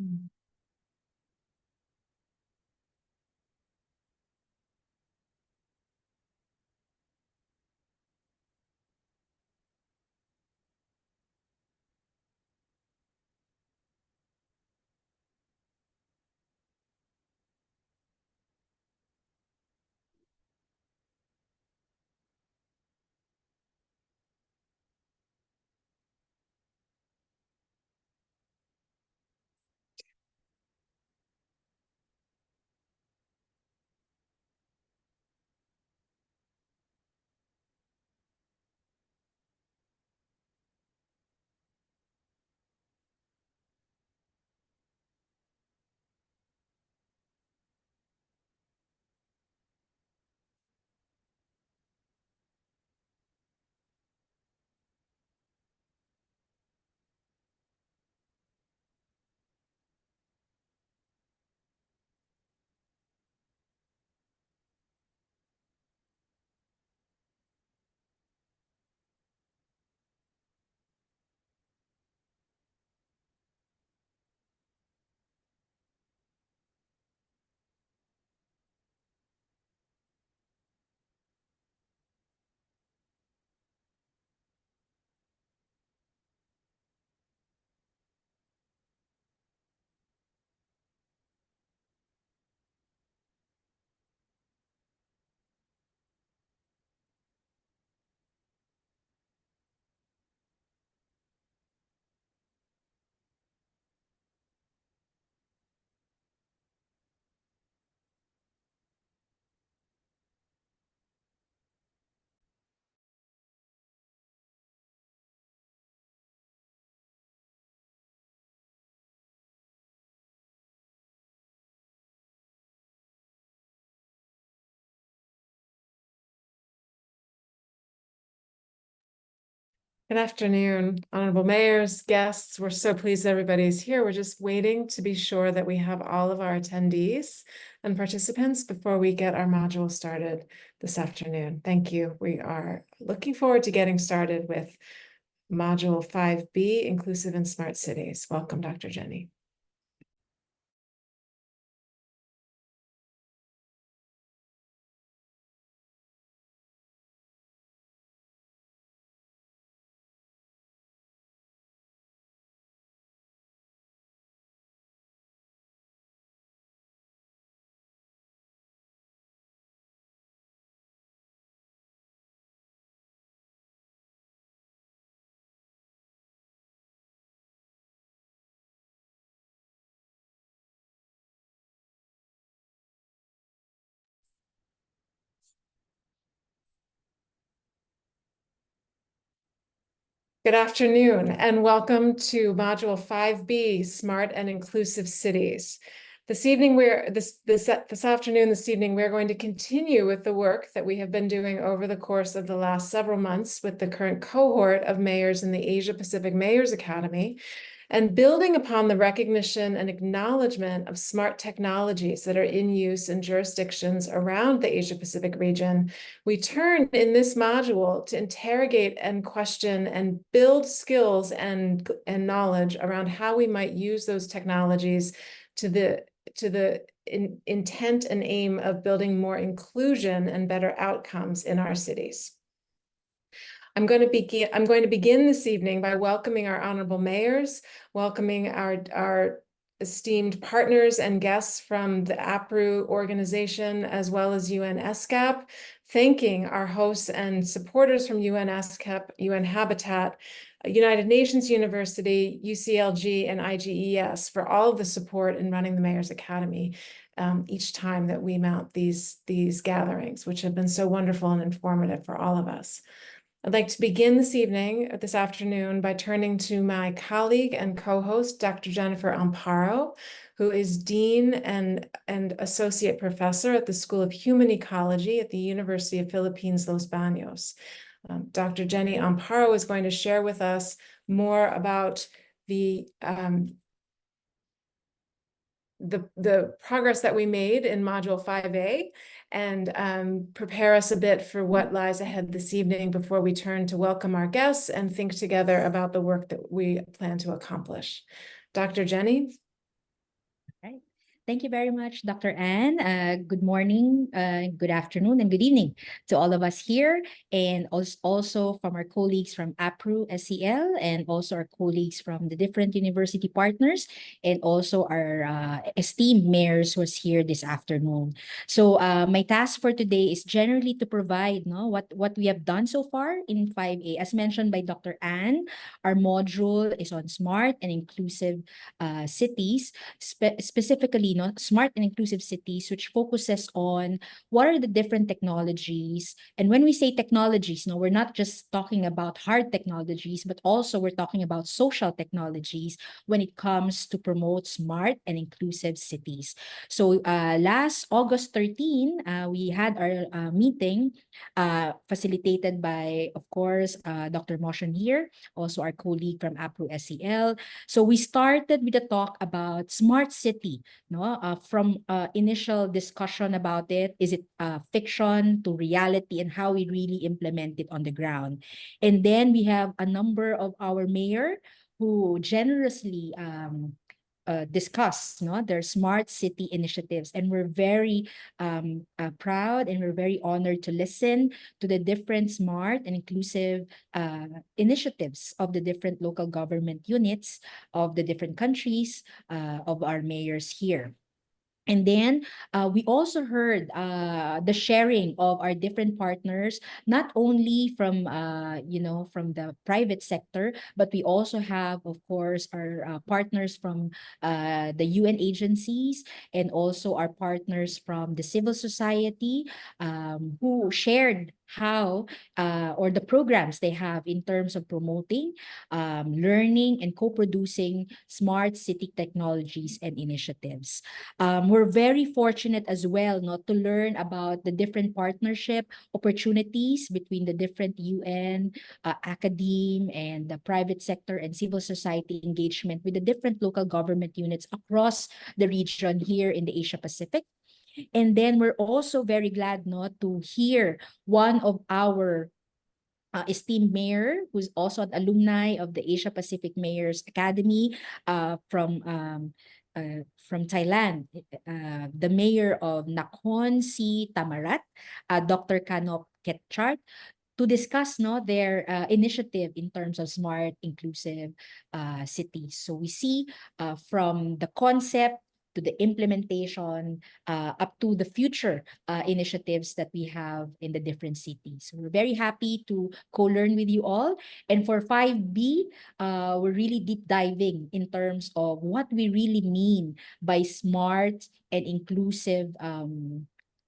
Mm. Good afternoon, honorable mayors, guests. We're so pleased that everybody's here. We're just waiting to be sure that we have all of our attendees and participants before we get our module started this afternoon. Thank you. We are looking forward to getting started with module 5B, Inclusive and Smart Cities. Welcome, Dr. Jenny. Good afternoon and welcome to Module 5B, Smart and Inclusive Cities. This evening, this afternoon, this evening, we're going to continue with the work that we have been doing over the course of the last several months with the current cohort of mayors in the Asia Pacific Mayors Academy, and building upon the recognition and acknowledgement of smart technologies that are in use in jurisdictions around the Asia Pacific region. We turn in this module to interrogate and question and build skills and knowledge around how we might use those technologies to the intent and aim of building more inclusion and better outcomes in our cities. I'm going to begin this evening by welcoming our honorable mayors, welcoming our esteemed partners and guests from the APRU organization, as well as UN ESCAP, thanking our hosts and supporters from UN ESCAP, UN Habitat, United Nations University, UCLG, and IGES for all of the support in running the Mayors Academy each time that we mount these gatherings, which have been so wonderful and informative for all of us. I'd like to begin this afternoon, by turning to my colleague and co-host, Dr. Jennifer Amparo, who is Dean and Associate Professor at the School of Human Ecology at the University of Philippines, Los Baños. Dr. Jenny Amparo is going to share with us more about the progress that we made in Module 5A and prepare us a bit for what lies ahead this evening before we turn to welcome our guests and think together about the work that we plan to accomplish. Dr. Jenny? Thank you very much, Dr. Anne. Good morning, good afternoon, and good evening to all of us here, and also from our colleagues from APRU SEL, and also our colleagues from the different university partners, and also our esteemed mayors who was here this afternoon. So my task for today is generally to provide what we have done so far in 5A. As mentioned by Dr. Anne, our module is on smart and inclusive cities, specifically smart and inclusive cities, which focuses on what are the different technologies. And when we say technologies, we're not just talking about hard technologies, but also we're talking about social technologies when it comes to promote smart and inclusive cities. So last August 13, we had our meeting facilitated by, of course, Dr. Motion here, also our colleague from APRU SEL. So we started with a talk about smart city, from initial discussion about it, is it fiction to reality, and how we really implement it on the ground. And then we have a number of our mayor who generously discuss their smart city initiatives, and we're very proud and we're very honored to listen to the different smart and inclusive initiatives of the different local government units of the different countries of our mayors here. And then we also heard the sharing of our different partners, not only from, from the private sector, but we also have, of course, our partners from the UN agencies, and also our partners from the civil society, who shared how or the programs they have in terms of promoting, learning, and co-producing smart city technologies and initiatives. We're very fortunate as well not to learn about the different partnership opportunities between the different UN, academe, and the private sector and civil society engagement with the different local government units across the region here in the Asia Pacific. And then we're also very glad not to hear one of our esteemed mayor, who's also an alumni of the Asia Pacific Mayors Academy, from Thailand, the mayor of Nakhon Si Tamarat, Dr. Kanop Ketchart, to discuss their initiative in terms of smart, inclusive cities. So we see from the concept to the implementation, up to the future initiatives that we have in the different cities. We're very happy to co-learn with you all. And for 5B, we're really deep diving in terms of what we really mean by smart and inclusive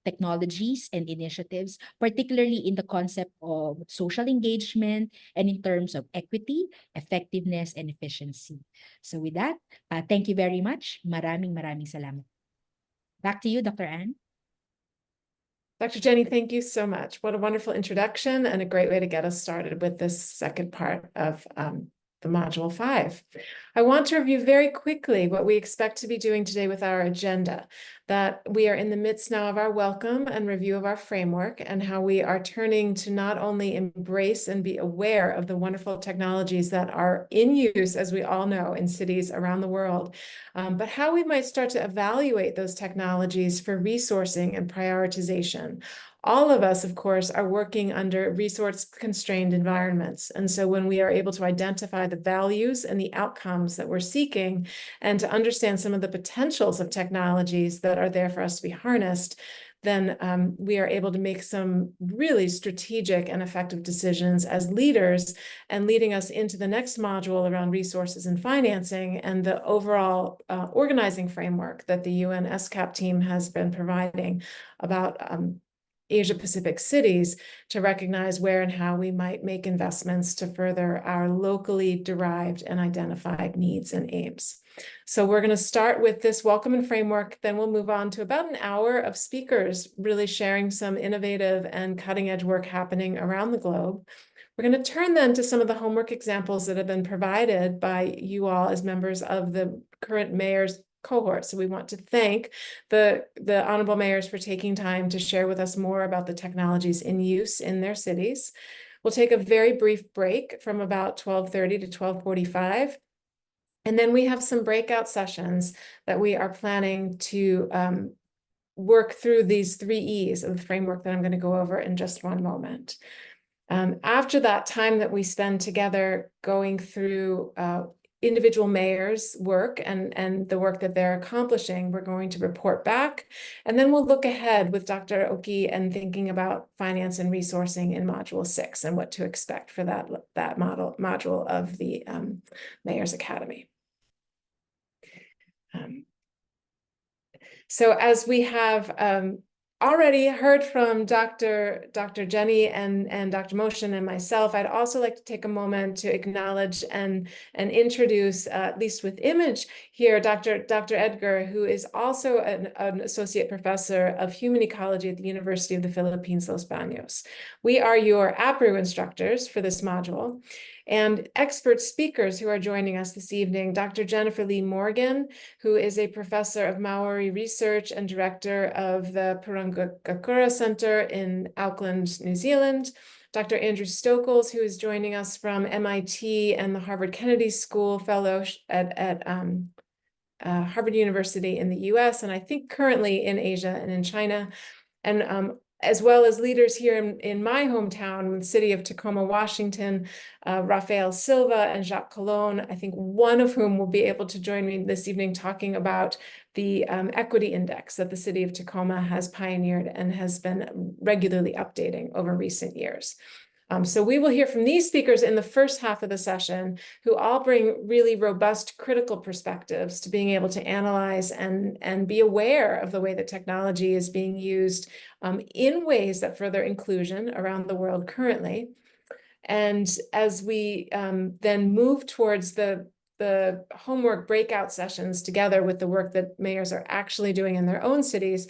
technologies and initiatives, particularly in the concept of social engagement and in terms of equity, effectiveness, and efficiency. So with that, thank you very much. Maraming salamat. Back to you, Dr. Anne. Dr. Jenny, thank you so much. What a wonderful introduction and a great way to get us started with this second part of the Module 5. I want to review very quickly what we expect to be doing today with our agenda, that we are in the midst now of our welcome and review of our framework, and how we are turning to not only embrace and be aware of the wonderful technologies that are in use, as we all know, in cities around the world, but how we might start to evaluate those technologies for resourcing and prioritization. All of us, of course, are working under resource-constrained environments. And so when we are able to identify the values and the outcomes that we're seeking, and to understand some of the potentials of technologies that are there for us to be harnessed, then we are able to make some really strategic and effective decisions as leaders, and leading us into the next module around resources and financing, and the overall organizing framework that the UN ESCAP team has been providing about Asia Pacific cities, to recognize where and how we might make investments to further our locally derived and identified needs and aims. So we're going to start with this welcome and framework, then we'll move on to about an hour of speakers really sharing some innovative and cutting edge work happening around the globe. We're going to turn then to some of the homework examples that have been provided by you all as members of the current mayor's cohort. So we want to thank the honorable mayors for taking time to share with us more about the technologies in use in their cities. We'll take a very brief break from about 12:30 to 12:45. And then we have some breakout sessions that we are planning to work through these 3 E's of the framework that I'm going to go over in just one moment. After that time that we spend together going through individual mayors' work and the work that they're accomplishing, we're going to report back. And then we'll look ahead with Dr. Oki and thinking about finance and resourcing in Module 6 and what to expect for that module of the Mayor's Academy. So as we have already heard from Dr. Jenny and Dr. Motion and myself, I'd also like to take a moment to acknowledge and introduce, at least with image here, Dr. Edgar, who is also an associate professor of human ecology at the University of the Philippines, Los Baños. We are your APRU instructors for this module. And expert speakers who are joining us this evening, Dr. Jennifer Lee Morgan, who is a professor of Maori research and director of the Purangakura Center in Auckland, New Zealand. Dr. Andrew Stokels, who is joining us from MIT and the Harvard Kennedy School fellow at Harvard University in the US, and I think currently in Asia and in China. And as well as leaders here in my hometown, the city of Tacoma, Washington, Rafael Silva and Jacques Colon, I think one of whom will be able to join me this evening talking about the equity index that the city of Tacoma has pioneered and has been regularly updating over recent years. So we will hear from these speakers in the first half of the session, who all bring really robust critical perspectives to being able to analyze and be aware of the way that technology is being used in ways that further inclusion around the world currently. And as we then move towards the homework breakout sessions together with the work that mayors are actually doing in their own cities,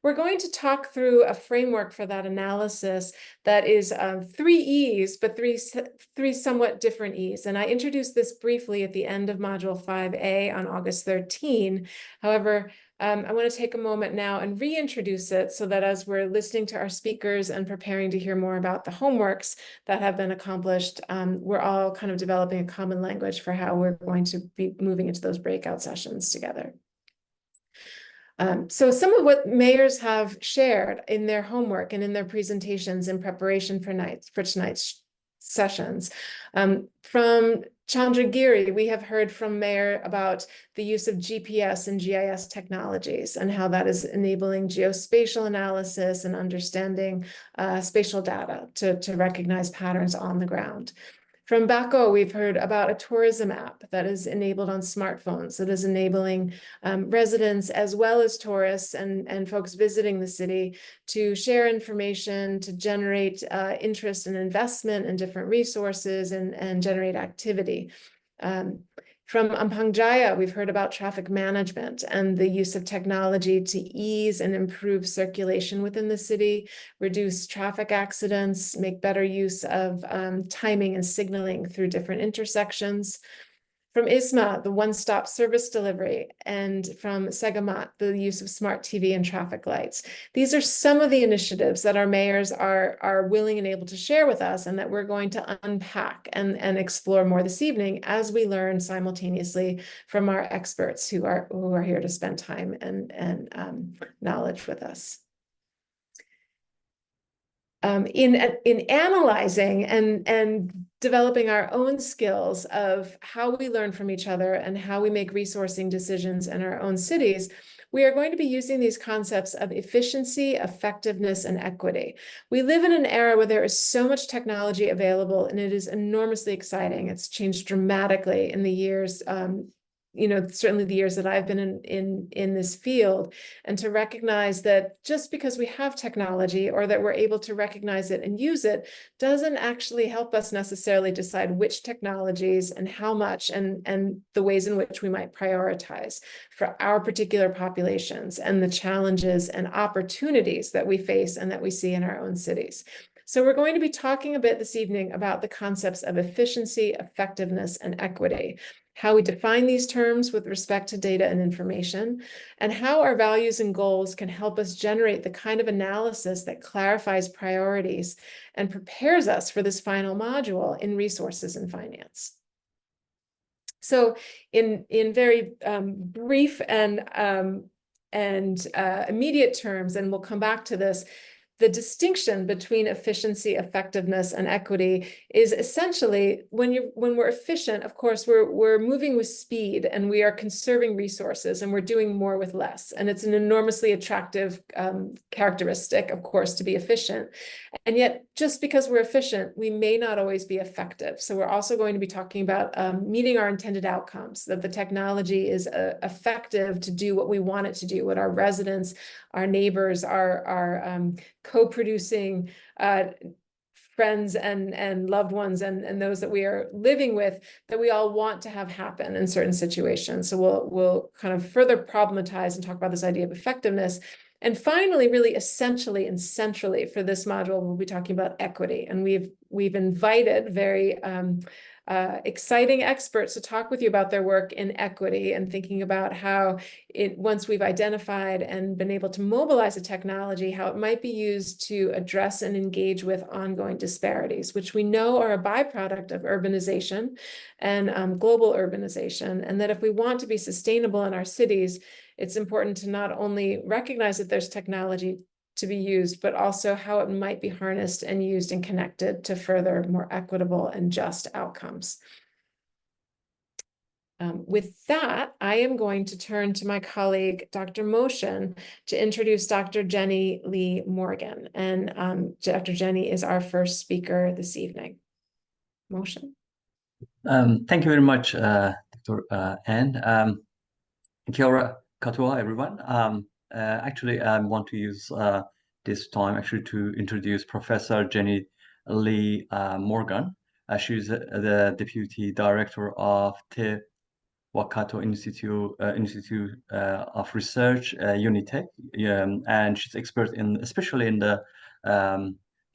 we're going to talk through a framework for that analysis that is 3 E's, but three somewhat different E's. And I introduced this briefly at the end of Module 5A on August 13. However, I want to take a moment now and reintroduce it so that as we're listening to our speakers and preparing to hear more about the homeworks that have been accomplished, we're all kind of developing a common language for how we're going to be moving into those breakout sessions together. So some of what mayors have shared in their homework and in their presentations in preparation for tonight's sessions. From Chandragiri, we have heard from Mayor about the use of GPS and GIS technologies and how that is enabling geospatial analysis and understanding spatial data to recognize patterns on the ground. From Bako, we've heard about a tourism app that is enabled on smartphones, that is enabling residents as well as tourists and folks visiting the city to share information, to generate interest and investment in different resources and generate activity. From Ampangjaya, we've heard about traffic management and the use of technology to ease and improve circulation within the city, reduce traffic accidents, make better use of timing and signaling through different intersections. From ISMA, the one-stop service delivery, and from Segamat, the use of smart TV and traffic lights. These are some of the initiatives that our mayors are willing and able to share with us and that we're going to unpack and explore more this evening as we learn simultaneously from our experts who are here to spend time and knowledge with us. In analyzing and developing our own skills of how we learn from each other and how we make resourcing decisions in our own cities, we are going to be using these concepts of efficiency, effectiveness, and equity. We live in an era where there is so much technology available, and it is enormously exciting. It's changed dramatically in the years, certainly the years that I've been in this field, and to recognize that just because we have technology or that we're able to recognize it and use it doesn't actually help us necessarily decide which technologies and how much and the ways in which we might prioritize for our particular populations and the challenges and opportunities that we face and that we see in our own cities. So we're going to be talking a bit this evening about the concepts of efficiency, effectiveness, and equity, how we define these terms with respect to data and information, and how our values and goals can help us generate the kind of analysis that clarifies priorities and prepares us for this final module in resources and finance. So in very brief and immediate terms, and we'll come back to this, the distinction between efficiency, effectiveness, and equity is essentially when we're efficient, of course, we're moving with speed and we are conserving resources and we're doing more with less. And it's an enormously attractive characteristic, of course, to be efficient. And yet, just because we're efficient, we may not always be effective. So we're also going to be talking about meeting our intended outcomes, that the technology is effective to do what we want it to do, what our residents, our neighbors, our co-producing friends and loved ones and those that we are living with, that we all want to have happen in certain situations. So we'll kind of further problematize and talk about this idea of effectiveness. And finally, really essentially and centrally for this module, we'll be talking about equity. And we've invited very exciting experts to talk with you about their work in equity and thinking about how once we've identified and been able to mobilize a technology, how it might be used to address and engage with ongoing disparities, which we know are a byproduct of urbanization and global urbanization. And that if we want to be sustainable in our cities, it's important to not only recognize that there's technology to be used, but also how it might be harnessed and used and connected to further more equitable and just outcomes. With that, I am going to turn to my colleague, Dr. Motion, to introduce Dr. Jenny Lee Morgan. And Dr. Jenny is our first speaker this evening. Motion. Thank you very much, Dr. Anne. Kia ora katoa, everyone. Actually, I want to use this time to introduce Professor Jenny Lee Morgan. She's the Deputy Director of Te Waikato Institute of Research, Unitec, and she's expert especially in the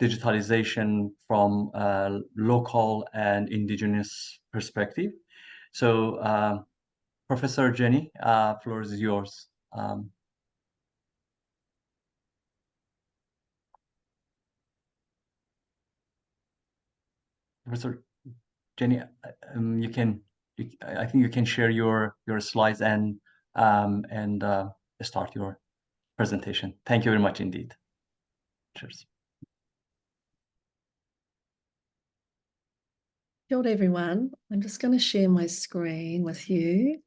digitalization from local and indigenous perspective. So, Professor Jenny, floor is yours. Professor Jenny, I think you can share your slides and start your presentation. Thank you very much indeed. Cheers. Kia ora, everyone. I'm just going to share my screen with you.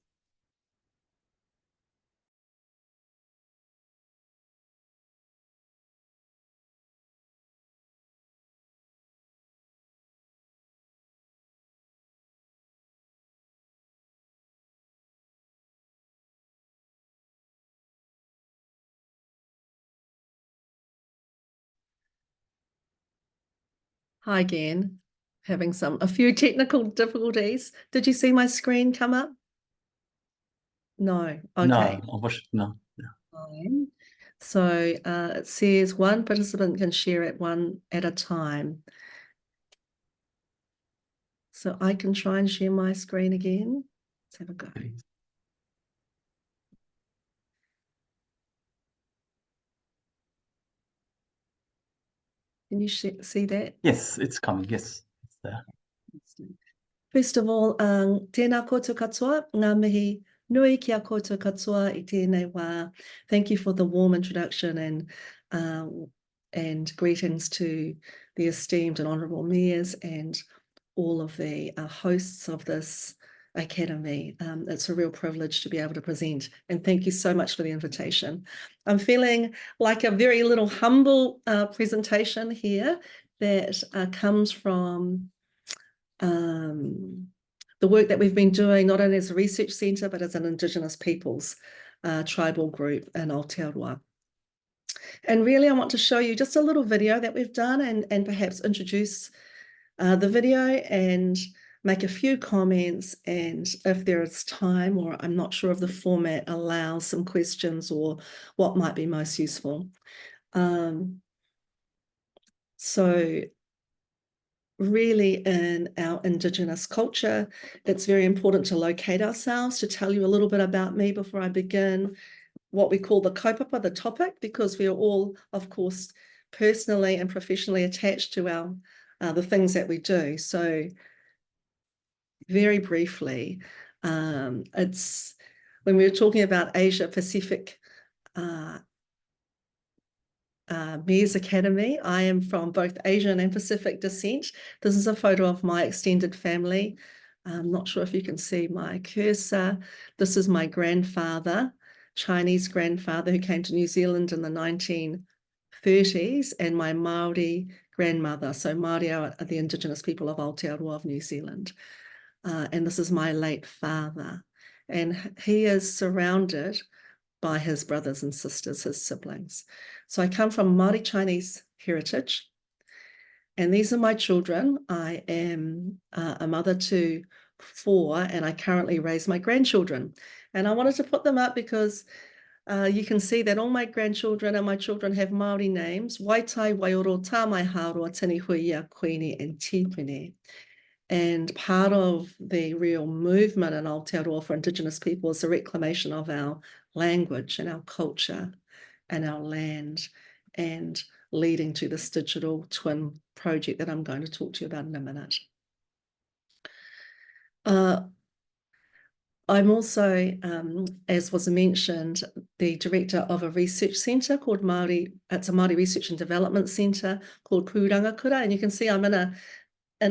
Hi again. Having a few technical difficulties. Did you see my screen come up? No. Okay. No. Fine. So it says one participant can share one at a time. So I can try and share my screen again. Let's have a go. Can you see that? Yes, it's coming. Yes, it's there. First of all, tēnā koutou katoa, ngā mihi nui kia koutou katoa I tēnei wā. Thank you for the warm introduction and greetings to the esteemed and honourable mayors and all of the hosts of this academy. It's a real privilege to be able to present, and thank you so much for the invitation. I'm feeling like a very little humble presentation here that comes from the work that we've been doing, not only as a research centre, but as an Indigenous peoples tribal group in Aotearoa. And really, I want to show you just a little video that we've done and perhaps introduce the video and make a few comments. And if there is time, or I'm not sure if the format allows some questions or what might be most useful. So really in our Indigenous culture, it's very important to locate ourselves. To tell you a little bit about me before I begin, what we call the kaupapa, the topic, because we are all, of course, personally and professionally attached to the things that we do. So very briefly, It's when we were talking about Asia Pacific Mayors Academy, I am from both Asian and Pacific descent. This is a photo of my extended family. I'm not sure if you can see my cursor. This is my grandfather, Chinese grandfather, who came to New Zealand in the 1930s, and my Māori grandmother. So Māori are the Indigenous people of Aotearoa of New Zealand. And this is my late father. And he is surrounded by his brothers and sisters, his siblings. So I come from Māori Chinese heritage, and these are my children. I am a mother to 4, and I currently raise my grandchildren. And I wanted to put them up because you can see that all my grandchildren and my children have Māori names: Waitai, Waioro, Tāmai Hāroa, Tinihuia, Queenie, and Tipene. And part of the real movement in Aotearoa for Indigenous people is the reclamation of our language and our culture and our land, and leading to this digital twin project that I'm going to talk to you about in a minute. I'm also, as was mentioned, the director of a research centre called it's a Māori Research and Development Centre called Pūrangakura, and you can see I'm in a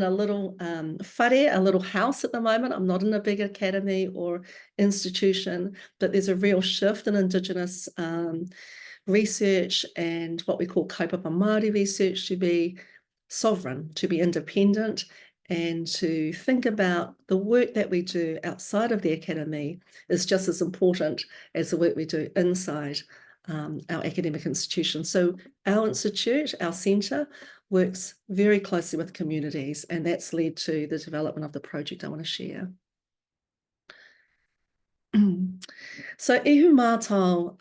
little whare, a little house at the moment. I'm not in a big academy or institution, but there's a real shift in Indigenous research and what we call kaupapa Māori research to be sovereign, to be independent, and to think about the work that we do outside of the academy is just as important as the work we do inside our academic institution. So our institute, our centre, works very closely with communities, and that's led to the development of the project I want to share. So Ihu Mātau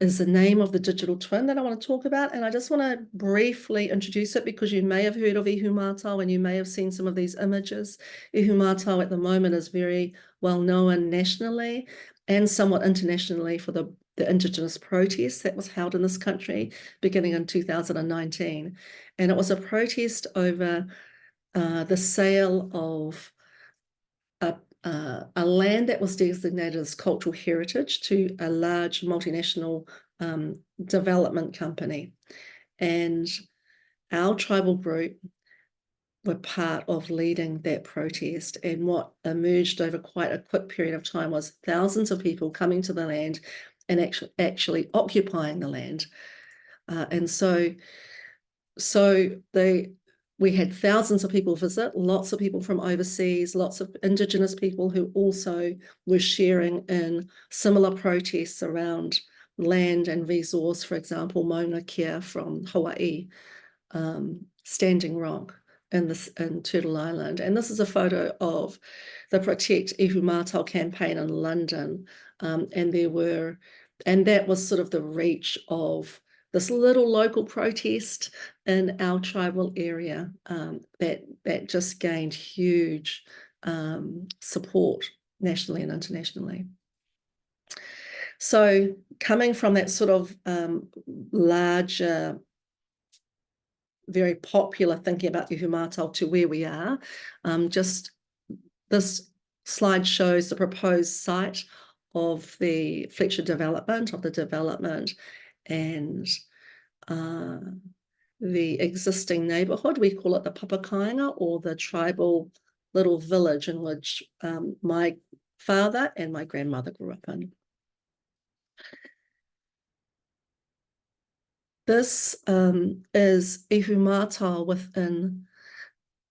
is the name of the digital twin that I want to talk about, and I just want to briefly introduce it because you may have heard of Ihu Mātau and you may have seen some of these images. Ihu Mātau at the moment is very well known nationally and somewhat internationally for the Indigenous protest that was held in this country beginning in 2019. And it was a protest over the sale of a land that was designated as cultural heritage to a large multinational development company. And our tribal group were part of leading that protest. And what emerged over quite a quick period of time was thousands of people coming to the land and actually occupying the land. And so we had thousands of people visit, lots of people from overseas, lots of Indigenous people who also were sharing in similar protests around land and resource. For example, Mauna Kea from Hawaii, Standing Rock in Turtle Island. And this is a photo of the Protect Ihu Mātau campaign in London. And that was sort of the reach of this little local protest in our tribal area that just gained huge support nationally and internationally. So coming from that sort of larger, very popular thinking about Ihu Mātau to where we are, just this slide shows the proposed site of the Fletcher development, and the existing neighbourhood. We call it the Papakainga, or the tribal little village in which my father and my grandmother grew up in. This is Ihu Mātau within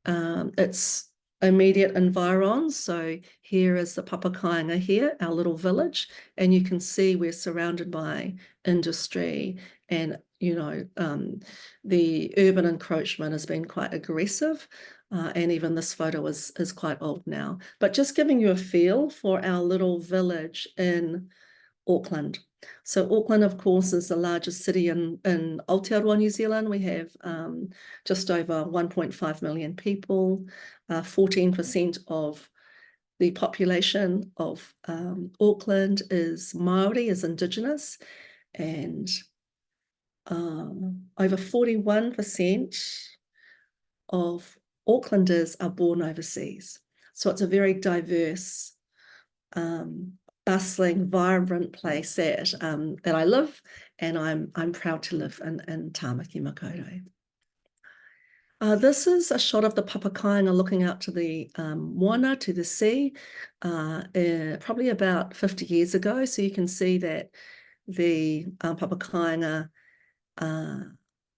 its immediate environs. So here is the Papakainga here, our little village, and you can see we're surrounded by industry, and the urban encroachment has been quite aggressive, and even this photo is quite old now. But just giving you a feel for our little village in Auckland. So Auckland, of course, is the largest city in Aotearoa, New Zealand. We have just over 1.5 million people. 14% of the population of Auckland is Māori, is Indigenous, and over 41% of Aucklanders are born overseas. So it's a very diverse, bustling, vibrant place that I live, and I'm proud to live in Tāmaki Makaurau. This is a shot of the Papakainga looking out to the moana, to the sea, probably about 50 years ago. So you can see that the Papakainga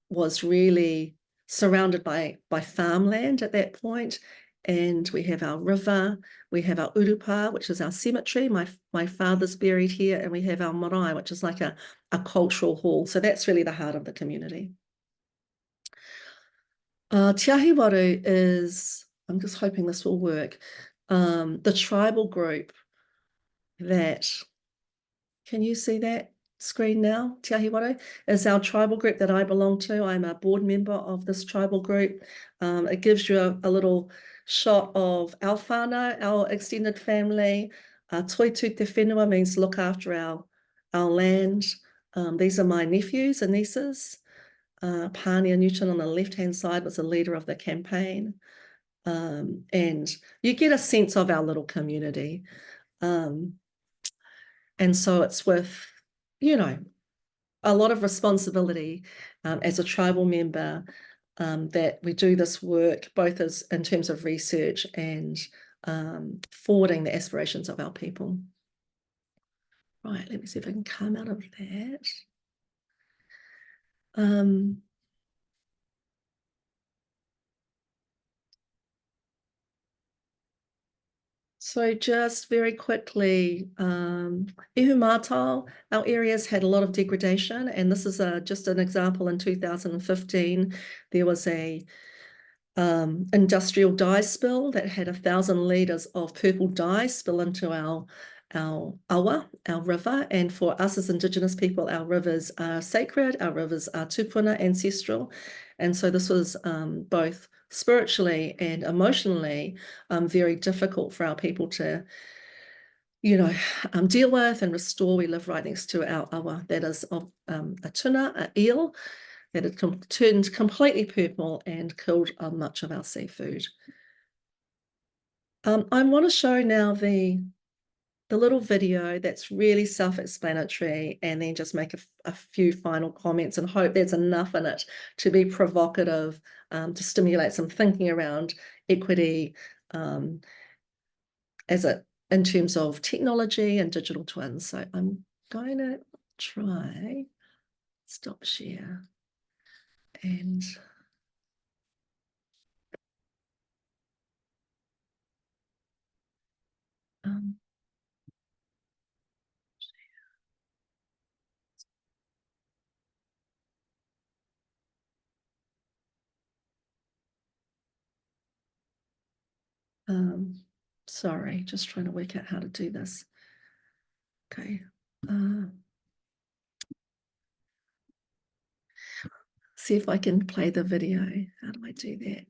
was really surrounded by farmland at that point. And we have our river, we have our urupa, which is our cemetery. My father's buried here, and we have our marae, which is like a cultural hall. So that's really the heart of the community. Te Ahi Waru is, I'm just hoping this will work, the tribal group that, can you see that screen now? Te Ahi Waru is our tribal group that I belong to. I'm a board member of this tribal group. It gives you a little shot of our whānau, our extended family. Toitu te whenua means look after our land. These are my nephews and nieces. Pania Newton on the left-hand side was the leader of the campaign. And you get a sense of our little community. And so it's with, you know, a lot of responsibility as a tribal member that we do this work, both as in terms of research and forwarding the aspirations of our people. Right, let me see if I can come out of that. So just very quickly, Ihumātao, our areas had a lot of degradation, and this is just an example. In 2015, there was a industrial dye spill that had 1,000 litres of purple dye spill into our awa, our river. And for us as Indigenous people, our rivers are sacred, our rivers are tupuna, ancestral. And so this was both spiritually and emotionally very difficult for our people to, you know, deal with and restore. We live right next to our awa that is of a tuna, a eel, that had turned completely purple and killed much of our seafood. I want to show now the little video that's really self-explanatory, and then just make a few final comments and hope there's enough in it to be provocative, to stimulate some thinking around equity in terms of technology and digital twins. So I'm going to try stop share and sorry, just trying to work out how to do this. Okay. See if I can play the video. How do I do that?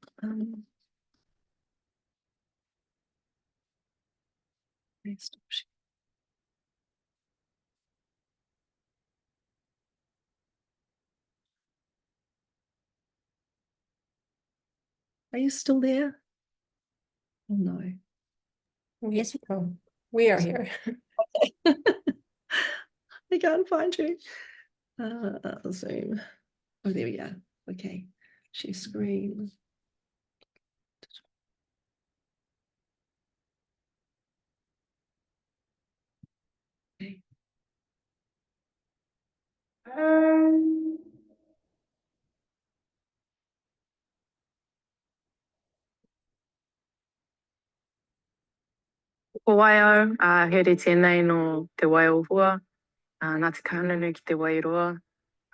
Are you still there? Oh, no. Yes, we are here. I can't find you. Zoom. Oh, there we go. Okay. Share screen. Okay. Ko waio, here tēnei no te waiohua, nā te kānunu ki te wairoa,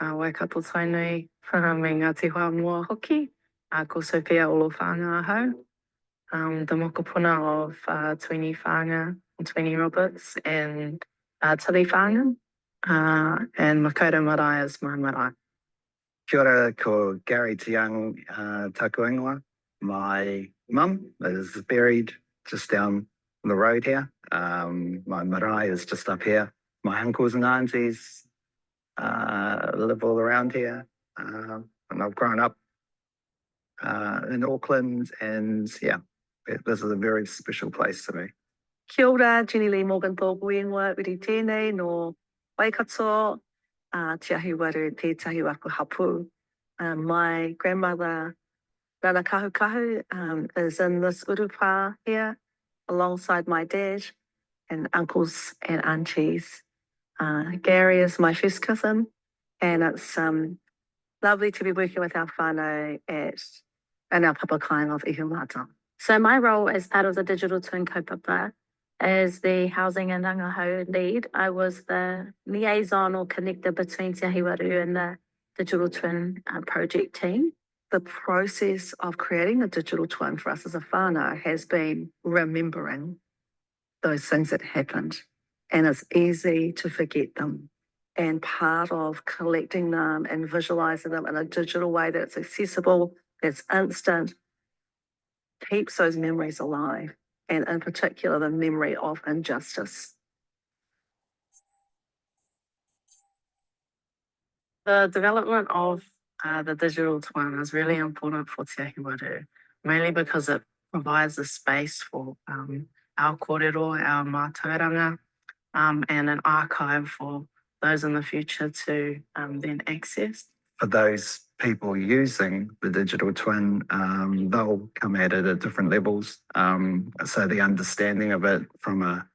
waikato tainui, me ngā te hoa mua hoki, ko Sophia Olofanga ahau, the mokopuna of 20 whanga, 20 Roberts, and Tali whanga, and Makaurau marae is my marae. Kia ora, ko Gary Te Young taku ingoa. My mum is buried just down the road here. My marae is just up here. My uncles and aunties live all around here. And I've grown up in Auckland, and yeah, This is a very special place to me. Kia ora, Jenny Lee Morgan tōku ingoa, uri tēnei no Waikato, te ahi waru tētahi waku hapu. My grandmother, Rana Kahu, is in this urupa here, alongside my dad and uncles and aunties. Gary is my first cousin, and it's lovely to be working with our whānau in our papakainga of Ihumata. So my role as part of the Digital Twin Kaupapa as the Housing and Rangahau lead, I was the liaison or connector between Te Ahiwaru and the Digital Twin project team. The process of creating a digital twin for us as a whānau has been remembering those things that happened, and it's easy to forget them. And part of collecting them and visualizing them in a digital way that's accessible, that's instant, keeps those memories alive, and in particular, the memory of injustice. The development of the digital twin is really important for Te Ahiwaru, mainly because it provides a space for our kōrero, our mātauranga, and an archive for those in the future to then access. For those people using the digital twin, they'll come at it at different levels. So the understanding of it from a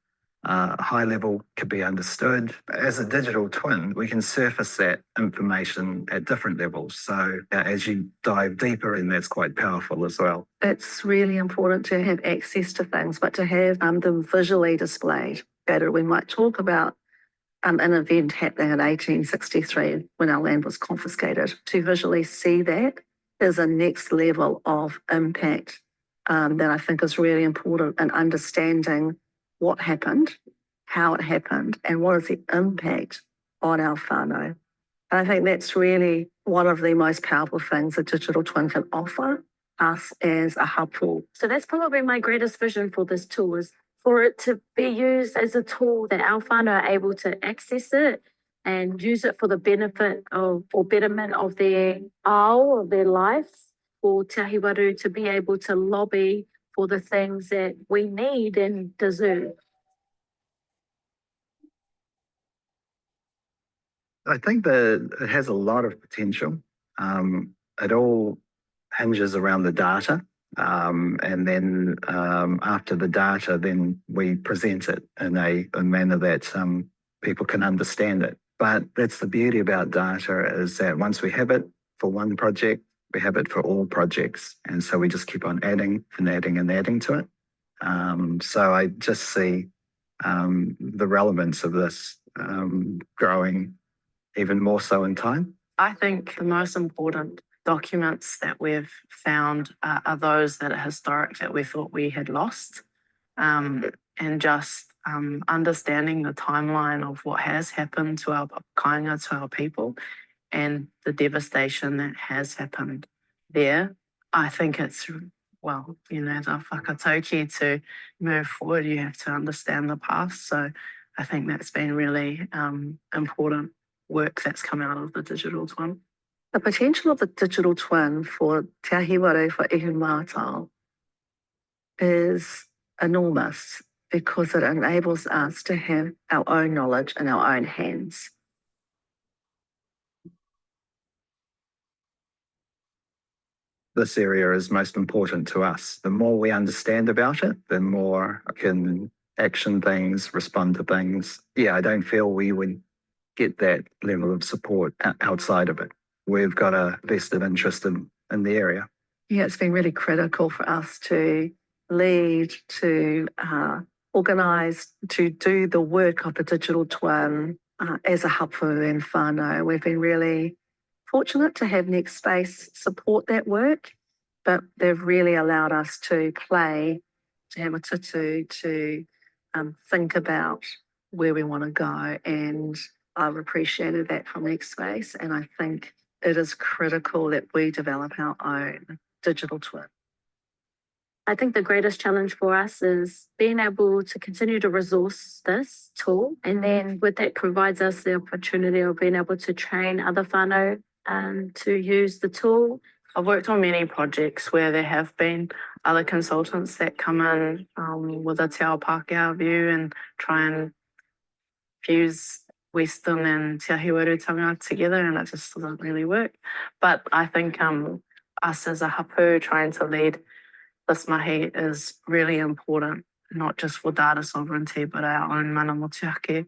high level could be understood. As a digital twin, we can surface that information at different levels. So as you dive deeper in, that's quite powerful as well. It's really important to have access to things, but to have them visually displayed. Better, we might talk about an event happening in 1863 when our land was confiscated. To visually see that is a next level of impact that I think is really important in understanding what happened, how it happened, and what is the impact on our whānau. And I think that's really one of the most powerful things a digital twin can offer us as a hapu. So that's probably my greatest vision for this tool, is for it to be used as a tool that our whānau are able to access it and use it for the benefit of or betterment of their ao, of their lives, for Te Ahiwaru to be able to lobby for the things that we need and deserve. I think that it has a lot of potential. It all hinges around the data. And then after the data, then we present it in a manner that people can understand it. But that's the beauty about data, is that once we have it for one project, we have it for all projects. And so we just keep on adding and adding and adding to it. So I just see the relevance of this growing even more so in time. I think the most important documents that we've found are those that are historic, that we thought we had lost, and just understanding the timeline of what has happened to our kainga, to our people, and the devastation that has happened there. I think it's, well, you know, the whakatauki to move forward, you have to understand the past. So I think that's been really important work that's come out of the digital twin. The potential of the digital twin for Te Ahiwaru, for Ihumātao, is enormous, because it enables us to have our own knowledge in our own hands. This area is most important to us. The more we understand about it, the more I can action things, respond to things. Yeah, I don't feel we would get that level of support outside of it. We've got a vested interest in the area. Yeah, it's been really critical for us to lead, to organise, to do the work of the digital twin as a hapu and whānau. We've been really fortunate to have Next Space support that work, but they've really allowed us to play, to have a tutu, to think about where we want to go. And I've appreciated that from Next Space, and I think it is critical that we develop our own digital twin. I think the greatest challenge for us is being able to continue to resource this tool, and then with that provides us the opportunity of being able to train other whānau to use the tool. I've worked on many projects where there have been other consultants that come in with a Te Ao Pākehā view and try and fuse Western and Te Ahi Warutanga together, and it just doesn't really work. But I think us as a hapu trying to lead this mahi is really important, not just for data sovereignty, but our own mana motuake.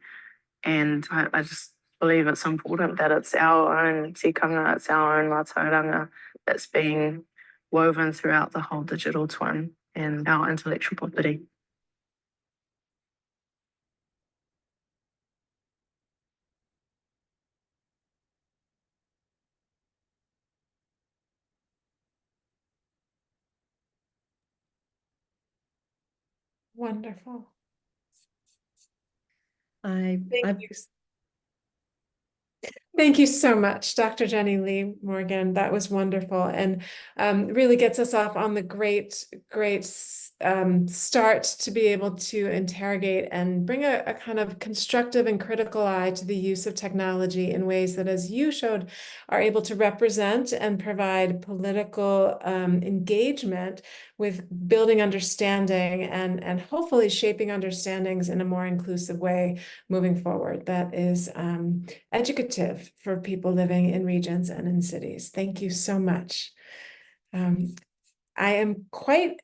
And I just believe it's important that it's our own tikanga, it's our own mātauranga that's being woven throughout the whole digital twin and our intellectual property. Wonderful. I've Thank you. Thank you so much, Dr. Jenny Lee Morgan. That was wonderful, and really gets us off on the great start to be able to interrogate and bring a kind of constructive and critical eye to the use of technology in ways that, as you showed, are able to represent and provide political engagement with building understanding and hopefully shaping understandings in a more inclusive way moving forward that is educative for people living in regions and in cities. Thank you so much. I am quite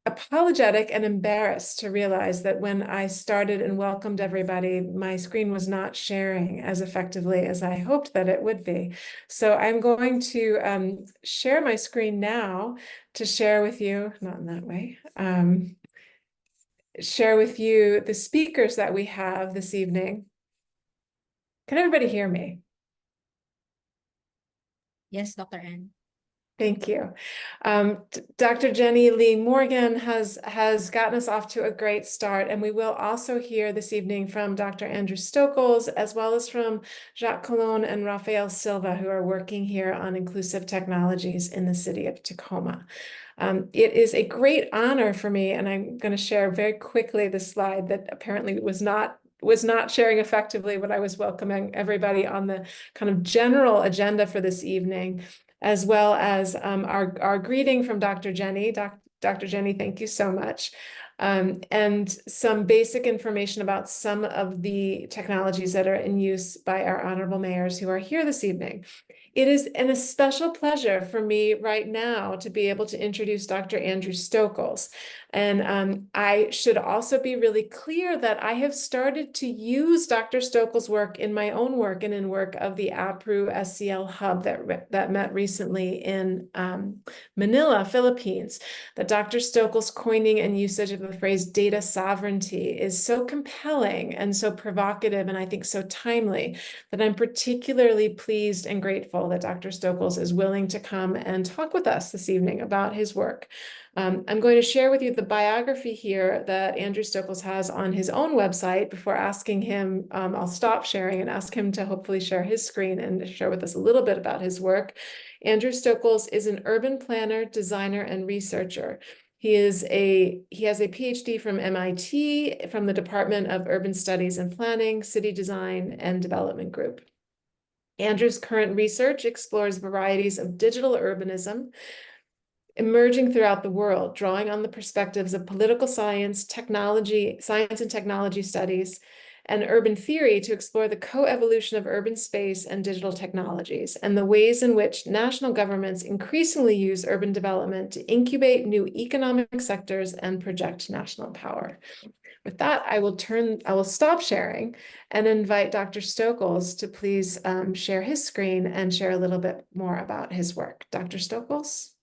apologetic and embarrassed to realize that when I started and welcomed everybody, my screen was not sharing as effectively as I hoped that it would be. So I'm going to share my screen now to share with you, not in that way, share with you the speakers that we have this evening. Can everybody hear me? Yes, Dr. Ann. Thank you. Dr. Jenny Lee Morgan has gotten us off to a great start, and we will also hear this evening from Dr. Andrew Stokels, as well as from Jacques Colon and Rafael Silva, who are working here on inclusive technologies in the city of Tacoma. It is a great honor for me, and I'm going to share very quickly the slide that apparently was not sharing effectively when I was welcoming everybody on the kind of general agenda for this evening, as well as our greeting from Dr. Jenny. Dr. Jenny, thank you so much. And some basic information about some of the technologies that are in use by our honorable mayors who are here this evening. It is a special pleasure for me right now to be able to introduce Dr. Andrew Stokels. And I should also be really clear that I have started to use Dr. Stokels' work in my own work and in work of the APRU SCL Hub that met recently in Manila, Philippines. That Dr. Stokels' coining and usage of the phrase data sovereignty is so compelling and so provocative, and I think so timely, that I'm particularly pleased and grateful that Dr. Stokels is willing to come and talk with us this evening about his work. I'm going to share with you the biography here that Andrew Stokels has on his own website before asking him, I'll stop sharing and ask him to hopefully share his screen and share with us a little bit about his work. Andrew Stokels is an urban planner, designer, and researcher. He has a PhD from MIT, from the Department of Urban Studies and Planning, City Design, and Development Group. Andrew's current research explores varieties of digital urbanism emerging throughout the world, drawing on the perspectives of political science, science and technology studies, and urban theory to explore the co-evolution of urban space and digital technologies, and the ways in which national governments increasingly use urban development to incubate new economic sectors and project national power. With that, I will stop sharing and invite Dr. Stokels to please share his screen and share a little bit more about his work. Dr. Stokels?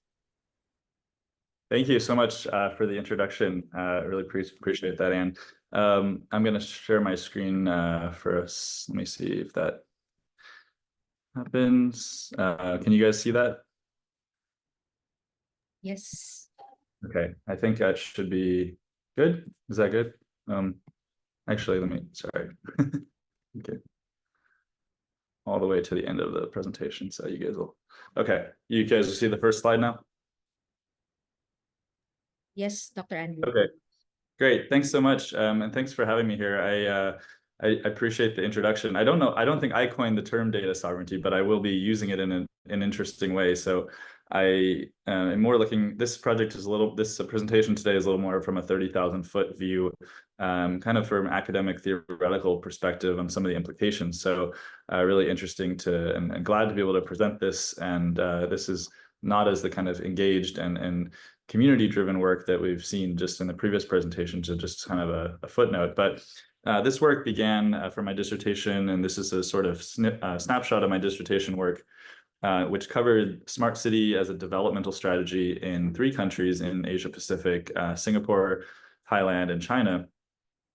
Thank you so much for the introduction. Really appreciate that, Anne. I'm going to share my screen for us. Let me see if that happens. Can you guys see that? Yes. Okay, I think that should be good. Is that good? Actually, sorry. Okay. All the way to the end of the presentation, so you guys will. Okay, you guys will see the first slide now? Yes, Dr. Andrew. Okay, great. Thanks so much, and thanks for having me here. I appreciate the introduction. I don't think I coined the term data sovereignty, but I will be using it in an interesting way. So I am more looking, this presentation today is a little more from a 30,000-foot view, kind of from academic theoretical perspective on some of the implications. So really interesting and glad to be able to present this. And this is not as the kind of engaged and community-driven work that we've seen just in the previous presentations, so just kind of a footnote. But this work began from my dissertation, and this is a sort of snapshot of my dissertation work, which covered smart city as a developmental strategy in 3 countries in Asia Pacific, Singapore, Thailand, and China.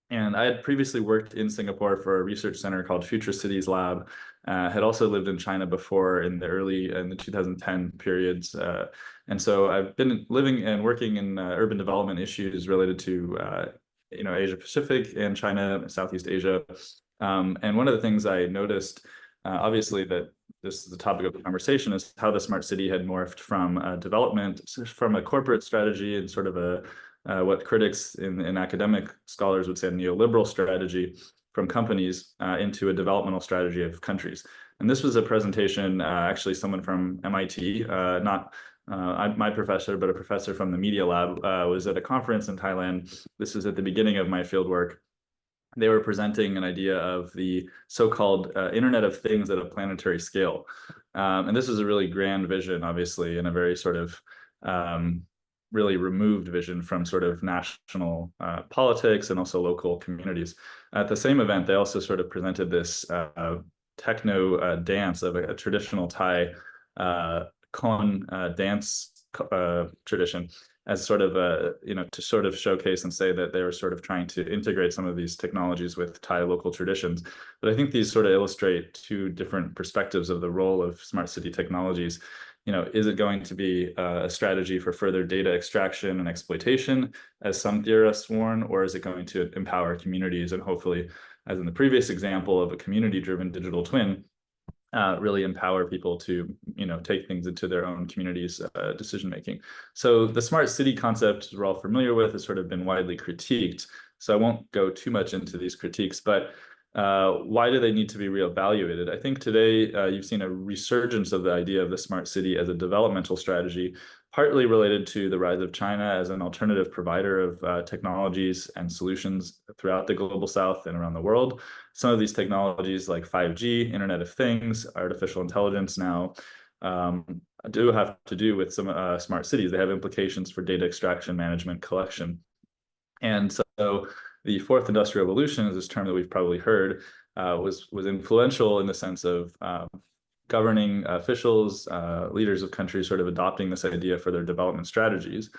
And I had previously worked in Singapore for a research center called Future Cities Lab. Had also lived in China before in the 2010 periods. And so I've been living and working in urban development issues related to Asia Pacific and China, Southeast Asia. And one of the things I noticed, obviously, that this is the topic of the conversation, is how the smart city had morphed from development, from a corporate strategy and sort of what critics and academic scholars would say a neoliberal strategy from companies into a developmental strategy of countries. And this was a presentation, actually someone from MIT, not my professor, but a professor from the media lab, was at a conference in Thailand. This was at the beginning of my fieldwork. They were presenting an idea of the so-called Internet of Things at a planetary scale. And this was a really grand vision, obviously, and a very sort of really removed vision from sort of national politics and also local communities. At the same event, they also sort of presented this techno dance of a traditional Thai Khon dance tradition as sort of to sort of showcase and say that they were sort of trying to integrate some of these technologies with Thai local traditions. But I think these sort of illustrate 2 different perspectives of the role of smart city technologies. Is it going to be a strategy for further data extraction and exploitation, as some theorists warn, or is it going to empower communities and hopefully, as in the previous example of a community-driven digital twin, really empower people to take things into their own communities' decision-making. So the smart city concept we're all familiar with has sort of been widely critiqued. So I won't go too much into these critiques, but why do they need to be reevaluated? I think today you've seen a resurgence of the idea of the smart city as a developmental strategy, partly related to the rise of China as an alternative provider of technologies and solutions throughout the global south and around the world. Some of these technologies like 5G, Internet of Things, artificial intelligence now do have to do with some smart cities. They have implications for data extraction, management, collection. And so the 4th Industrial Revolution is this term that we've probably heard, was influential in the sense of governing officials, leaders of countries sort of adopting this idea for their development strategies.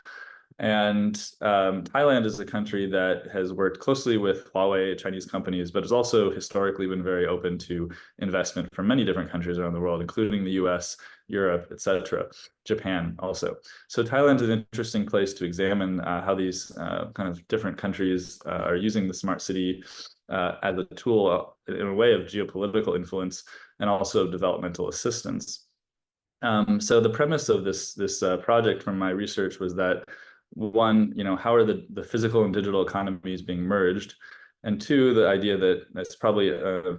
And Thailand is a country that has worked closely with Huawei, Chinese companies, but has also historically been very open to investment from many different countries around the world, including the US, Europe, etc., Japan also. So Thailand is an interesting place to examine how these kind of different countries are using the smart city as a tool in a way of geopolitical influence and also developmental assistance. So the premise of this project from my research was that, 1, how are the physical and digital economies being merged? And 2, the idea that that's probably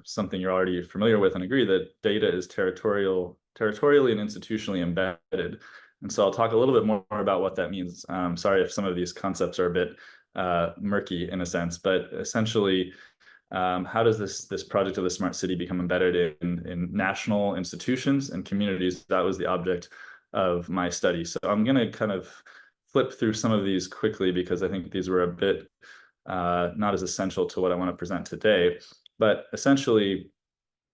something you're already familiar with and agree that data is territorially and institutionally embedded. And so I'll talk a little bit more about what that means. Sorry if some of these concepts are a bit murky in a sense, but essentially, how does this project of the smart city become embedded in national institutions and communities? That was the object of my study. So I'm going to kind of flip through some of these quickly because I think these were a bit not as essential to what I want to present today. But essentially,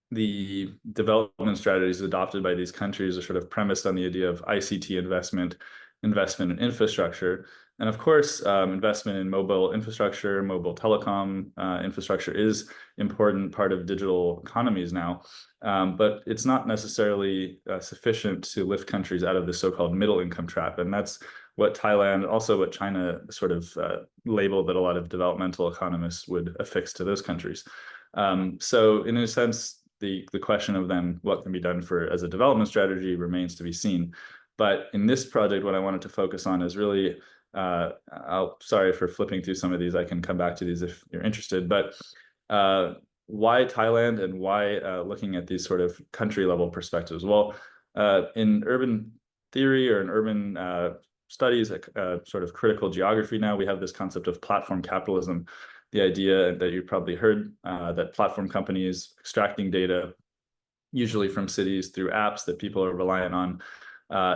the development strategies adopted by these countries are sort of premised on the idea of ICT investment in infrastructure. And of course, investment in mobile infrastructure, mobile telecom infrastructure is important part of digital economies now. But it's not necessarily sufficient to lift countries out of the so-called middle income trap. And that's what Thailand, also what China sort of labeled that a lot of developmental economists would affix to those countries. So in a sense, the question of then what can be done as a development strategy remains to be seen. But in this project, what I wanted to focus on is really, sorry for flipping through some of these, I can come back to these if you're interested, but why Thailand and why looking at these sort of country level perspectives? Well, in urban theory or in urban studies, sort of critical geography now, we have this concept of platform capitalism, the idea that you've probably heard that platform companies extracting data, usually from cities through apps that people are reliant on,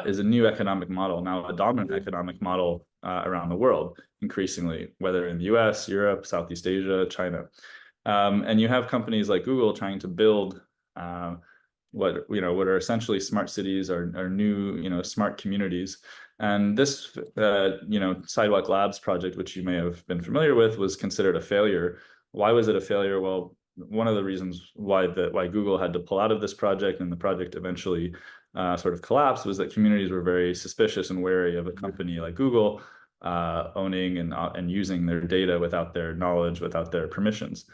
is a new economic model, now a dominant economic model around the world, increasingly, whether in the US, Europe, Southeast Asia, China. And you have companies like Google trying to build what are essentially smart cities or new smart communities. And this Sidewalk Labs project, which you may have been familiar with, was considered a failure. Why was it a failure? Well, one of the reasons why Google had to pull out of this project and the project eventually sort of collapsed was that communities were very suspicious and wary of a company like Google owning and using their data without their knowledge, without their permissions.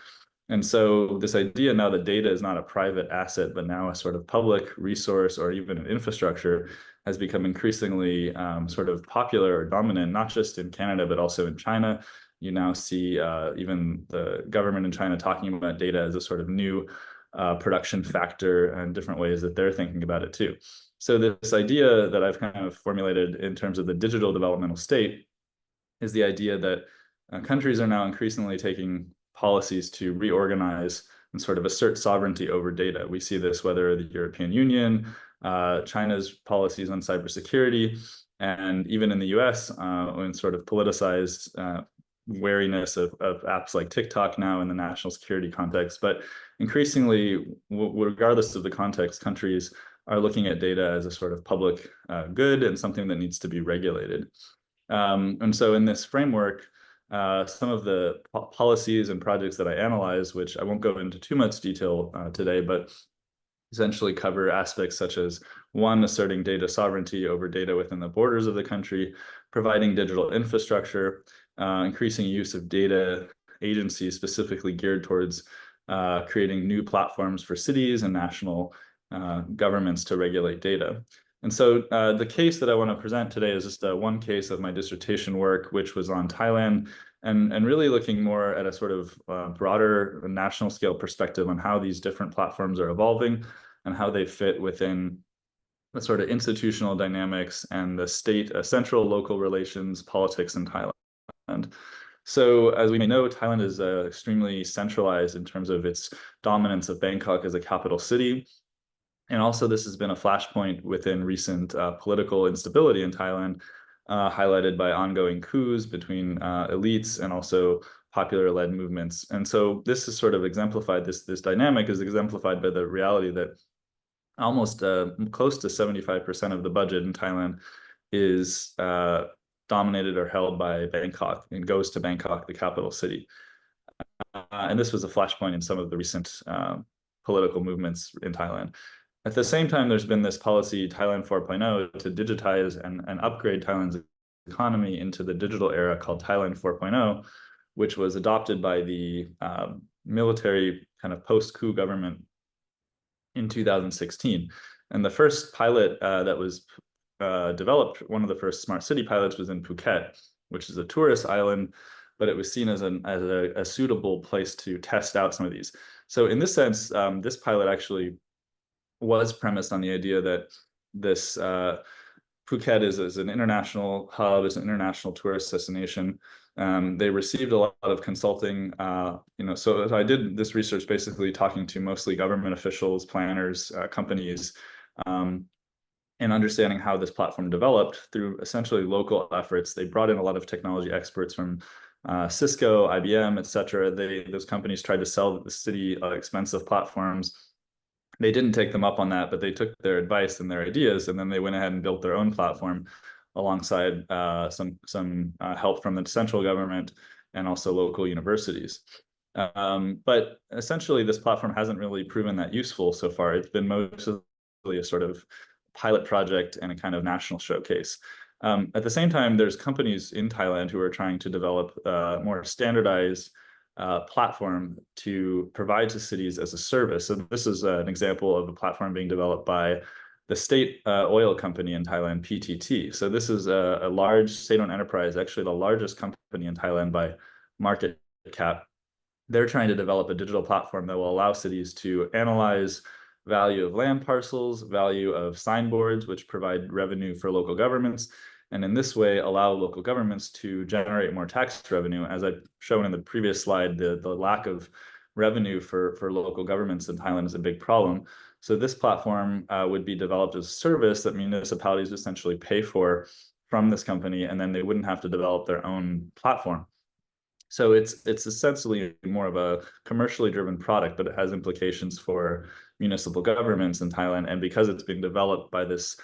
And so this idea now that data is not a private asset, but now a sort of public resource or even an infrastructure has become increasingly sort of popular or dominant, not just in Canada, but also in China. You now see even the government in China talking about data as a sort of new production factor and different ways that they're thinking about it too. So this idea that I've kind of formulated in terms of the digital developmental state is the idea that countries are now increasingly taking policies to reorganize and sort of assert sovereignty over data. We see this whether the European Union, China's policies on cybersecurity, and even in the US, when sort of politicized wariness of apps like TikTok now in the national security context. But increasingly, regardless of the context, countries are looking at data as a sort of public good and something that needs to be regulated. And so in this framework, some of the policies and projects that I analyze, which I won't go into too much detail today, but essentially cover aspects such as, one, asserting data sovereignty over data within the borders of the country, providing digital infrastructure, increasing use of data agencies specifically geared towards creating new platforms for cities and national governments to regulate data. And so the case that I want to present today is just one case of my dissertation work, which was on Thailand, and really looking more at a sort of broader national scale perspective on how these different platforms are evolving and how they fit within the sort of institutional dynamics and the state, central local relations, politics in Thailand. So as we may know, Thailand is extremely centralized in terms of its dominance of Bangkok as a capital city. And also this has been a flashpoint within recent political instability in Thailand, highlighted by ongoing coups between elites and also popular-led movements. And so this is sort of exemplified, this dynamic is exemplified by the reality that almost close to 75% of the budget in Thailand is dominated or held by Bangkok and goes to Bangkok, the capital city. And this was a flashpoint in some of the recent political movements in Thailand. At the same time, there's been this policy, Thailand 4.0, to digitize and upgrade Thailand's economy into the digital era called Thailand 4.0, which was adopted by the military kind of post-coup government in 2016. And the first pilot that was developed, one of the first smart city pilots, was in Phuket, which is a tourist island, but it was seen as a suitable place to test out some of these. So in this sense, this pilot actually was premised on the idea that this Phuket is an international hub, is an international tourist destination. They received a lot of consulting, so I did this research basically talking to mostly government officials, planners, companies, and understanding how this platform developed through essentially local efforts. They brought in a lot of technology experts from Cisco, IBM, et cetera. Those companies tried to sell the city expensive platforms. They didn't take them up on that, but they took their advice and their ideas, and then they went ahead and built their own platform alongside some help from the central government and also local universities. But essentially, this platform hasn't really proven that useful so far. It's been mostly a sort of pilot project and a kind of national showcase. At the same time, there's companies in Thailand who are trying to develop more standardized platform to provide to cities as a service. So this is an example of a platform being developed by the state oil company in Thailand, PTT. So this is a large state-owned enterprise, actually the largest company in Thailand by market cap. they're trying to develop a digital platform that will allow cities to analyze value of land parcels, value of signboards, which provide revenue for local governments, and in this way allow local governments to generate more tax revenue. As I've shown in the previous slide, the lack of revenue for local governments in Thailand is a big problem. So this platform would be developed as a service that municipalities essentially pay for from this company, and then they wouldn't have to develop their own platform. So it's essentially more of a commercially driven product, but it has implications for municipal governments in Thailand. And because it's being developed by this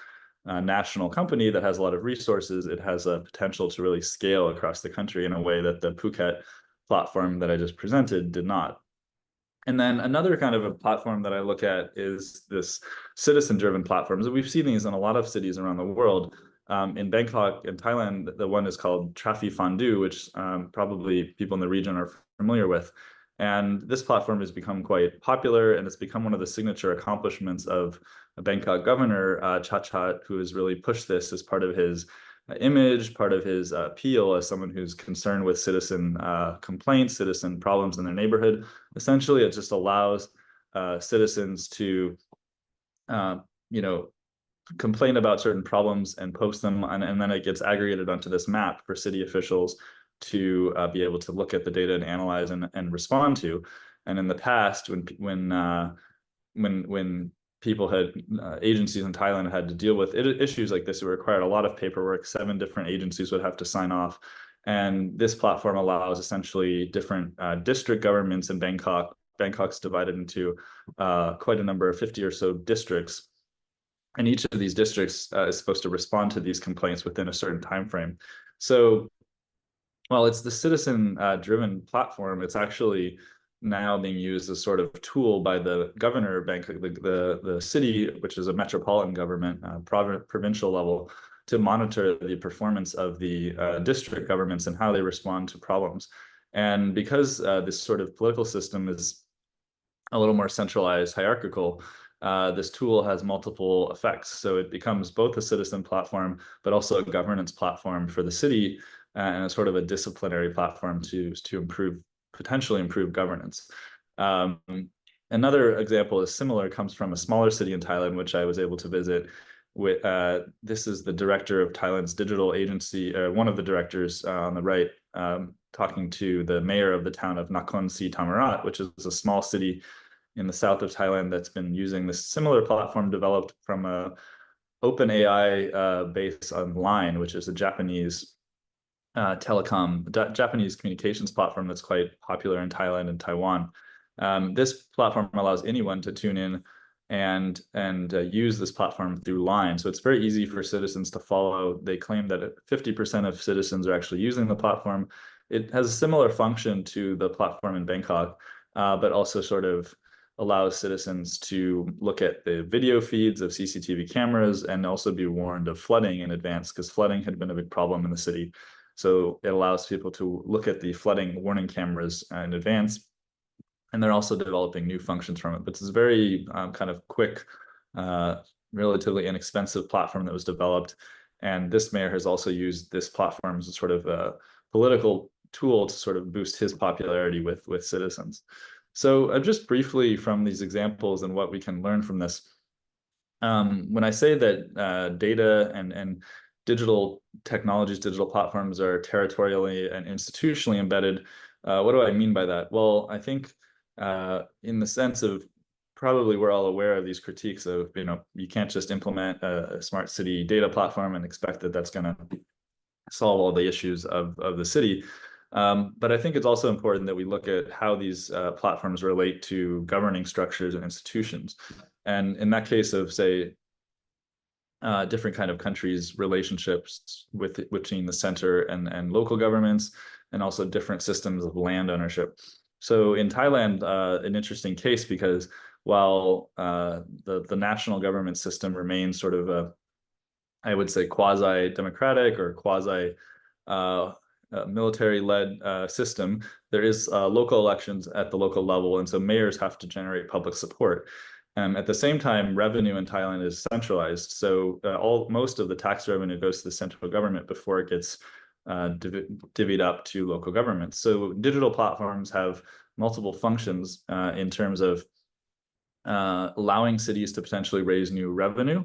national company that has a lot of resources, it has a potential to really scale across the country in a way that the Phuket platform that I just presented did not. And then another kind of a platform that I look at is this citizen-driven platforms. We've seen these in a lot of cities around the world. In Bangkok and Thailand, the one is called Trafi Fondue, which probably people in the region are familiar with. And this platform has become quite popular, and it's become one of the signature accomplishments of a Bangkok governor, Chachat, who has really pushed this as part of his image, part of his appeal as someone who's concerned with citizen complaints, citizen problems in their neighborhood. Essentially, it just allows citizens to, complain about certain problems and post them, and then it gets aggregated onto this map for city officials to be able to look at the data and analyze and respond to. And in the past, when people had agencies in Thailand had to deal with issues like this, it required a lot of paperwork. 7 different agencies would have to sign off. And this platform allows essentially different district governments in Bangkok. Bangkok's divided into quite a number of 50 or so districts. And each of these districts is supposed to respond to these complaints within a certain time frame. So while it's the citizen-driven platform, it's actually now being used as sort of tool by the governor of Bangkok, the city, which is a metropolitan government, provincial level, to monitor the performance of the district governments and how they respond to problems. And because this sort of political system is a little more centralized, hierarchical, this tool has multiple effects. So it becomes both a citizen platform, but also a governance platform for the city, and a sort of a disciplinary platform to potentially improve governance. Another example is similar, comes from a smaller city in Thailand, which I was able to visit. This is the director of Thailand's digital agency, one of the directors on the right, talking to the mayor of the town of Nakhon Si Thammarat, which is a small city in the south of Thailand that's been using this similar platform developed from a OpenAI base online, which is a Japanese Japanese communications platform that's quite popular in Thailand and Taiwan. This platform allows anyone to tune in and use this platform through line. So it's very easy for citizens to follow. They claim that 50% of citizens are actually using the platform. It has a similar function to the platform in Bangkok, but also sort of allows citizens to look at the video feeds of CCTV cameras and also be warned of flooding in advance, because flooding had been a big problem in the city. So it allows people to look at the flooding warning cameras in advance. And they're also developing new functions from it. But it's a very kind of quick, relatively inexpensive platform that was developed. And this mayor has also used this platform as a sort of a political tool to sort of boost his popularity with citizens. So just briefly from these examples and what we can learn from this, when I say that data and digital technologies, digital platforms are territorially and institutionally embedded, what do I mean by that? Well, I think in the sense of, probably we're all aware of these critiques of, you can't just implement a smart city data platform and expect that that's going to solve all the issues of the city. But I think it's also important that we look at how these platforms relate to governing structures and institutions. And in that case of, say, different kind of countries' relationships between the center and local governments, and also different systems of land ownership. So in Thailand, an interesting case, because while the national government system remains sort of a, I would say, quasi-democratic or quasi-military-led system, there is local elections at the local level, and so mayors have to generate public support. At the same time, revenue in Thailand is centralized, so most of the tax revenue goes to the central government before it gets divvied up to local governments. So digital platforms have multiple functions in terms of allowing cities to potentially raise new revenue,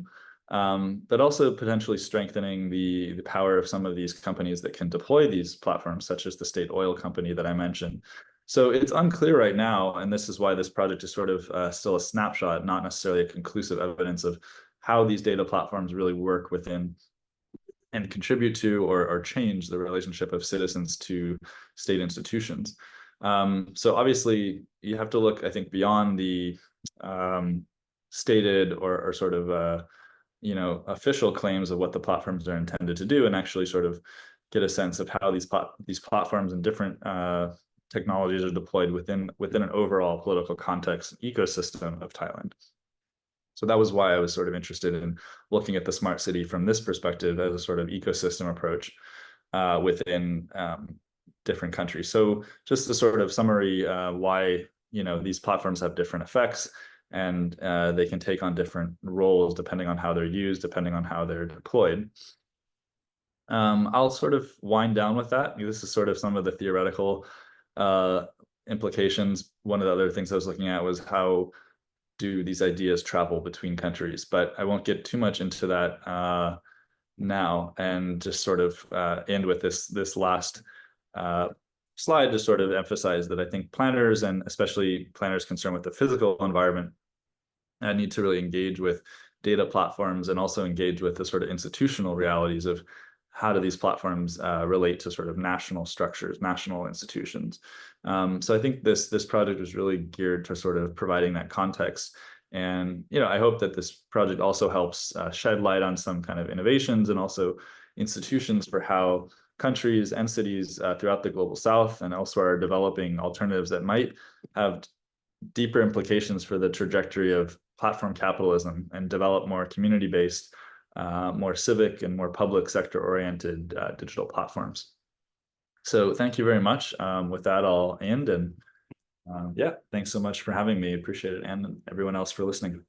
but also potentially strengthening the power of some of these companies that can deploy these platforms, such as the state oil company that I mentioned. So it's unclear right now, and this is why this project is sort of still a snapshot, not necessarily a conclusive evidence of how these data platforms really work within and contribute to or change the relationship of citizens to state institutions. So obviously, you have to look, I think, beyond the stated or sort of official claims of what the platforms are intended to do, and actually sort of get a sense of how these platforms and different technologies are deployed within an overall political context ecosystem of Thailand. So that was why I was sort of interested in looking at the smart city from this perspective as a sort of ecosystem approach within different countries. So just a sort of summary why these platforms have different effects, and they can take on different roles depending on how they're used, depending on how they're deployed. I'll sort of wind down with that. This is sort of some of the theoretical implications. One of the other things I was looking at was how do these ideas travel between countries, but I won't get too much into that now, and just sort of end with this last slide to sort of emphasize that I think planners, and especially planners concerned with the physical environment, need to really engage with data platforms and also engage with the sort of institutional realities of how do these platforms relate to sort of national structures, national institutions. So I think this project was really geared to sort of providing that context. And I hope that this project also helps shed light on some kind of innovations and also institutions for how countries and cities throughout the global south and elsewhere are developing alternatives that might have deeper implications for the trajectory of platform capitalism and develop more community-based, more civic and more public sector-oriented digital platforms. So thank you very much. With that, I'll end, and yeah, thanks so much for having me. Appreciate it, and everyone else for listening.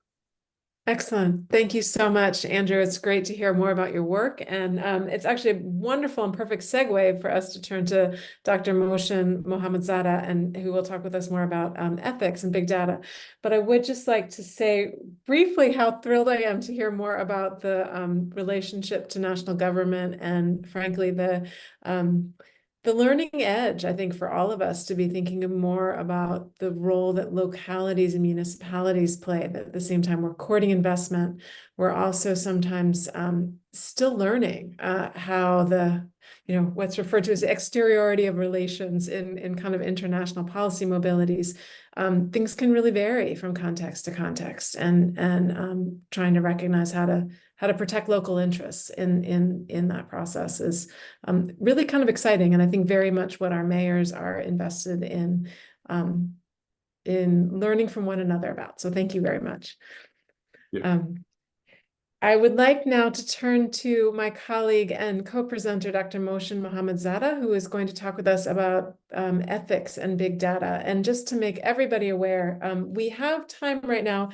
Excellent. Thank you so much, Andrew. It's great to hear more about your work. And it's actually a wonderful and perfect segue for us to turn to Dr. Mohsen Mohammadzada, and who will talk with us more about ethics and big data. But I would just like to say briefly how thrilled I am to hear more about the relationship to national government, and frankly, the learning edge, I think, for all of us to be thinking more about the role that localities and municipalities play. But at the same time, we're courting investment. We're also sometimes still learning how what's referred to as the exteriority of relations in kind of international policy mobilities. Things can really vary from context to context, and trying to recognize how to protect local interests in that process is really kind of exciting, and I think very much what our mayors are invested in learning from one another about. So thank you very much. Yeah. I would like now to turn to my colleague and co-presenter, Dr. Mohsen Mohammadzada, who is going to talk with us about ethics and big data. And just to make everybody aware, we have time right now.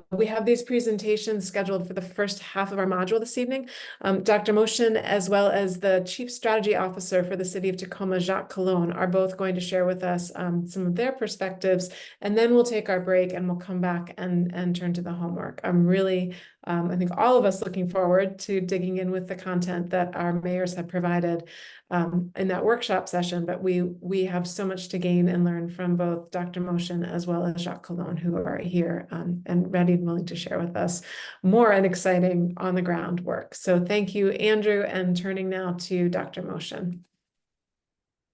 We have these presentations scheduled for the first half of our module this evening. Dr. Mohsen, as well as the Chief Strategy Officer for the City of Tacoma, Jacques Colon, are both going to share with us some of their perspectives, and then we'll take our break and we'll come back and turn to the homework. I'm really, I think all of us looking forward to digging in with the content that our mayors have provided in that workshop session, but we have so much to gain and learn from both Dr. Mohsen as well as Jacques Colon, who are here and ready and willing to share with us more and exciting on the ground work. So thank you, Andrew, and turning now to Dr. Mohsen.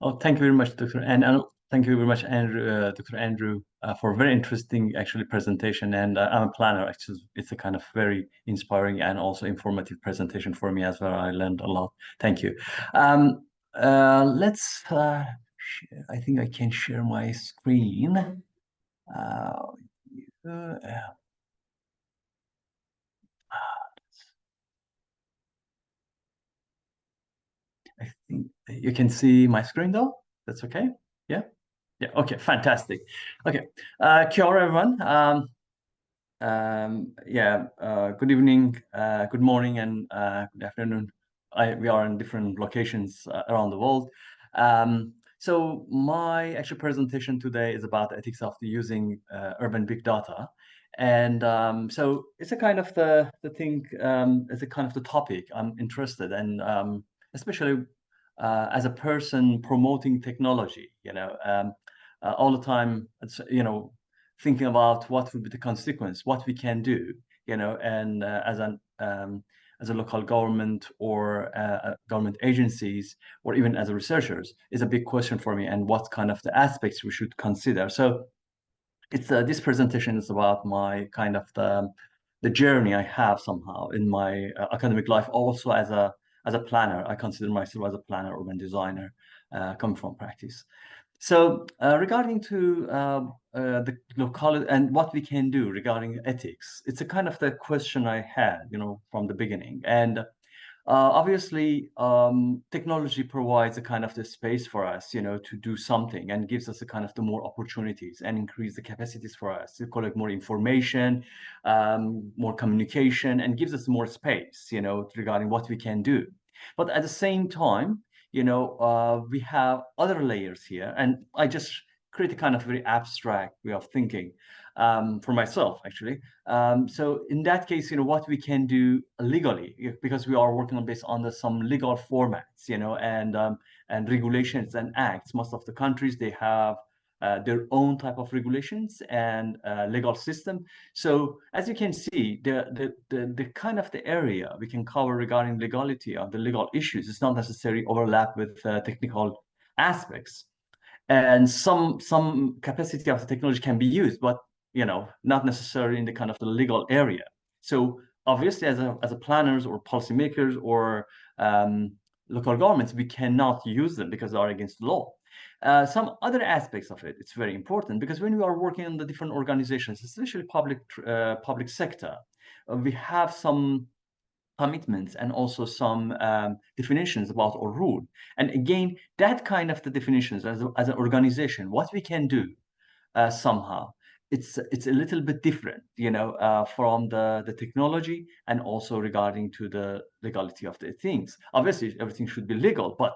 Oh, thank you very much, Dr. Ann. And thank you very much, Andrew, Dr. Andrew, for a very interesting, actually, presentation. And I'm a planner. Actually, it's a kind of very inspiring and also informative presentation for me as well. I learned a lot. Thank you. Let's. I think I can share my screen. I think you can see my screen though. That's okay. Yeah. Yeah. Okay. Fantastic. Okay. Kia ora, everyone. Good evening, good morning, and good afternoon. We are in different locations around the world. So my actual presentation today is about the ethics of the using urban big data. And so it's a kind of the thing, it's a kind of the topic I'm interested in, especially as a person promoting technology, all the time, thinking about what would be the consequence, what we can do, and as a local government or government agencies, or even as a researchers, is a big question for me, and what kind of the aspects we should consider. So it's this presentation is about my kind of the journey I have somehow in my academic life, also as a planner. I consider myself as a planner, urban designer, coming from practice. So regarding to the locality and what we can do regarding ethics, it's a kind of the question I had, from the beginning. And obviously, technology provides a kind of the space for us, to do something, and gives us a kind of the more opportunities and increase the capacities for us to collect more information, more communication, and gives us more space, regarding what we can do. But at the same time, we have other layers here, and I just create a kind of very abstract way of thinking for myself, actually. So in that case, what we can do legally, because we are working on based on some legal formats, and regulations and acts. Most of the countries, they have their own type of regulations and legal system. So as you can see, the kind of the area we can cover regarding legality of the legal issues is not necessarily overlap with technical aspects. And some capacity of the technology can be used, but not necessarily in the kind of the legal area. So obviously, as a planners or policymakers or local governments, we cannot use them because they are against the law. Some other aspects of it, it's very important, because when we are working in the different organizations, especially public sector, we have some commitments and also some definitions about our rule. And again, that kind of the definitions as an organization, what we can do somehow, it's a little bit different, from the technology, and also regarding to the legality of the things. Obviously, everything should be legal, but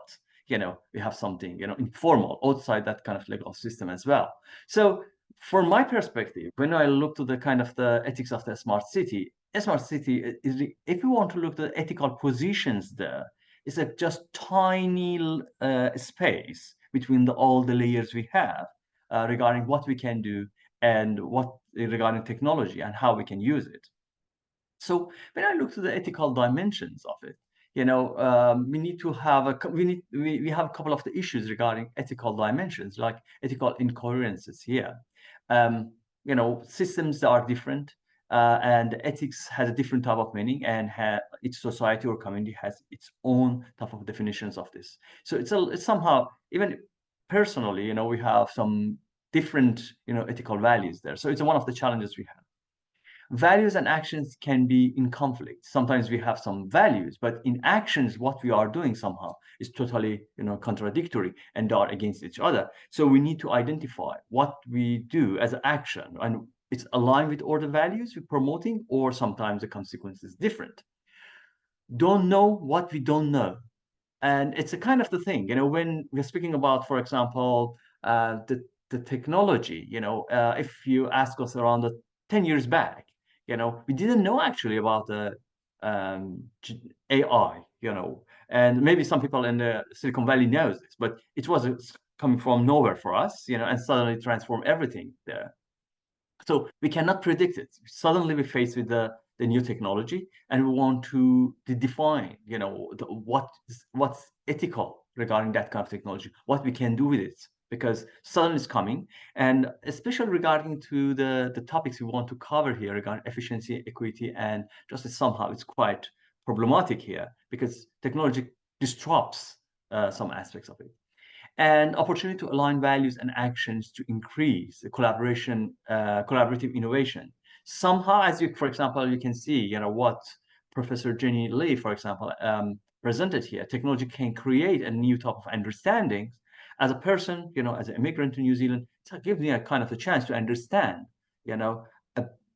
we have something informal outside that kind of legal system as well. So from my perspective, when I look to the kind of the ethics of the smart city, a smart city is, if you want to look at the ethical positions there, it's a just tiny space between all the layers we have regarding what we can do and what regarding technology and how we can use it. So when I look to the ethical dimensions of it, we need to have we have a couple of the issues regarding ethical dimensions, like ethical incoherences here. Systems are different, and ethics has a different type of meaning, and each society or community has its own type of definitions of this. So it's somehow, even personally, we have some different, ethical values there. So it's one of the challenges we have. Values and actions can be in conflict. Sometimes we have some values, but in actions, what we are doing somehow is totally, contradictory, and are against each other. So we need to identify what we do as an action, and it's aligned with all the values we're promoting, or sometimes the consequence is different. Don't know what we don't know. And it's a kind of the thing, when we're speaking about, for example, the technology, if you ask us around 10 years back, we didn't know actually about the AI, and maybe some people in the Silicon Valley knows this, but it was coming from nowhere for us, and suddenly transform everything there. So we cannot predict it. Suddenly we're faced with the new technology, and we want to define, what's ethical regarding that kind of technology, what we can do with it, because suddenly it's coming. And especially regarding to the topics we want to cover here regarding efficiency, equity, and justice, somehow it's quite problematic here, because technology disrupts some aspects of it. And opportunity to align values and actions to increase the collaborative innovation. Somehow, as for example, you can see, what Professor Jenny Lee, for example, presented here. Technology can create a new type of understanding. As a person, as an immigrant to New Zealand, it gives me a kind of a chance to understand,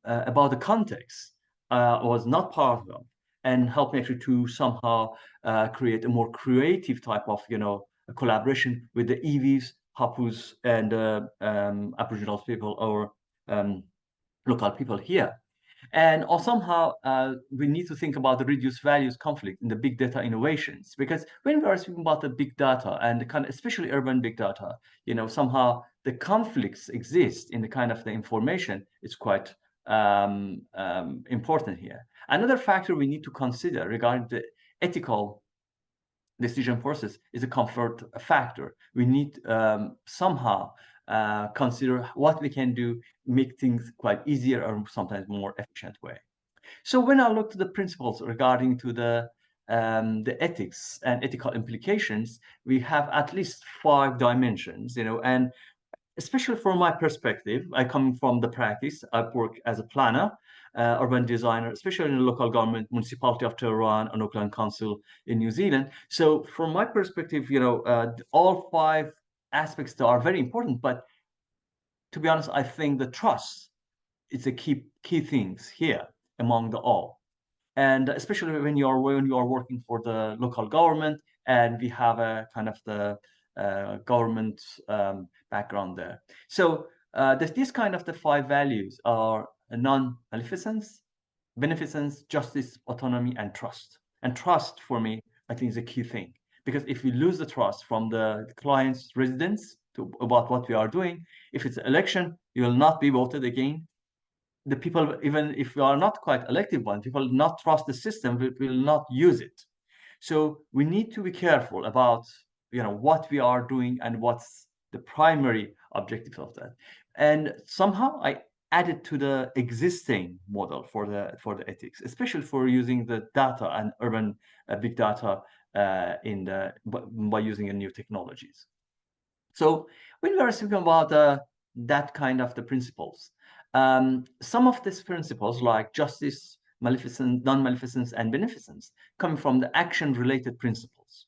about the context I was not part of, and help me actually to somehow create a more creative type of, collaboration with the Iwis, Hapus, and Aboriginal people or local people here. And or somehow we need to think about the reduced values conflict in the big data innovations, because when we are speaking about the big data and the kind of, especially urban big data, you know, somehow the conflicts exist in the kind of the information. It's quite important here. Another factor we need to consider regarding the ethical decision process is a comfort factor. We need somehow consider what we can do, make things quite easier or sometimes more efficient way. So when I look to the principles regarding to the ethics and ethical implications, we have at least 5 dimensions, you know, and especially from my perspective, I come from the practice. I work as a planner, urban designer, especially in the local government, municipality of Tehran, and Auckland Council in New Zealand. So from my perspective, you know, all 5 aspects that are very important. But to be honest, I think the trust is the key things here among the all. And especially when you are working for the local government, and we have a kind of the government background there. So this kind of the 5 values are non-maleficence, beneficence, justice, autonomy, and trust. And trust for me, I think, is a key thing, because if we lose the trust from the clients, residents about what we are doing, if it's an election, you will not be voted again. The people, even if we are not quite elected one, people not trust the system, will not use it. So we need to be careful about, you know, what we are doing and what's the primary objective of that. And somehow I added to the existing model for the ethics, especially for using the data and urban big data by using new technologies. So when we are speaking about that kind of the principles, some of these principles like justice, maleficence, non-maleficence, and beneficence come from the action-related principles.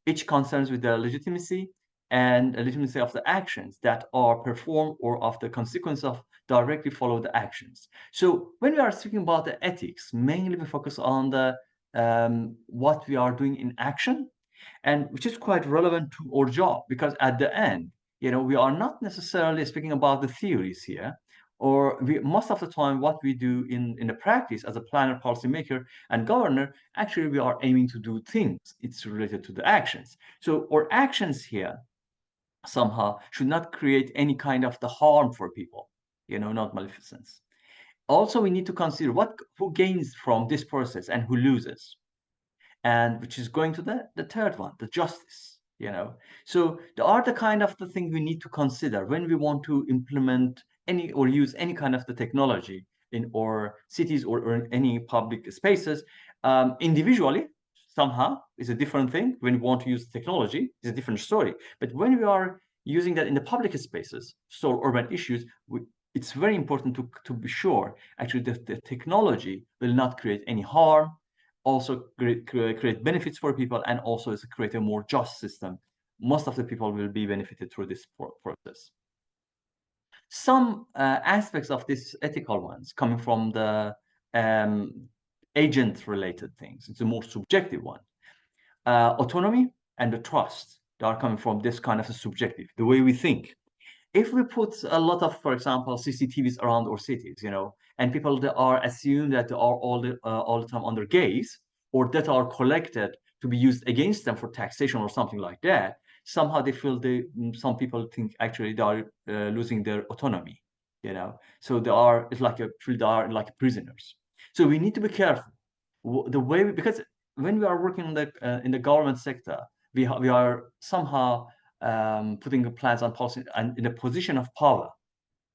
Each concerns with the legitimacy of the actions that are performed or of the consequence of directly follow the actions. So when we are speaking about the ethics, mainly we focus on the what we are doing in action, and which is quite relevant to our job, because at the end, you know, we are not necessarily speaking about the theories here, or most of the time what we do in the practice as a planner, policymaker, and governor, actually we are aiming to do things. It's related to the actions. So our actions here somehow should not create any kind of the harm for people, you know, not maleficence. Also, we need to consider who gains from this process and who loses, and which is going to the third one, the justice, you know. So there are the kind of the thing we need to consider when we want to implement any or use any kind of the technology in our cities or in any public spaces. Individually, somehow is a different thing. When we want to use technology, it's a different story. But when we are using that in the public spaces, solve urban issues, it's very important to be sure actually that the technology will not create any harm, also create benefits for people, and also is create a more just system. Most of the people will be benefited through this process. Some aspects of these ethical ones coming from the agent-related things. It's a more subjective one. Autonomy and the trust, they are coming from this kind of a subjective, the way we think. If we put a lot of, for example, CCTVs around our cities, you know, and people that are assumed that they are all the time under gaze, or that are collected to be used against them for taxation or something like that, somehow they feel some people think actually they are losing their autonomy, you know. So they are like prisoners. So we need to be careful the way because when we are working in the government sector, we are somehow putting plans on policy and in a position of power.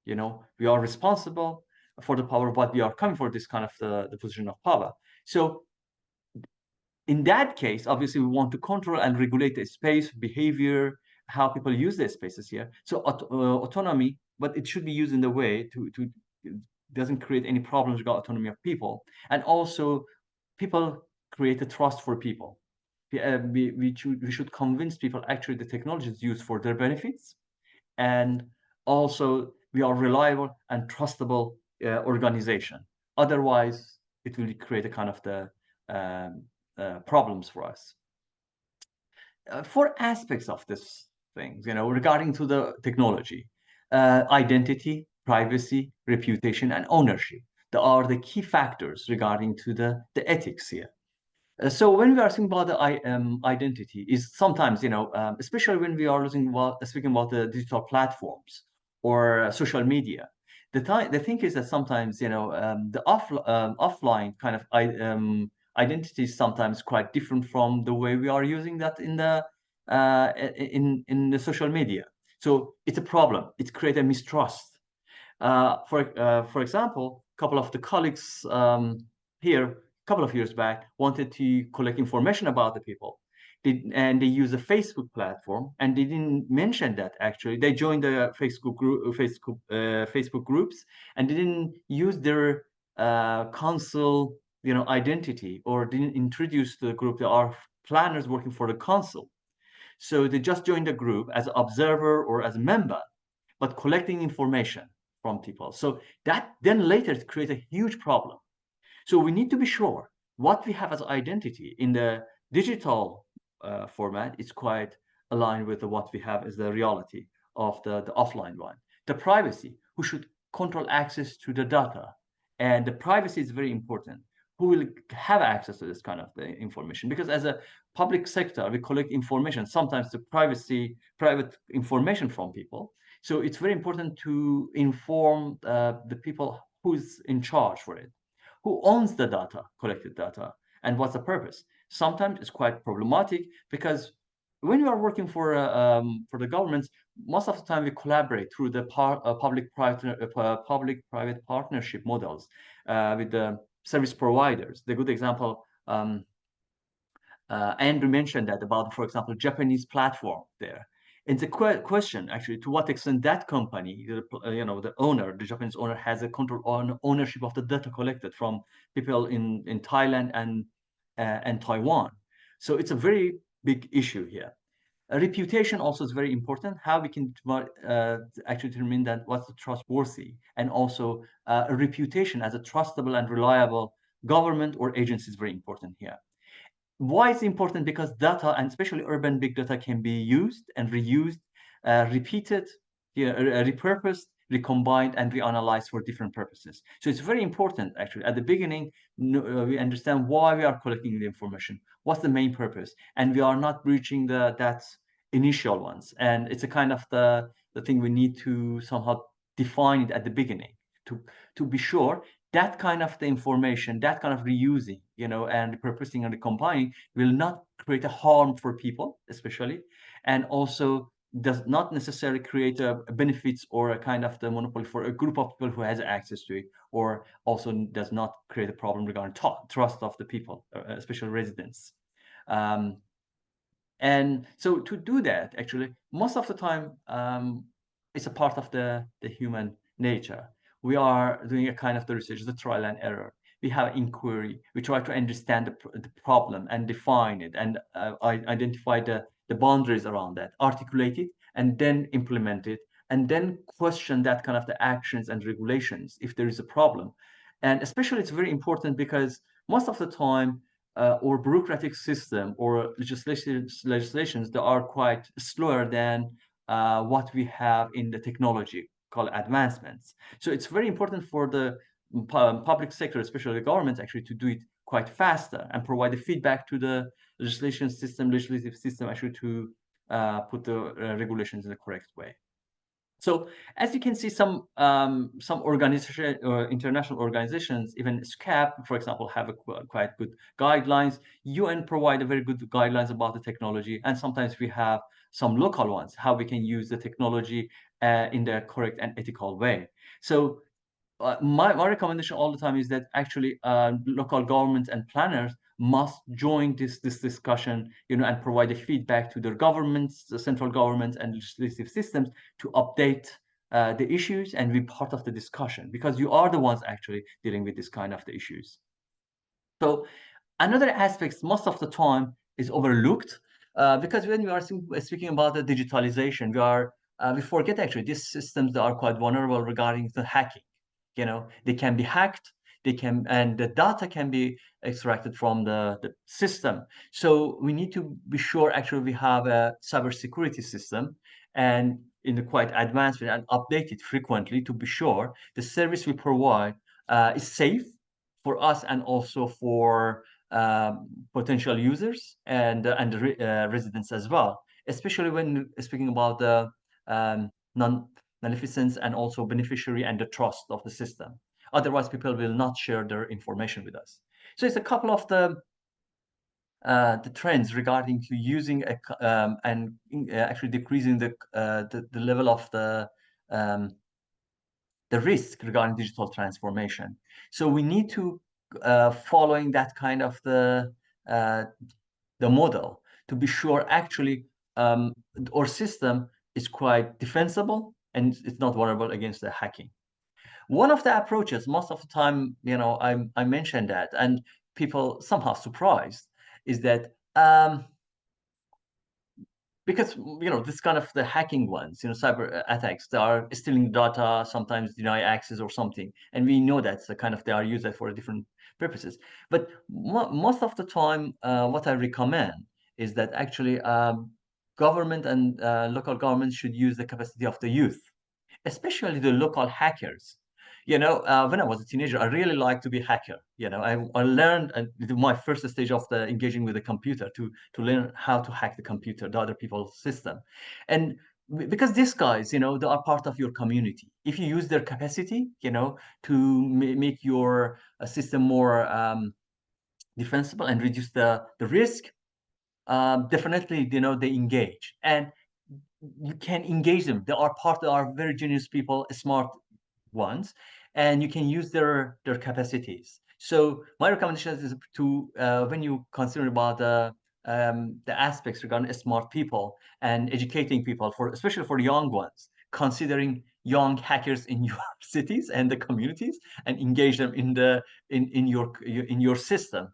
You know, we are responsible for the power, but we are coming for this kind of the position of power. So in that case, obviously, we want to control and regulate the space, behavior, how people use their spaces here. So autonomy, but it should be used in the way to doesn't create any problems with autonomy of people. And also, people create a trust for people. We should convince people actually the technology is used for their benefits, and also we are reliable and trustable organization. Otherwise, it will create a kind of the problems for us. four aspects of this thing, regarding to the technology: identity, privacy, reputation, and ownership. They are the key factors regarding to the ethics here. So when we are thinking about the identity, is sometimes, especially when we are speaking about the digital platforms or social media, the thing is that sometimes, the offline kind of identity is sometimes quite different from the way we are using that in the social media. So it's a problem. It creates a mistrust. For example, a couple of the colleagues here, a couple of years back, wanted to collect information about the people. And they use a Facebook platform, and they didn't mention that actually. They joined the Facebook groups, and didn't use their council, identity, or didn't introduce the group. There are planners working for the council. So they just joined the group as an observer or as a member, but collecting information from people. So that then later creates a huge problem. So we need to be sure what we have as identity in the digital format is quite aligned with what we have as the reality of the offline one. The privacy, who should control access to the data, and the privacy is very important. Who will have access to this kind of information? Because as a public sector, we collect information, sometimes the private information from people. So it's very important to inform the people who's in charge for it, who owns the data, collected data, and what's the purpose. Sometimes it's quite problematic because when you are working for the governments, most of the time we collaborate through the public-private partnership models with the service providers. The good example, Andrew mentioned that about, for example, Japanese platform there. It's a question actually to what extent that company, the Japanese owner, has a control on ownership of the data collected from people in Thailand and Taiwan. So it's a very big issue here. Reputation also is very important. How we can actually determine that what's trustworthy, and also a reputation as a trustable and reliable government or agency is very important here. Why it's important? Because data, and especially urban big data, can be used and reused, repeated, repurposed, recombined, and reanalyzed for different purposes. So it's very important, actually. At the beginning, we understand why we are collecting the information, what's the main purpose, and we are not breaching that initial ones. And it's a kind of the thing we need to somehow define it at the beginning to be sure that kind of the information, that kind of reusing, and repurposing and recombining will not create a harm for people, especially, and also does not necessarily create a benefits or a kind of the monopoly for a group of people who has access to it, or also does not create a problem regarding trust of the people, especially residents. And so to do that, actually, most of the time, it's a part of the human nature. We are doing a kind of the research, the trial and error. We have inquiry. We try to understand the problem and define it, and identify the boundaries around that, articulate it, and then implement it, and then question that kind of the actions and regulations if there is a problem. And especially it's very important because most of the time, or bureaucratic system or legislations that are quite slower than what we have in the technology called advancements. So it's very important for the public sector, especially the government, actually to do it quite faster and provide the feedback to the legislative system actually to put the regulations in the correct way. So as you can see, some organization or international organizations, even ESCAP, for example, have quite good guidelines. UN provide a very good guidelines about the technology, and sometimes we have some local ones, how we can use the technology in the correct and ethical way. So my recommendation all the time is that actually local governments and planners must join this discussion, and provide the feedback to their governments, the central governments and legislative systems to update the issues and be part of the discussion, because you are the ones actually dealing with this kind of the issues. So another aspect most of the time is overlooked, because when we are speaking about the digitalization, we forget actually these systems that are quite vulnerable regarding the hacking. They can be hacked. they can, and the data can be extracted from the system. So we need to be sure actually we have a cybersecurity system, and in the quite advanced and update it frequently to be sure the service we provide is safe for us and also for potential users and residents as well, especially when speaking about the non-maleficence and also beneficiary and the trust of the system. Otherwise, people will not share their information with us. So it's a couple of the trends regarding to using and actually decreasing the level of the risk regarding digital transformation. So we need to following that kind of the model to be sure actually our system is quite defensible and it's not vulnerable against the hacking. One of the approaches, most of the time, I mentioned that, and people somehow surprised, is that because this kind of the hacking ones, cyber attacks, they are stealing data, sometimes deny access or something, and we know that's the kind of they are used for different purposes. But most of the time, what I recommend is that actually government and local governments should use the capacity of the youth, especially the local hackers. When I was a teenager, I really liked to be a hacker. I learned my first stage of the engaging with the computer to learn how to hack the computer, the other people's system. And because these guys, they are part of your community. If you use their capacity, to make your system more defensible and reduce the risk, definitely, they engage. And you can engage them. They are very genius people, smart ones, and you can use their capacities. So my recommendation is to when you consider about the aspects regarding smart people and educating people, especially for young ones, considering young hackers in your cities and the communities and engage them in your system,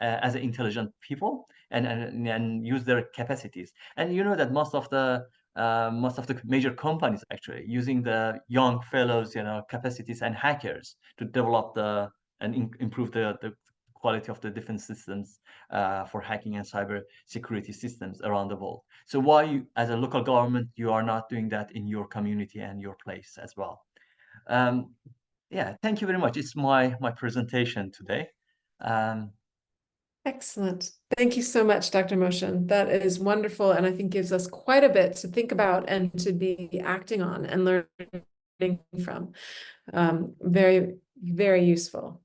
as intelligent people and use their capacities. And that most of the major companies actually using the young fellows, capacities and hackers to develop and improve the quality of the defense systems for hacking and cyber security systems around the world. So why you, as a local government, you are not doing that in your community and your place as well? Yeah, thank you very much. It's my presentation today. Excellent. Thank you so much, Dr. Motion. That is wonderful, and I think gives us quite a bit to think about and to be acting on and learning from. Very, very useful.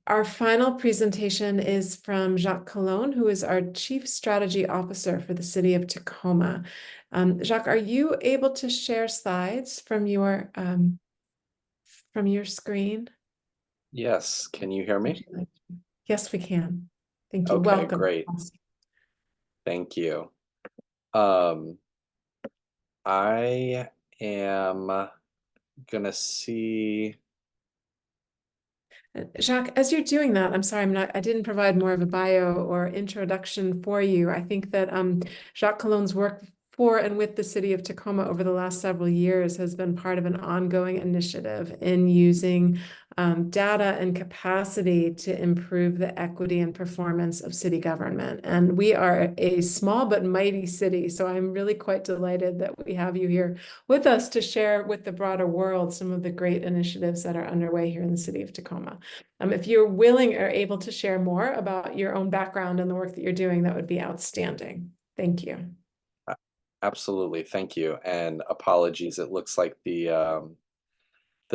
Our final presentation is from Jacques Colon, who is our Chief Strategy Officer for the City of Tacoma. Jacques, are you able to share slides from your screen? Yes, can you hear me? Yes, we can. Thank you. Okay, Welcome. great. Thank you. I am gonna see. Jacques, as you're doing that, I'm sorry, I didn't provide more of a bio or introduction for you. I think that Jacques Colon's work for and with the City of Tacoma over the last several years has been part of an ongoing initiative in using data and capacity to improve the equity and performance of city government. And we are a small but mighty city, so I'm really quite delighted that we have you here with us to share with the broader world some of the great initiatives that are underway here in the City of Tacoma. If you're willing or able to share more about your own background and the work that you're doing, that would be outstanding. Thank you. Absolutely, thank you. And apologies, it looks like the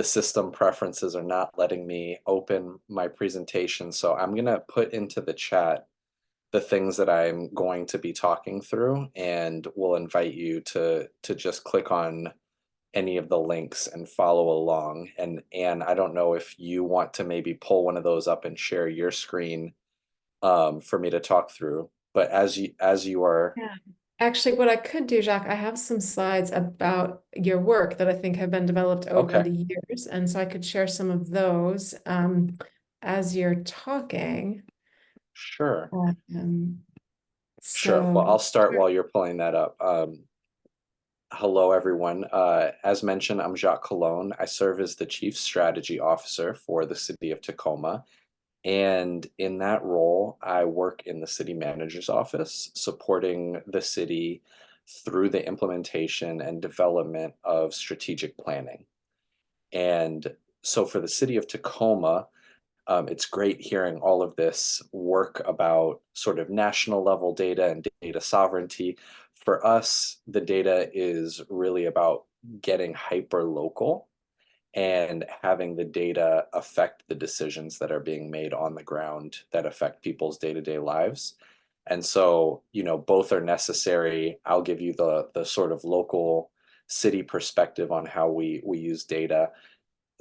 system preferences are not letting me open my presentation. So I'm gonna put into the chat the things that I'm going to be talking through, and we'll invite you to just click on any of the links and follow along. And Anne, I don't know if you want to maybe pull one of those up and share your screen for me to talk through. But as you are. Yeah. Actually, what I could do, Jacques, I have some slides about your work that I think have been developed over the years. And so I could share some of those as you're talking. Sure. Sure. Well, I'll start while you're pulling that up. hello, everyone. As mentioned, I'm Jacques Colon. I serve as the Chief Strategy Officer for the City of Tacoma. And in that role, I work in the City Manager's Office, supporting the city through the implementation and development of strategic planning. And so for the City of Tacoma, it's great hearing all of this work about sort of national level data and data sovereignty. For us, the data is really about getting hyper local and having the data affect the decisions that are being made on the ground that affect people's day-to-day lives. And so, both are necessary. I'll give you the sort of local city perspective on how we use data.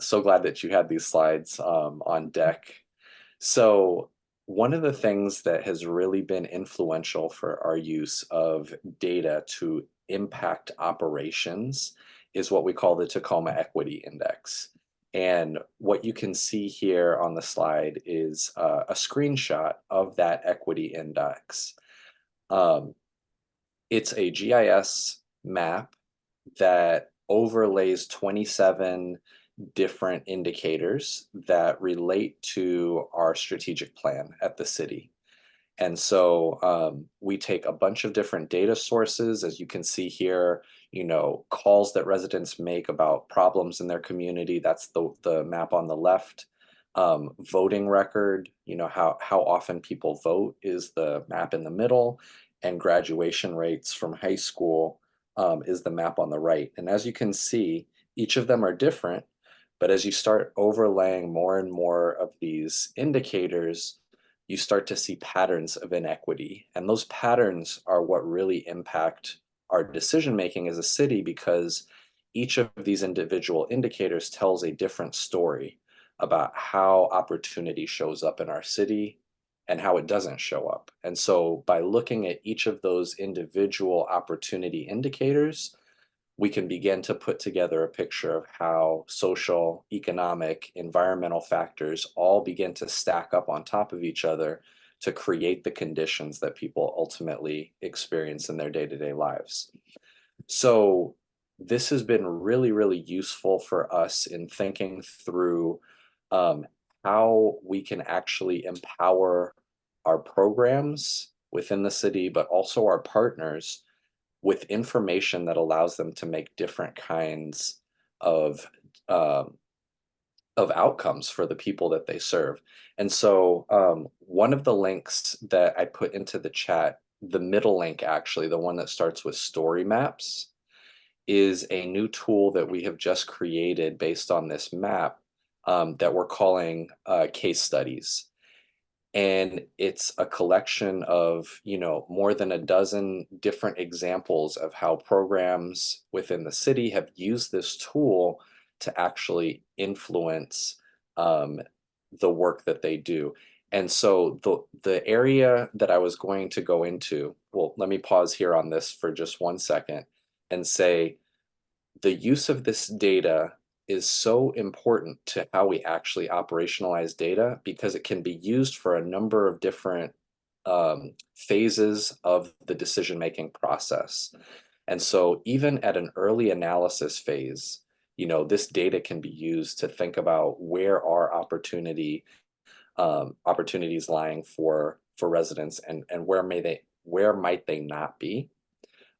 So glad that you had these slides on deck. So one of the things that has really been influential for our use of data to impact operations is what we call the Tacoma Equity Index. And what you can see here on the slide is a screenshot of that equity index. It's a GIS map that overlays 27 different indicators that relate to our strategic plan at the city. And so we take a bunch of different data sources, as you can see here, calls that residents make about problems in their community. That's the map on the left. Voting record, how often people vote is the map in the middle, and graduation rates from high school is the map on the right. And as you can see, each of them are different, but as you start overlaying more and more of these indicators, you start to see patterns of inequity. And those patterns are what really impact our decision making as a city, because each of these individual indicators tells a different story about how opportunity shows up in our city and how it doesn't show up. And so by looking at each of those individual opportunity indicators, we can begin to put together a picture of how social, economic, environmental factors all begin to stack up on top of each other to create the conditions that people ultimately experience in their day-to-day lives. So this has been really, really useful for us in thinking through how we can actually empower our programs within the city, but also our partners with information that allows them to make different kinds of outcomes for the people that they serve. And so one of the links that I put into the chat, the middle link actually, the one that starts with story maps, is a new tool that we have just created based on this map that we're calling case studies. And it's a collection of, more than a dozen different examples of how programs within the city have used this tool to actually influence the work that they do. And so the area that I was going to go into, well, let me pause here on this for just 1 second and say the use of this data is so important to how we actually operationalize data, because it can be used for a number of different phases of the decision-making process. And so even at an early analysis phase, this data can be used to think about where are opportunities lying for residents, and where might they not be.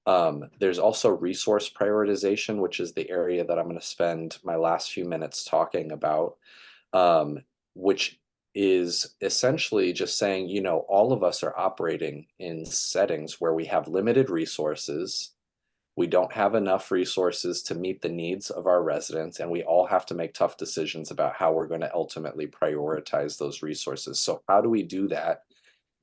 There's also resource prioritization, which is the area that I'm going to spend my last few minutes talking about, which is essentially just saying, all of us are operating in settings where we have limited resources. We don't have enough resources to meet the needs of our residents, and we all have to make tough decisions about how we're going to ultimately prioritize those resources. So how do we do that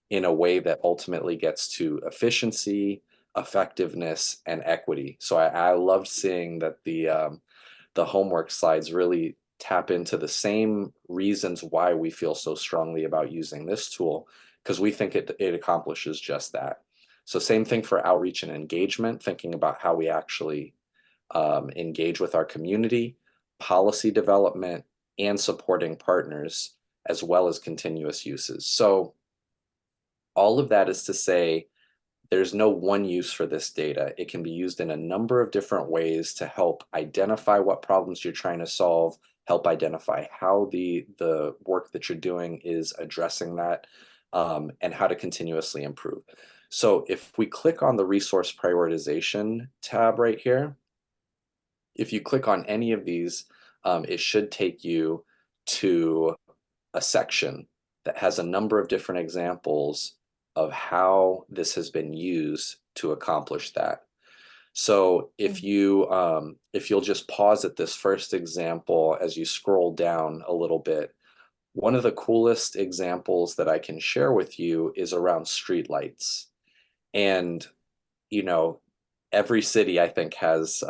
in a way that ultimately gets to efficiency, effectiveness, and equity? So I loved seeing that the homework slides really tap into the same reasons why we feel so strongly about using this tool, because we think it accomplishes just that. So same thing for outreach and engagement, thinking about how we actually engage with our community, policy development, and supporting partners, as well as continuous uses. So all of that is to say there's no one use for this data. It can be used in a number of different ways to help identify what problems you're trying to solve, help identify how the work that you're doing is addressing that, and how to continuously improve. So if we click on the resource prioritization tab right here, if you click on any of these, it should take you to a section that has a number of different examples of how this has been used to accomplish that. So if you'll just pause at this first example as you scroll down a little bit, one of the coolest examples that I can share with you is around streetlights. And, you know, every city I think has,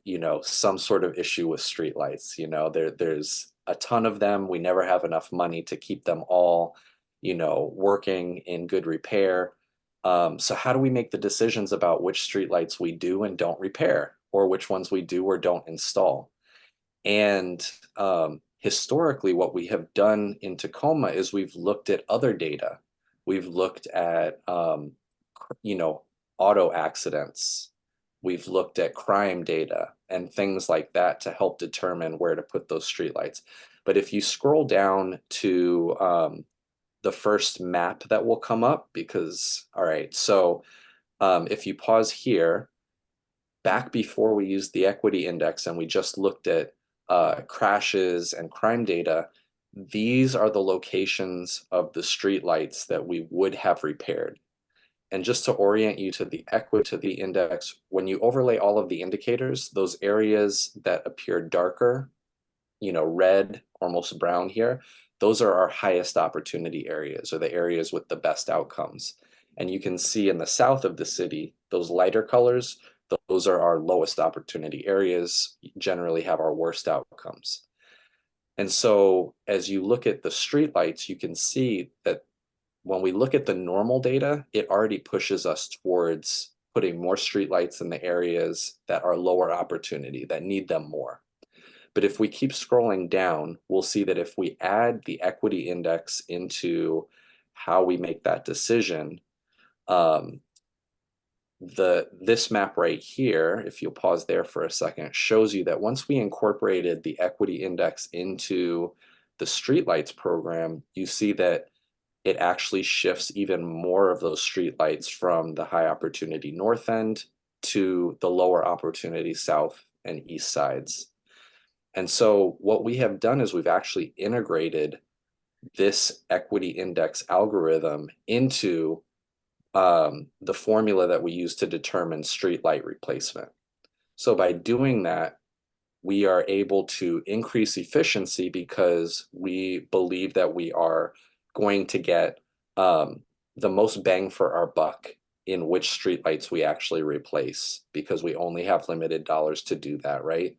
you know, some sort of issue with streetlights. You know, there's a ton of them. We never have enough money to keep them all, you know, working in good repair. So how do we make the decisions about which streetlights we do and don't repair, or which ones we do or don't install? And historically, what we have done in Tacoma is we've looked at other data. We've looked at, you know, auto accidents. We've looked at crime data and things like that to help determine where to put those streetlights. But if you scroll down to the first map that will come up, because, all right, so if you pause here, back before we used the equity index and we just looked at crashes and crime data, these are the locations of the streetlights that we would have repaired. And just to orient you to the equity index, when you overlay all of the indicators, those areas that appear darker, you know, red, almost brown here, those are our highest opportunity areas, or the areas with the best outcomes. And you can see in the south of the city, those lighter colors, those are our lowest opportunity areas, generally have our worst outcomes. And so as you look at the streetlights, you can see that when we look at the normal data, it already pushes us towards putting more streetlights in the areas that are lower opportunity, that need them more. But if we keep scrolling down, we'll see that if we add the equity index into how we make that decision, this map right here, if you'll pause there for a second, shows you that once we incorporated the equity index into the streetlights program, you see that it actually shifts even more of those streetlights from the high opportunity north end to the lower opportunity south and east sides. And so what we have done is we've actually integrated this equity index algorithm into the formula that we use to determine streetlight replacement. So by doing that, we are able to increase efficiency because we believe that we are going to get the most bang for our buck in which streetlights we actually replace, because we only have limited dollars to do that, right?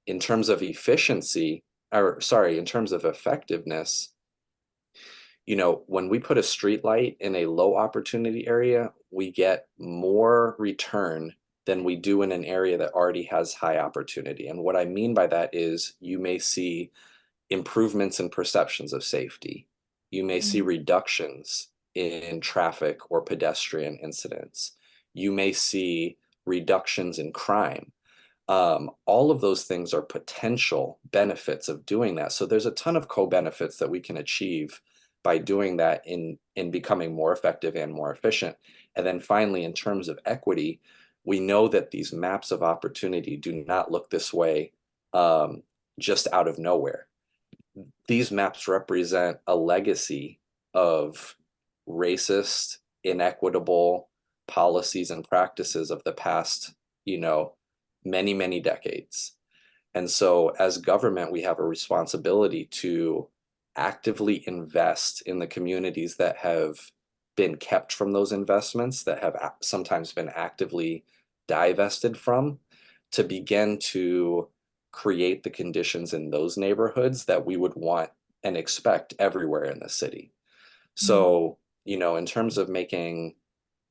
In terms of efficiency, or sorry, in terms of effectiveness, you know, when we put a street light in a low opportunity area, we get more return than we do in an area that already has high opportunity. And what I mean by that is you may see improvements in perceptions of safety. You may see reductions in traffic or pedestrian incidents. You may see reductions in crime. All of those things are potential benefits of doing that. So there's a ton of co-benefits that we can achieve by doing that in becoming more effective and more efficient. And then finally, in terms of equity, we know that these maps of opportunity do not look this way just out of nowhere. These maps represent a legacy of racist, inequitable policies and practices of the past, you know, many, many decades. And so as government, we have a responsibility to actively invest in the communities that have been kept from those investments, that have sometimes been actively divested from, to begin to create the conditions in those neighborhoods that we would want and expect everywhere in the city. So, you know, in terms of making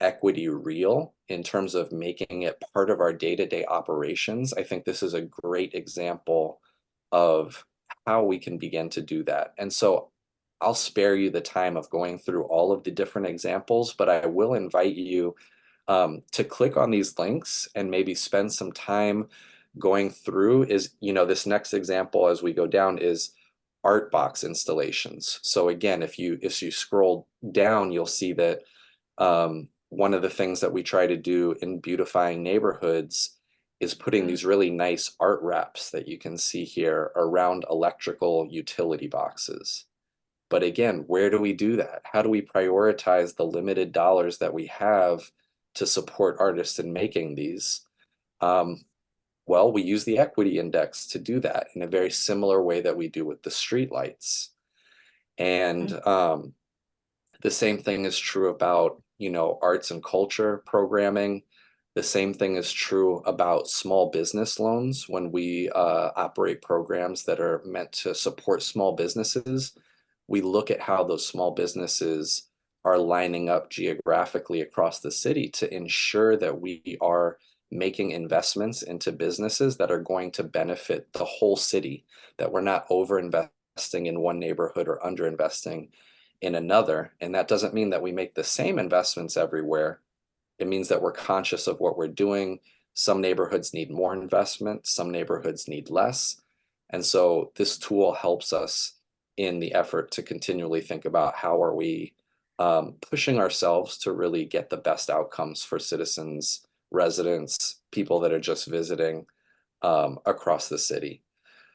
equity real, in terms of making it part of our day-to-day operations, I think this is a great example of how we can begin to do that. And so I'll spare you the time of going through all of the different examples, but I will invite you to click on these links and maybe spend some time going through is, this next example as we go down is art box installations. So again, if you scroll down, you'll see that one of the things that we try to do in beautifying neighborhoods is putting these really nice art wraps that you can see here around electrical utility boxes. But again, where do we do that? How do we prioritize the limited dollars that we have to support artists in making these? Well, we use the equity index to do that in a very similar way that we do with the streetlights. And the same thing is true about, arts and culture programming. The same thing is true about small business loans when we operate programs that are meant to support small businesses. We look at how those small businesses are lining up geographically across the city to ensure that we are making investments into businesses that are going to benefit the whole city, that we're not over investing in one neighborhood or under investing in another. And that doesn't mean that we make the same investments everywhere. It means that we're conscious of what we're doing. Some neighborhoods need more investment, some neighborhoods need less. And so this tool helps us in the effort to continually think about how are we pushing ourselves to really get the best outcomes for citizens, residents, people that are just visiting across the city.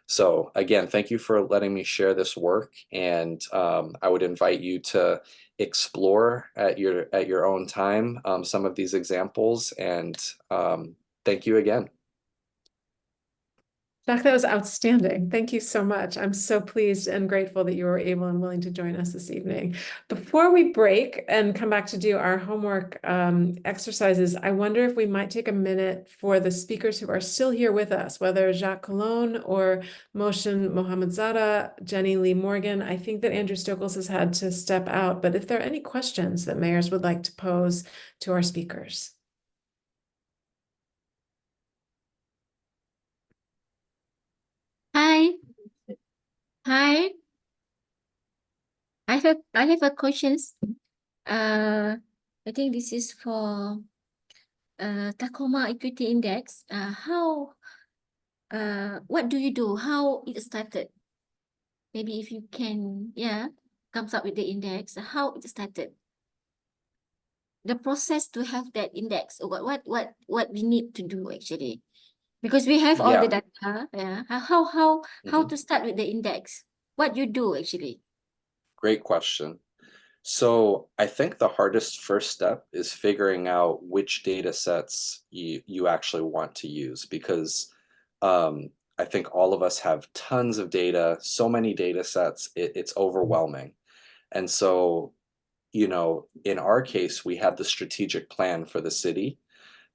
So again, thank you for letting me share this work, and I would invite you to explore at your own time some of these examples, and thank you again. Jack, that was outstanding. Thank you so much. I'm so pleased and grateful that you were able and willing to join us this evening. Before we break and come back to do our homework exercises, I wonder if we might take a minute for the speakers who are still here with us, whether Jacques Colon or Mohsen Mohamedzada, Jenny Lee Morgan. I think that Andrew Stokels has had to step out, but if there are any questions that mayors would like to pose to our speakers. Hi. Hi. I have a questions. I think this is for Tacoma Equity Index. What do you do? How it started? Maybe if you can, comes up with the index. How it started? The process to have that index. What we need to do actually? Because we have all the data. Yeah. How to start with the index? What you do actually? Great question. So I think the hardest first step is figuring out which data sets you actually want to use, because I think all of us have tons of data, so many data sets, it's overwhelming. And so, in our case, we had the strategic plan for the city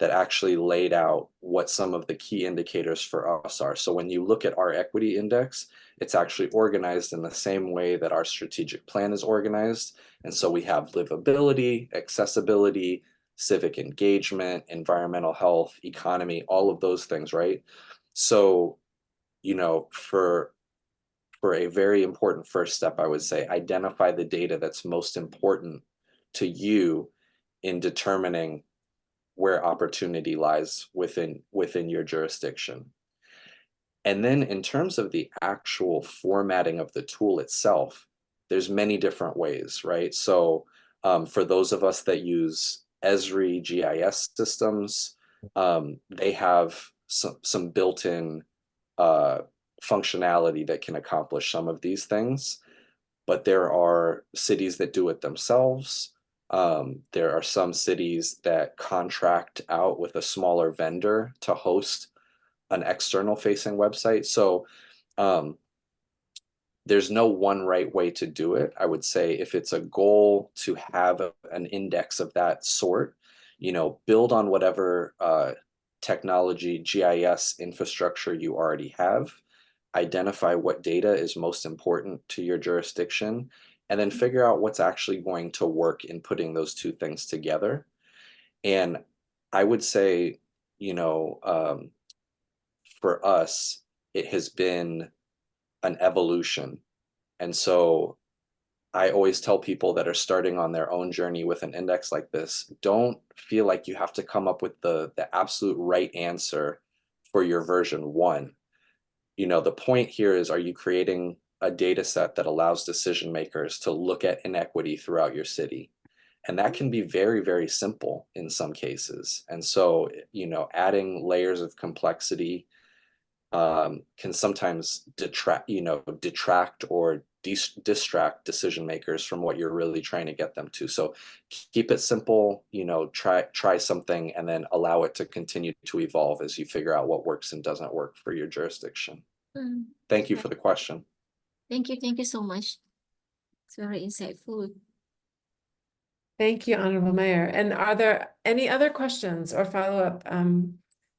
that actually laid out what some of the key indicators for us are. So when you look at our equity index, it's actually organized in the same way that our strategic plan is organized. And so we have livability, accessibility, civic engagement, environmental health, economy, all of those things, right? So, for a very important first step, I would say identify the data that's most important to you in determining where opportunity lies within your jurisdiction. And then in terms of the actual formatting of the tool itself, there's many different ways, right? So for those of us that use Esri GIS systems, they have some built-in functionality that can accomplish some of these things. But there are cities that do it themselves. There are some cities that contract out with a smaller vendor to host an external facing website. So there's no one right way to do it. I would say if it's a goal to have an index of that sort, build on whatever technology, GIS infrastructure you already have, identify what data is most important to your jurisdiction, and then figure out what's actually going to work in putting those two things together. And I would say, for us, it has been an evolution. And so I always tell people that are starting on their own journey with an index like this, don't feel like you have to come up with the absolute right answer for your version 1. You know, the point here is, are you creating a data set that allows decision makers to look at inequity throughout your city? And that can be very, very simple in some cases. And so, you know, adding layers of complexity can sometimes detract or distract decision makers from what you're really trying to get them to. So keep it simple, you know, try something and then allow it to continue to evolve as you figure out what works and doesn't work for your jurisdiction. Thank you for the question. Thank you so much. It's very insightful. Thank you, Honorable Mayor. And are there any other questions or follow-up?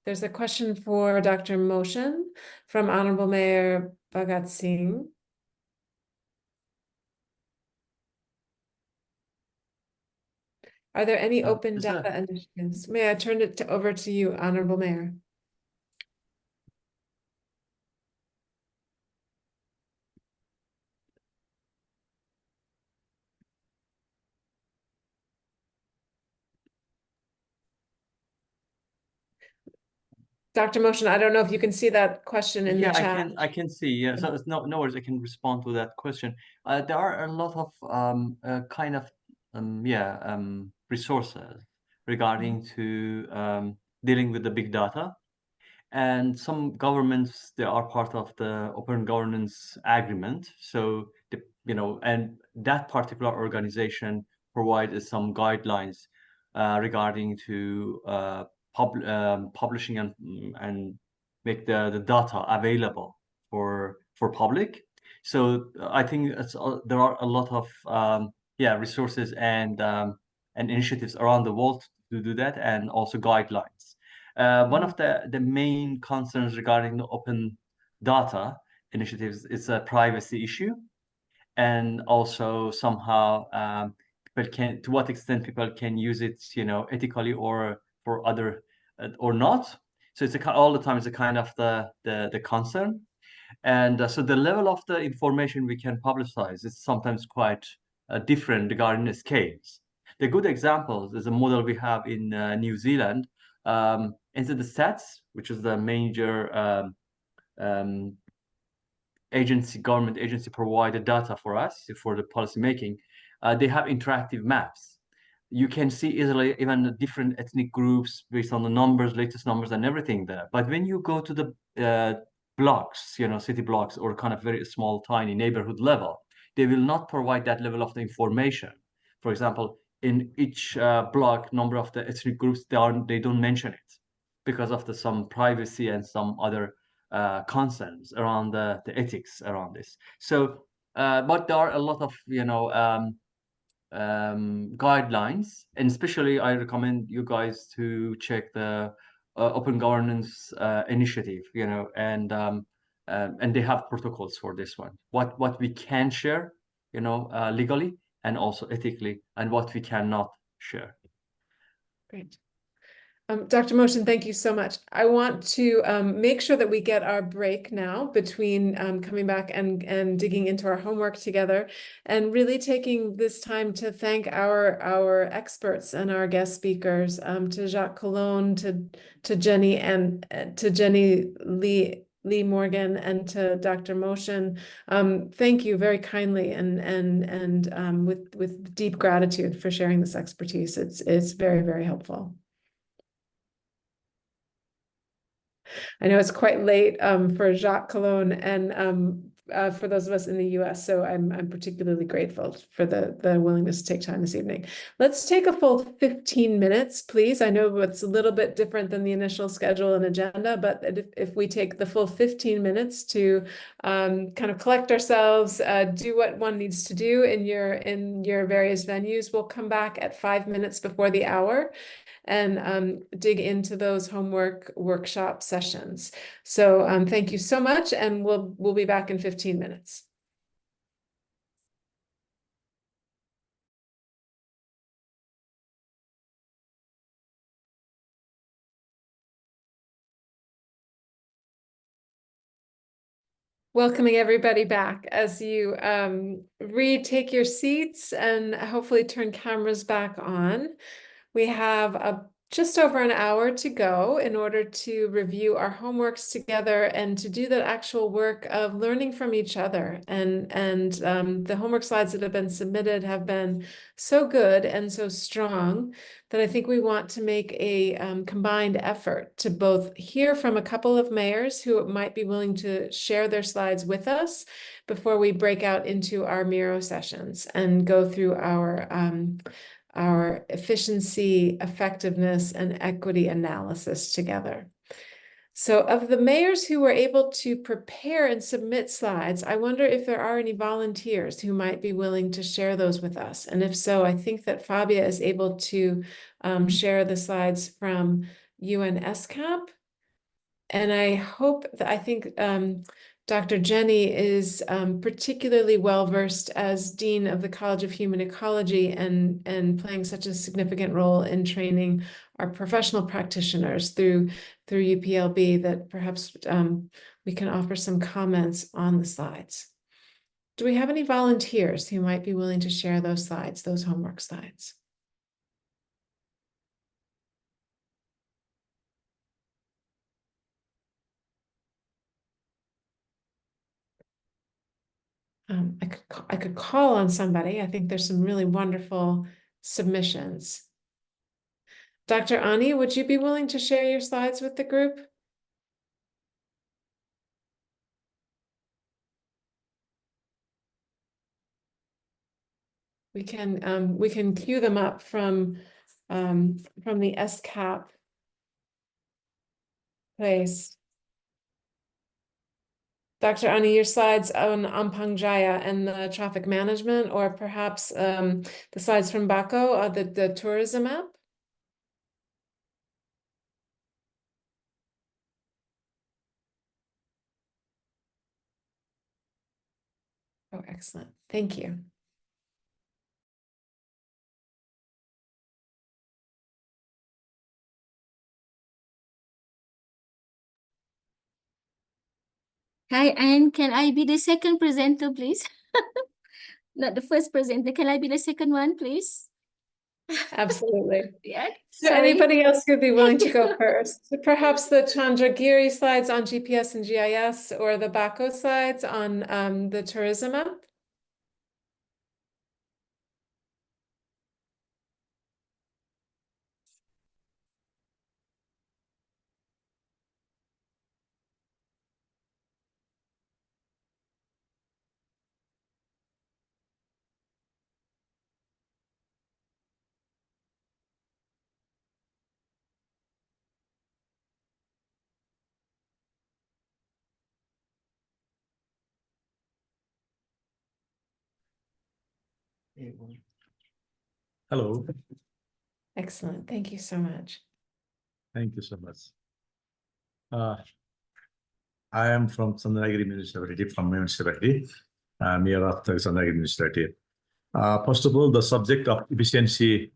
There's a question for Dr. Motion from Honorable Mayor Bhagat Singh. Are there any open data initiatives? May I turn it over to you, Honorable Mayor? Dr. Motion, I don't know if you can see that question in the chat. I can see. Yeah, so it's no worries. I can respond to that question. There are a lot of kind of resources regarding to dealing with the big data, and some governments, they are part of the Open Governance Agreement. So and that particular organization provides some guidelines regarding to publishing and make the data available for public. So I think there are a lot of resources and initiatives around the world to do that, and also guidelines. One of the main concerns regarding the open data initiatives is a privacy issue, and also somehow people can, to what extent people can use it, ethically or for other or not. So it's all the time it's a kind of the concern, and so the level of the information we can publicize is sometimes quite different regarding the scales. The good examples is a model we have in New Zealand. Into the stats, which is the major um, government agency provided data for us for the policy making. They have interactive maps. You can see easily even the different ethnic groups based on the numbers, latest numbers and everything there. But when you go to the blocks, city blocks or kind of very small, tiny neighborhood level, they will not provide that level of the information. For example, in each block, number of the ethnic groups, they don't mention it because of some privacy and some other concerns around the ethics around this. So, but there are a lot of guidelines, and especially I recommend you guys to check the Open Governance Initiative, and they have protocols for this one. What we can share, legally and also ethically, and what we cannot share. Great. Dr. Motion, thank you so much. I want to make sure that we get our break now between coming back and digging into our homework together, and really taking this time to thank our experts and our guest speakers, to Jacques Colon, to Jenny and to Jenny Lee Morgan, and to Dr. Motion. Thank you very kindly and with deep gratitude for sharing this expertise. It's very, very helpful. I know it's quite late for Jacques Colon and for those of us in the US, so I'm particularly grateful for the willingness to take time this evening. Let's take a full 15 minutes, please. I know it's a little bit different than the initial schedule and agenda, but if we take the full 15 minutes to kind of collect ourselves, do what one needs to do in your various venues, we'll come back at 5 minutes before the hour and dig into those homework workshop sessions. So thank you so much, and we'll be back in 15 minutes. welcoming everybody back as you retake your seats and hopefully turn cameras back on. We have just over an hour to go in order to review our homeworks together and to do the actual work of learning from each other. And the homework slides that have been submitted have been so good and so strong that I think we want to make a combined effort to both hear from a couple of mayors who might be willing to share their slides with us before we break out into our Miro sessions and go through our efficiency, effectiveness, and equity analysis together. So of the mayors who were able to prepare and submit slides, I wonder if there are any volunteers who might be willing to share those with us. And if so, I think that Fabia is able to share the slides from UN ESCAP. And I think Dr. Jenny is particularly well-versed as Dean of the College of Human Ecology and playing such a significant role in training our professional practitioners through UPLB that perhaps we can offer some comments on the slides. Do we have any volunteers who might be willing to share those slides, those homework slides? I could call on somebody. I think there's some really wonderful submissions. Dr. Ani, would you be willing to share your slides with the group? We can queue them up from the ESCAP place. Dr. Ani, your slides on Ampang Jaya and the traffic management, or perhaps the slides from Bako, the tourism app? Oh, excellent. Thank you. Hi, Anne. Can I be the second presenter, please? Not the first presenter. Can I be the second one, please? Absolutely. Yeah. Is there Sorry. anybody else who'd be willing to go first? Perhaps the Chandragiri slides on GPS and GIS, or the Bako slides on the tourism app? Hello. Excellent. Thank you so much. Thank you so much. I am from Chandragiri municipality, Mayor of the Chandragiri municipality. First of all, the subject of efficiency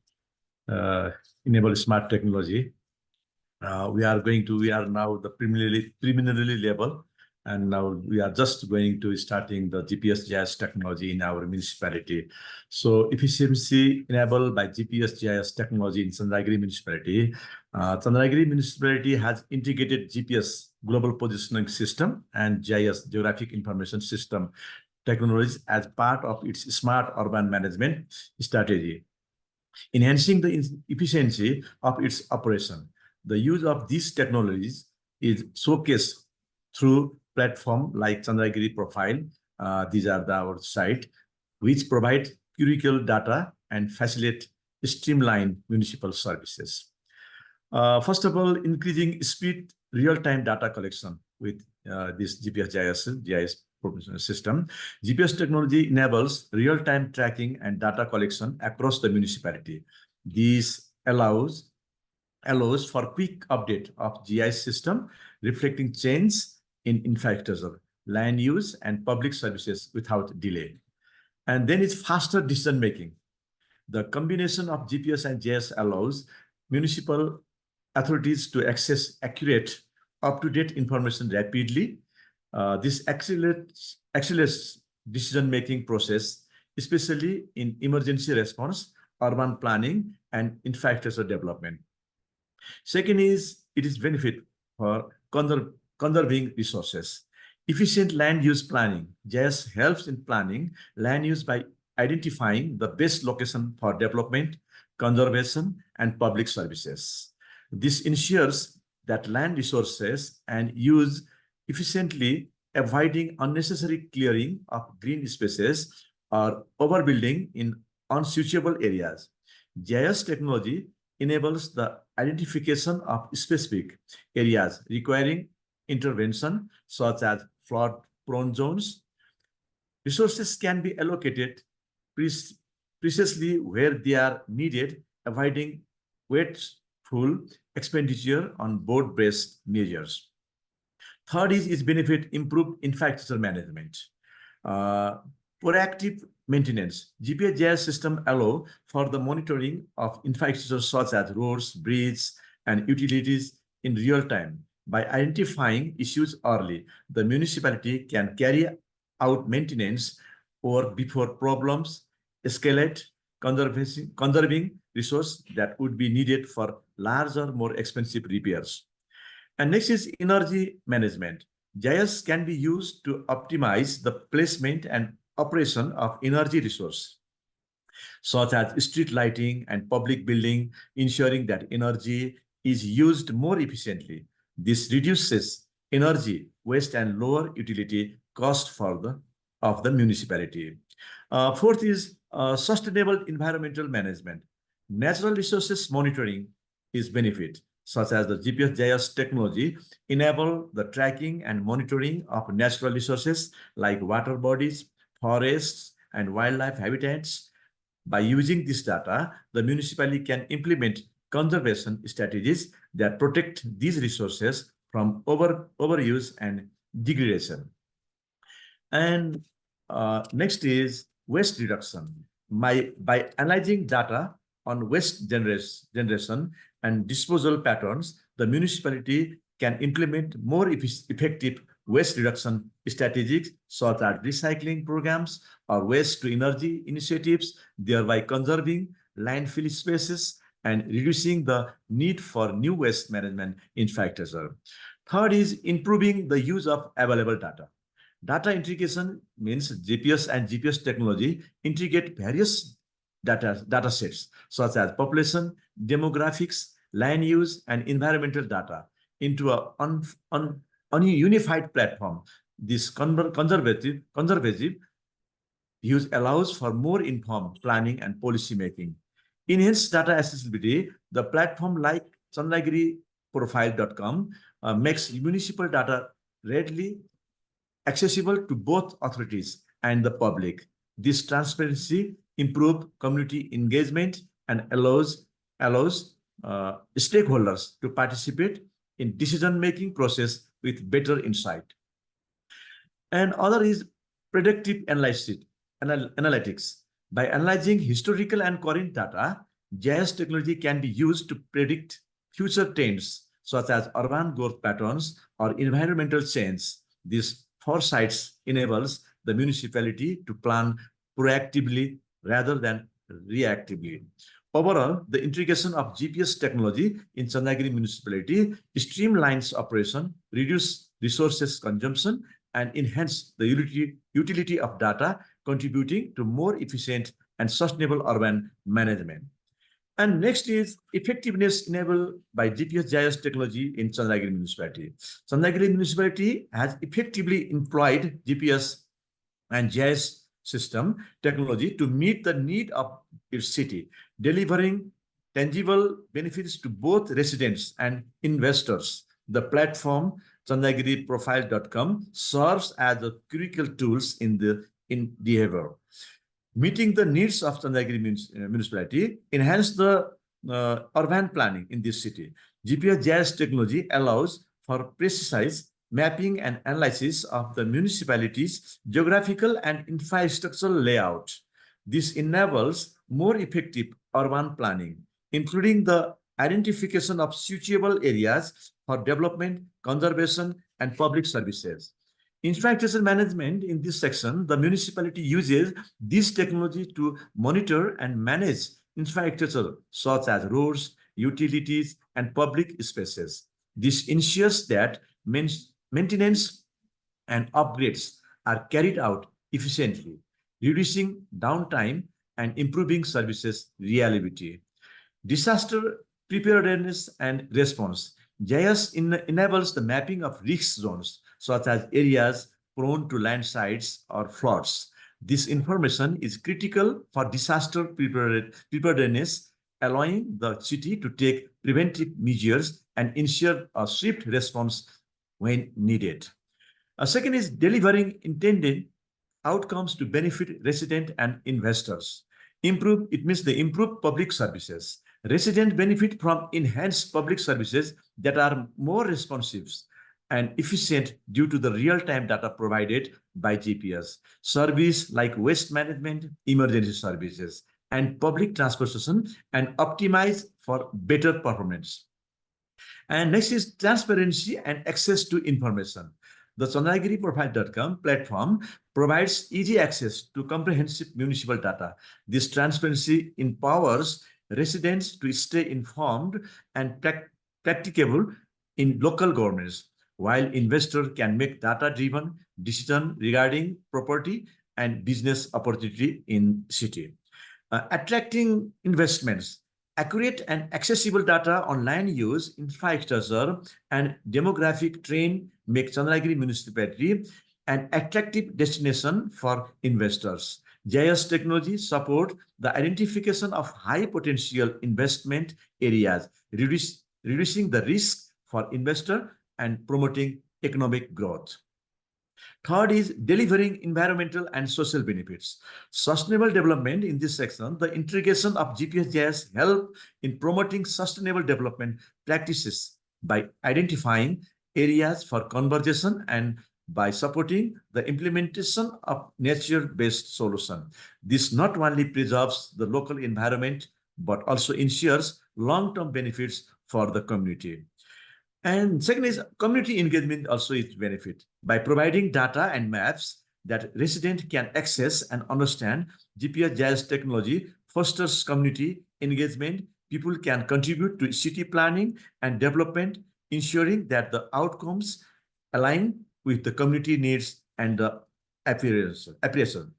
enable smart technology. We are now the preliminary level, and now we are just going to starting the GPS GIS technology in our municipality. So efficiency enabled by GPS GIS technology in Chandragiri municipality. Chandragiri municipality has integrated GPS global positioning system and GIS geographic information system technologies as part of its smart urban management strategy, enhancing the efficiency of its operation. The use of these technologies is showcased through platform like Chandragiri Profile. These are our site, which provide critical data and facilitate streamlined municipal services. First of all, increasing speed real-time data collection with this GPS GIS system. GPS technology enables real-time tracking and data collection across the municipality. This allows for quick update of GIS system, reflecting changes in infrastructure, land use, and public services without delay. And then it's faster decision making. The combination of GPS and GIS allows municipal authorities to access accurate, up-to-date information rapidly, This accelerates decision-making process, especially in emergency response, urban planning, and infrastructure development. Second is, it is benefit for conserving resources. Efficient land use planning. GIS helps in planning land use by identifying the best location for development, conservation, and public services. This ensures that land resources and use efficiently, avoiding unnecessary clearing of green spaces or overbuilding in unsuitable areas. GIS technology enables the identification of specific areas requiring intervention, such as flood-prone zones. Resources can be allocated precisely where they are needed, avoiding wasteful expenditure on broad-based measures. Third is benefit improved infrastructure management. Proactive maintenance. GPS-GIS system allow for the monitoring of infrastructure such as roads, bridges, and utilities in real time. By identifying issues early, the municipality can carry out maintenance or before problems escalate, conserving resources that would be needed for larger, more expensive repairs. And next is energy management. GIS can be used to optimize the placement and operation of energy resources, such as street lighting and public building, ensuring that energy is used more efficiently. This reduces energy waste and lower utility cost of the municipality. Fourth is sustainable environmental management. Natural resources monitoring is benefit, such as the GPS-GIS technology, enable the tracking and monitoring of natural resources like water bodies, forests, and wildlife habitats. By using this data, the municipality can implement conservation strategies that protect these resources from overuse and degradation. And next is waste reduction. By analyzing data on waste generation and disposal patterns, the municipality can implement more effective waste reduction strategies such as recycling programs or waste to energy initiatives, thereby conserving landfill spaces and reducing the need for new waste management infrastructure. Third is improving the use of available data. Data integration means GPS and GPS technology integrate various data sets such as population, demographics, land use, and environmental data into a unified platform. This conservative use allows for more informed planning and policy making. Enhanced data accessibility, the platform like chandagiriprofile.com makes municipal data readily accessible to both authorities and the public. This transparency improves community engagement and allows stakeholders to participate in decision-making process with better insight. And other is predictive analytics. By analyzing historical and current data, GIS technology can be used to predict future trends such as urban growth patterns or environmental change. This foresight enables the municipality to plan proactively rather than reactively. Overall, the integration of GPS technology in Chandagiri municipality streamlines operation, reduce resources consumption, and enhance the utility of data, contributing to more efficient and sustainable urban management. And next is effectiveness enabled by GPS-GIS technology in Chandagiri municipality. Chandagiri municipality has effectively employed GPS and GIS system technology to meet the need of its city, delivering tangible benefits to both residents and investors. The platform chandagiriprofile.com serves as a critical tools in behavior. Meeting the needs of Chandagiri municipality, enhance the urban planning in this city. GPS-GIS technology allows for precise mapping and analysis of the municipality's geographical and infrastructural layout. This enables more effective urban planning, including the identification of suitable areas for development, conservation, and public services. Infrastructure management in this section, the municipality uses this technology to monitor and manage infrastructure such as roads, utilities, and public spaces. This ensures that maintenance and upgrades are carried out efficiently, reducing downtime and improving services reliability. Disaster preparedness and response. GIS enables the mapping of risk zones, such as areas prone to landslides or floods. This information is critical for disaster preparedness, allowing the city to take preventive measures and ensure a swift response when needed. A second is delivering intended outcomes to benefit residents and investors. It means the improved public services. Residents benefit from enhanced public services that are more responsive and efficient due to the real-time data provided by GPS. Service like waste management, emergency services, and public transportation and optimize for better performance. And next is transparency and access to information. The chandagiriprofile.com platform provides easy access to comprehensive municipal data. This transparency empowers residents to stay informed and practicable in local governments, while investors can make data-driven decisions regarding property and business opportunity in city. Attracting investments. Accurate and accessible data on land use, infrastructure, and demographic trend make Chandagiri municipality an attractive destination for investors. GIS technology support the identification of high potential investment areas, reducing the risk for investor and promoting economic growth. Third is delivering environmental and social benefits. Sustainable development in this section, the integration of GPS-GIS help in promoting sustainable development practices by identifying areas for conservation and by supporting the implementation of nature-based solutions. This not only preserves the local environment, but also ensures long-term benefits for the community. And second is community engagement also is benefit. By providing data and maps that residents can access and understand, GPS-GIS technology fosters community engagement. People can contribute to city planning and development, ensuring that the outcomes align with the community needs and the aspiration.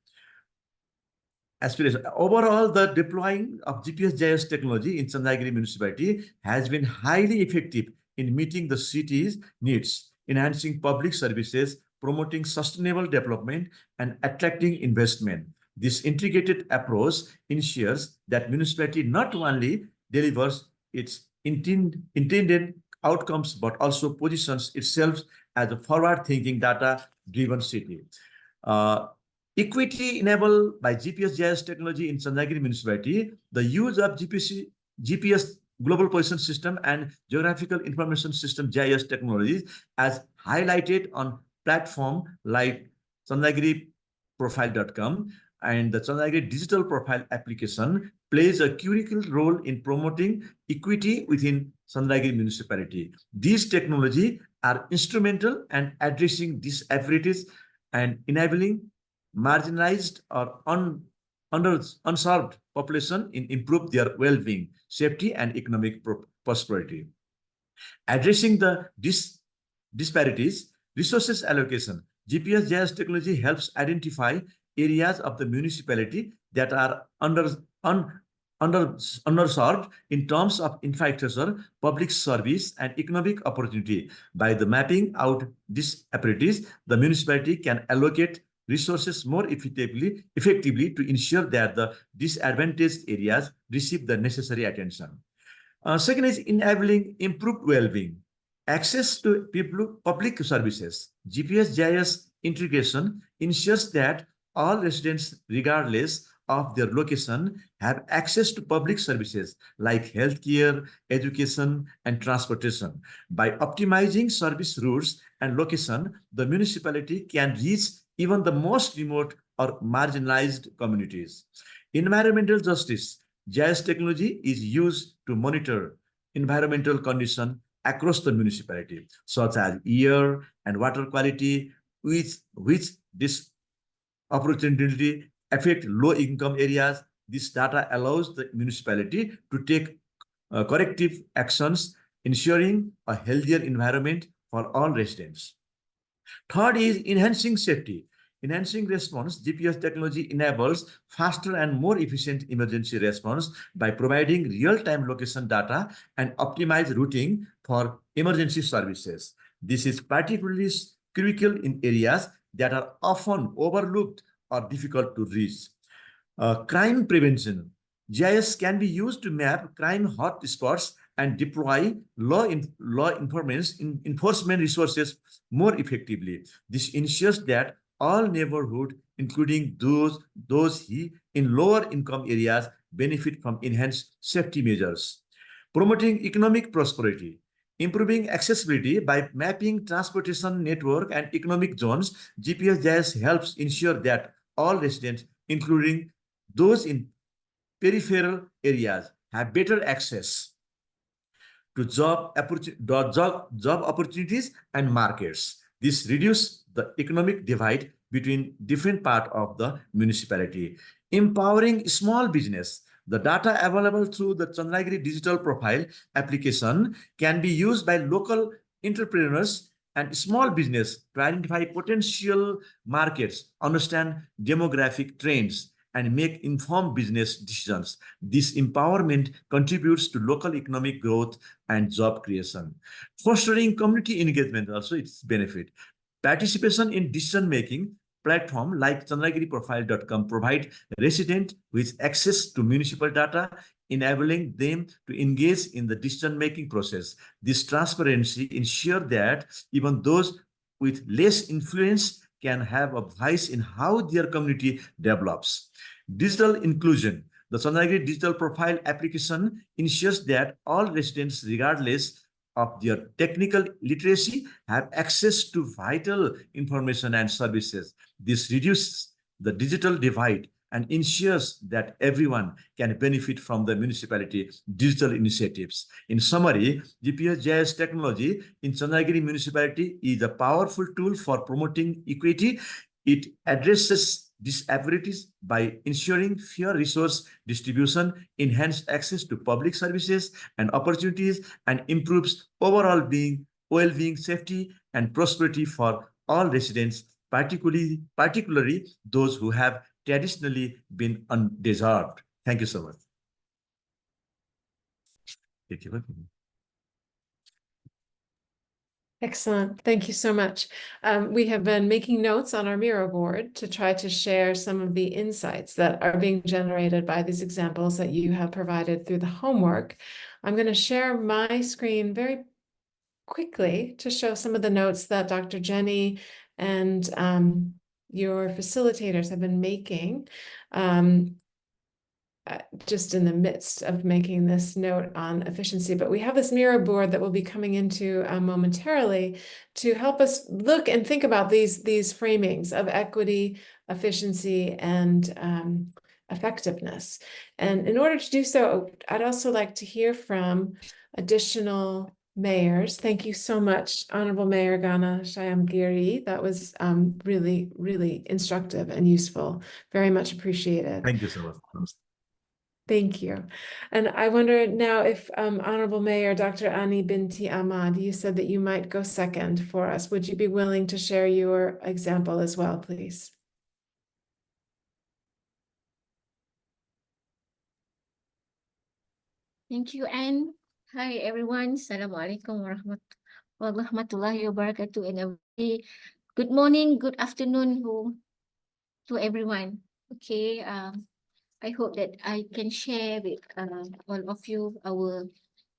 Overall, the deploying of GPS-GIS technology in Chandagiri municipality has been highly effective in meeting the city's needs, enhancing public services, promoting sustainable development, and attracting investment. This integrated approach ensures that municipality not only delivers its intended outcomes, but also positions itself as a forward-thinking, data-driven city. Equity enabled by GPS-GIS technology in Chandagiri municipality, the use of GPS Global Position System and Geographical Information System GIS technologies as highlighted on platform like chandagiriprofile.com and the Chandagiri Digital Profile application plays a critical role in promoting equity within Chandagiri municipality. These technologies are instrumental in addressing disparities and enabling marginalized or unserved population in improve their well-being, safety, and economic prosperity. Addressing the disparities, resources allocation. GPS-GIS technology helps identify areas of the municipality that are underserved in terms of infrastructure, public service, and economic opportunity. By the mapping out disparities, the municipality can allocate resources more effectively to ensure that the disadvantaged areas receive the necessary attention. Second is enabling improved well-being. Access to public services. GPS-GIS integration ensures that all residents, regardless of their location, have access to public services like healthcare, education, and transportation. By optimizing service routes and location, the municipality can reach even the most remote or marginalized communities. Environmental justice. GIS technology is used to monitor environmental conditions across the municipality, such as air and water quality, which this opportunity affect low-income areas. This data allows the municipality to take corrective actions, ensuring a healthier environment for all residents. Third is enhancing safety. Enhancing response, GPS technology enables faster and more efficient emergency response by providing real-time location data and optimized routing for emergency services. This is particularly critical in areas that are often overlooked or difficult to reach. Crime prevention. GIS can be used to map crime hotspots and deploy law enforcement resources more effectively. This ensures that all neighborhoods, including those in lower income areas, benefit from enhanced safety measures. Promoting economic prosperity. Improving accessibility by mapping transportation network and economic zones, GPS GIS helps ensure that all residents, including those in peripheral areas, have better access to job opportunities and markets. This reduces the economic divide between different parts of the municipality. Empowering small business. The data available through the Chandragiri Digital Profile application can be used by local entrepreneurs and small business to identify potential markets, understand demographic trends, and make informed business decisions. This empowerment contributes to local economic growth and job creation. Fostering community engagement also its benefit. Participation in decision-making platform like chandragiriprofile.com provide residents with access to municipal data, enabling them to engage in the decision-making process. This transparency ensures that even those with less influence can have a voice in how their community develops. Digital inclusion. The Chandragiri Digital Profile application ensures that all residents, regardless of their technical literacy, have access to vital information and services. This reduces the digital divide and ensures that everyone can benefit from the municipality's digital initiatives. In summary, GPS GIS technology in Chandragiri municipality is a powerful tool for promoting equity. It addresses disparities by ensuring fair resource distribution, enhanced access to public services and opportunities, and improves overall well-being, safety, and prosperity for all residents, particularly those who have traditionally been undeserved. Thank you so much. Thank you. Excellent. Thank you so much. We have been making notes on our Miro board to try to share some of the insights that are being generated by these examples that you have provided through the homework. I'm going to share my screen very quickly to show some of the notes that Dr. Jenny and your facilitators have been making. Just in the midst of making this note on efficiency, but we have this Miro board that we'll be coming into momentarily to help us look and think about these framings of equity, efficiency, and effectiveness. And in order to do so, I'd also like to hear from additional mayors. Thank you so much, Honorable Mayor Gana Shyamgiri. That was really, really instructive and useful. Very much appreciated. Thank you so much. Thank you. And I wonder now if Honorable Mayor Dr. Ani Binti Ahmad, you said that you might go second for us. Would you be willing to share your example as well, please? Thank you, Anne. Hi, everyone. Assalamualaikum warahmatullahi wabarakatuh. And a very good morning, good afternoon to everyone. Okay. I hope that I can share with all of you our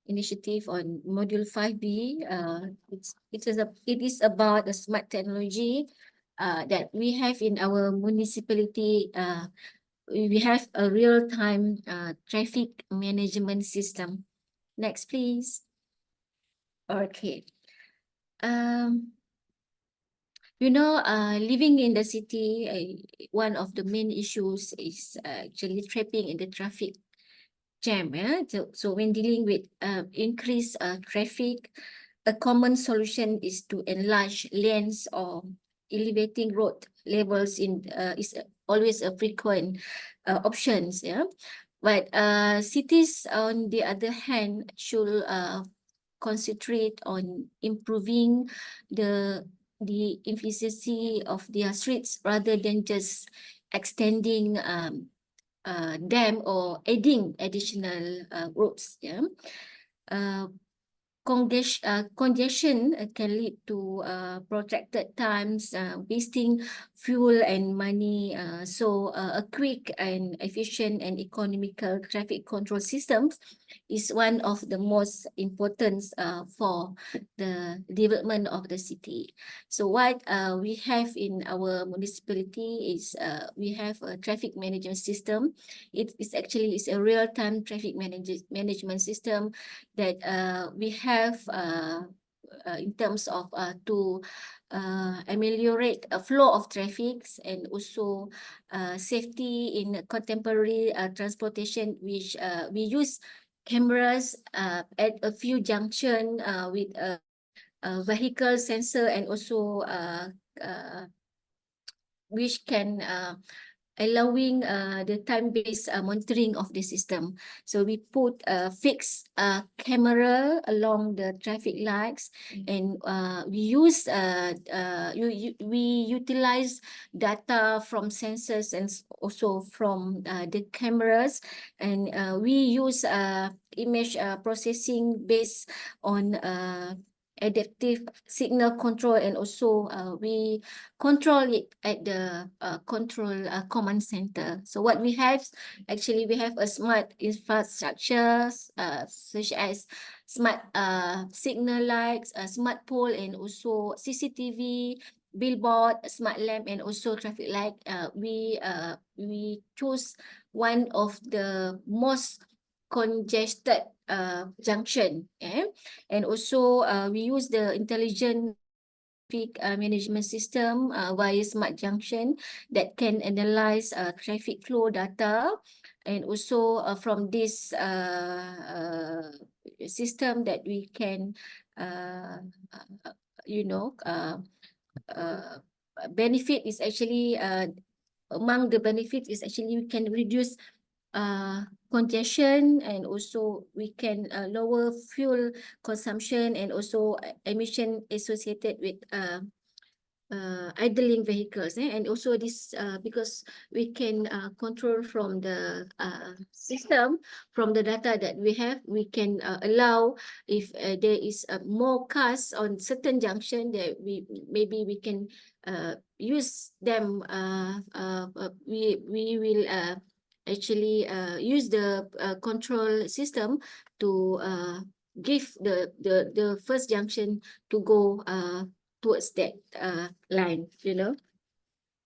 initiative on Module 5B. It is about the smart technology that we have in our municipality. We have a real-time traffic management system. Next, please. Okay. Living in the city, one of the main issues is actually trapping in the traffic jam. So when dealing with increased traffic, a common solution is to enlarge lanes or elevating road levels is always a frequent options. Yeah, but cities on the other hand should concentrate on improving the efficiency of their streets rather than just extending them or adding additional roads. Yeah. Congestion can lead to protracted times, wasting fuel and money. So a quick and efficient and economical traffic control systems is one of the most important for the development of the city. So what we have in our municipality is we have a traffic management system. It is actually a real-time traffic management system that we have in terms of to ameliorate a flow of traffic and also safety in contemporary transportation, which we use cameras at a few junction with a vehicle sensor and also which can allowing the time-based monitoring of the system. So we put a fixed camera along the traffic lights, and we utilize data from sensors and also from the cameras, and we use image processing based on adaptive signal control, and also we control it at the control command center. So what we have, actually we have a smart infrastructure such as smart signal lights, smart pole, and also CCTV, billboard, smart lamp, and also traffic light. We choose one of the most congested junction, and also we use the intelligent traffic management system via smart junction that can analyze traffic flow data, and also from this system that we can benefit is actually among the benefits is actually we can reduce congestion, and also we can lower fuel consumption and also emission associated with idling vehicles, and also this because we can control from the system, from the data that we have, we can allow if there is more cars on certain junction that maybe we can use them. We will actually use the control system to give the first junction to go towards that line,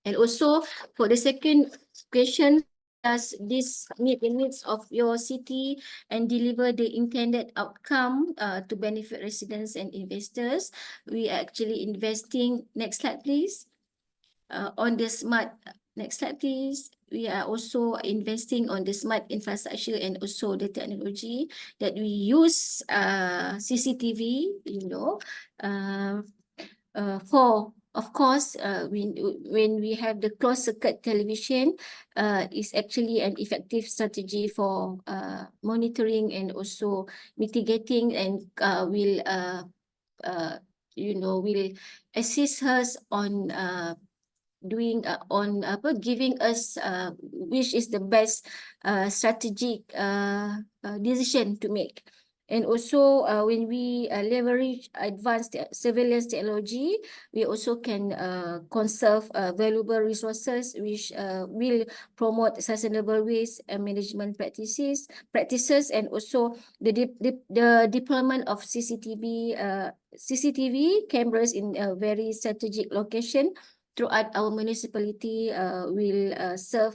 And also for the second question, does this meet the needs of your city and deliver the intended outcome to benefit residents and investors? We are actually investing, next slide please, on the smart, next slide please. We are also investing on the smart infrastructure and also the technology that we use CCTV, for, of course, when we have the closed circuit television, is actually an effective strategy for monitoring and also mitigating, and will assist us on doing giving us which is the best strategic decision to make. And also when we leverage advanced surveillance technology, we also can conserve valuable resources, which will promote sustainable waste and management practices, and also the deployment of CCTV cameras in a very strategic location throughout our municipality will serve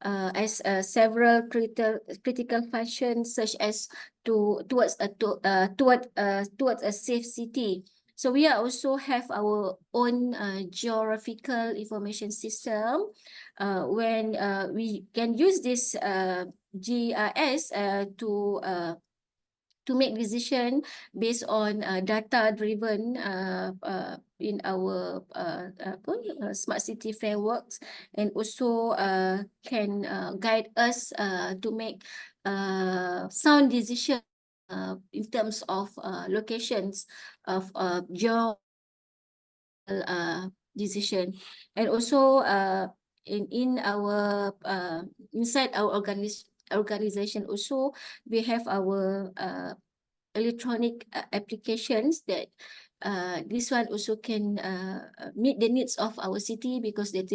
as several critical functions, such as towards a safe city. So we also have our own geographical information system. When we can use this GIS to to make decision based on data driven in our smart city frameworks, and also can guide us to make sound decision in terms of locations of decision. And also in our inside our organization also, we have our electronic applications that this one also can meet the needs of our city, because the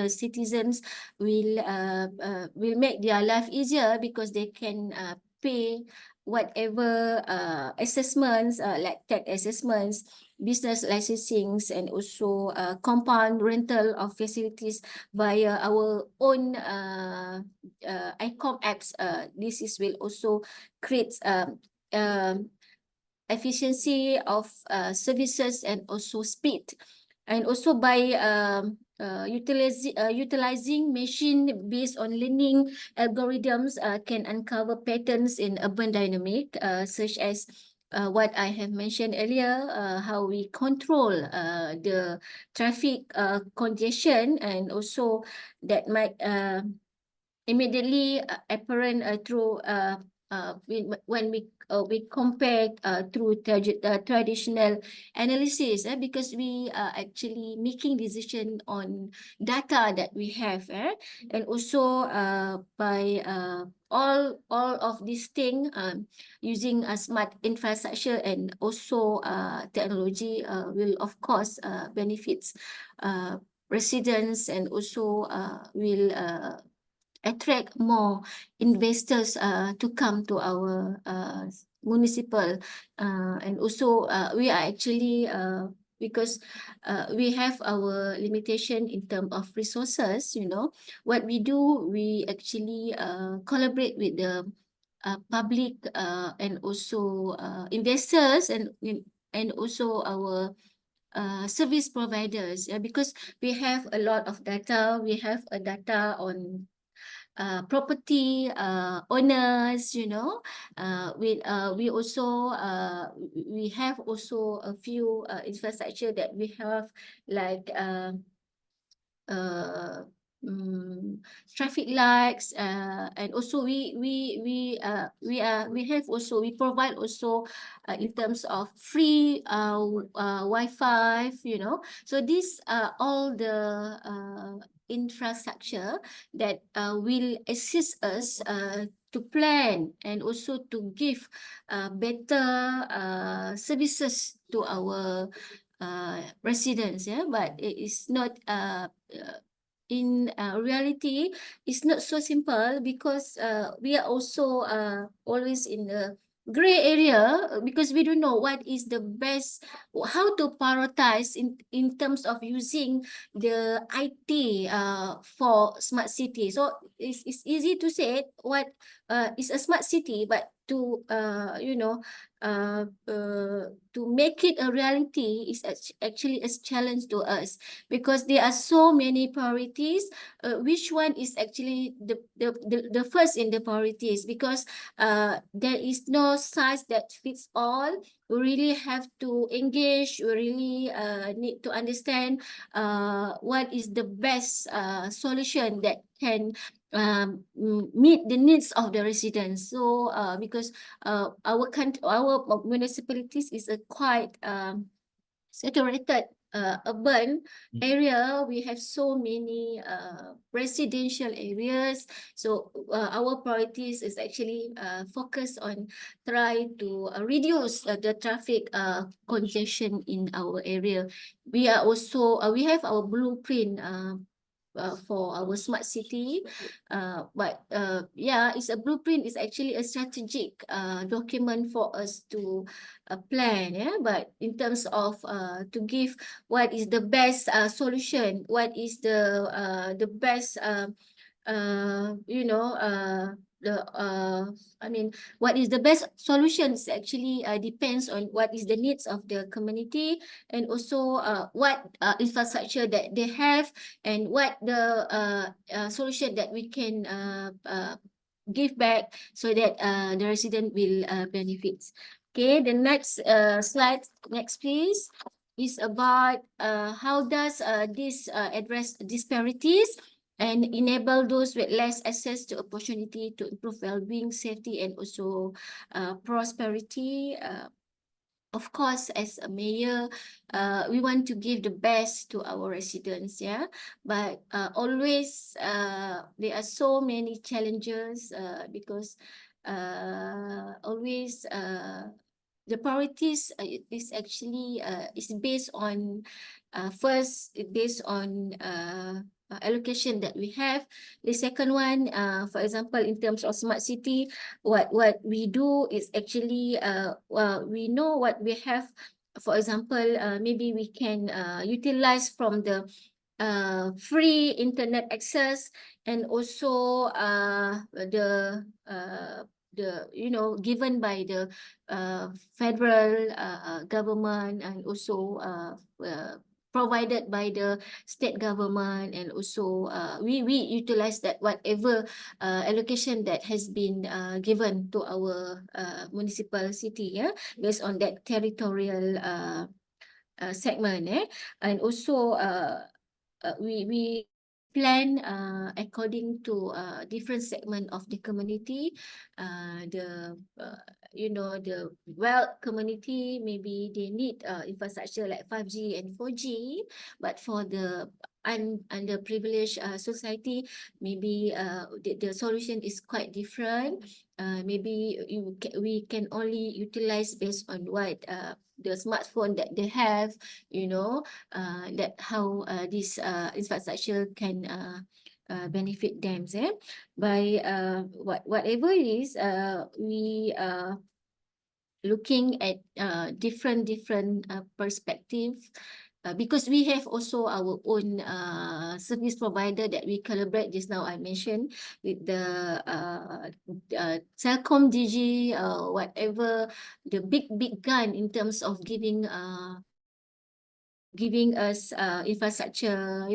citizens will make their life easier, because they can pay whatever assessments like tax assessments, business licensings, and also compound rental of facilities via our own ICOM apps. This will also create efficiency of services and also speed. And also by utilizing machine based on learning algorithms can uncover patterns in urban dynamic, such as what I have mentioned earlier, how we control the traffic congestion, and also that might immediately apparent through when we compare through traditional analysis, because we are actually making decision on data that we have, and also by all of these things, using a smart infrastructure and also technology will of course benefits residents, and also will attract more investors to come to our municipal, and also we are actually because we have our limitation in terms of resources, what we do, we actually collaborate with the public and also investors, and also our service providers, because we have a lot of data. We have a data on property owners, we also we have also a few infrastructure that we have, like traffic lights, and also we provide also in terms of free Wi-Fi, so these are all the infrastructure that will assist us to plan and also to give better services to our residents. But it is not in reality, it's not so simple, because we are also always in the gray area, because we don't know what is the best, how to prioritize in terms of using the IT for smart city. So it's easy to say what is a smart city, but to to make it a reality is actually a challenge to us, because there are so many priorities. Which one is actually the first in the priorities? Because there is no size that fits all. We really have to engage. We really need to understand what is the best solution that can meet the needs of the residents. So because our municipalities is a quite saturated urban area. We have so many residential areas. So our priorities is actually focused on try to reduce the traffic congestion in our area. We are also we have our blueprint for our smart city, but yeah, it's a blueprint. It's actually a strategic document for us to plan. But in terms of to give what is the best solution, what is the best I mean, what is the best solutions actually depends on what is the needs of the community, and also what infrastructure that they have, and what the solution that we can give back so that the resident will benefit. Okay, the next slide, next please, is about how does this address disparities and enable those with less access to opportunity to improve well-being, safety, and also prosperity. Of course, as a mayor, we want to give the best to our residents, yeah. But always, there are so many challenges because always the priorities is actually is based on first based on allocation that we have. The second one, for example, in terms of smart city, what we do is actually we know what we have. For example, maybe we can utilize from the free internet access, and also the given by the federal government, and also provided by the state government, and also we utilize that whatever allocation that has been given to our municipal city, yeah, based on that territorial segment, and also we plan according to different segment of the community. The the wealth community, maybe they need infrastructure like 5G and 4G, but for the underprivileged society, maybe the solution is quite different. Maybe we can only utilize based on what the smartphone that they have, that how this infrastructure can benefit them, by whatever it is. We looking at different perspective, because we have also our own service provider that we collaborate. Just now I mentioned with the Telkom DG, whatever the big gun in terms of giving us infrastructure,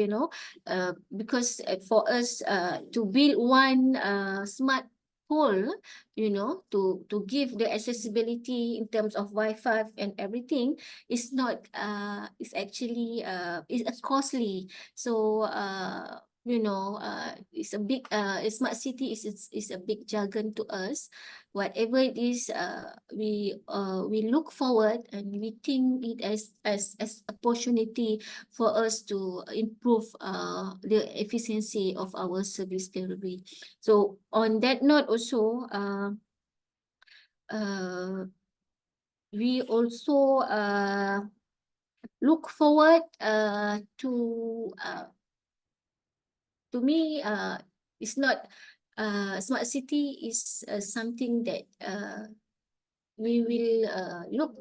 because for us to build one smart pole, to give the accessibility in terms of Wi-Fi and everything, is not it's actually it's costly. So it's a big smart city is a big jargon to us. Whatever it is, we look forward, and we think it as opportunity for us to improve the efficiency of our service delivery. So on that note also, we also look forward to me, it's not smart city is something that we will look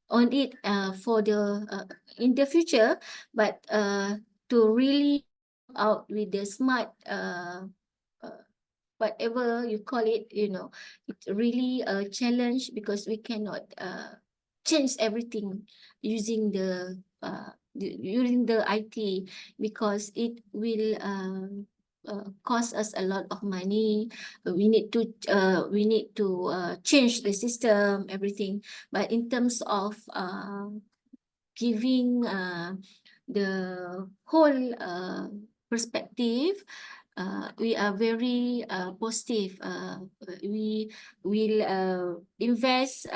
on it for the in the future, but to really out with the smart whatever you call it, it's really a challenge, because we cannot change everything using the IT, because it will cost us a lot of money. We need to change the system, everything. But in terms of giving the whole perspective, we are very positive. We will invest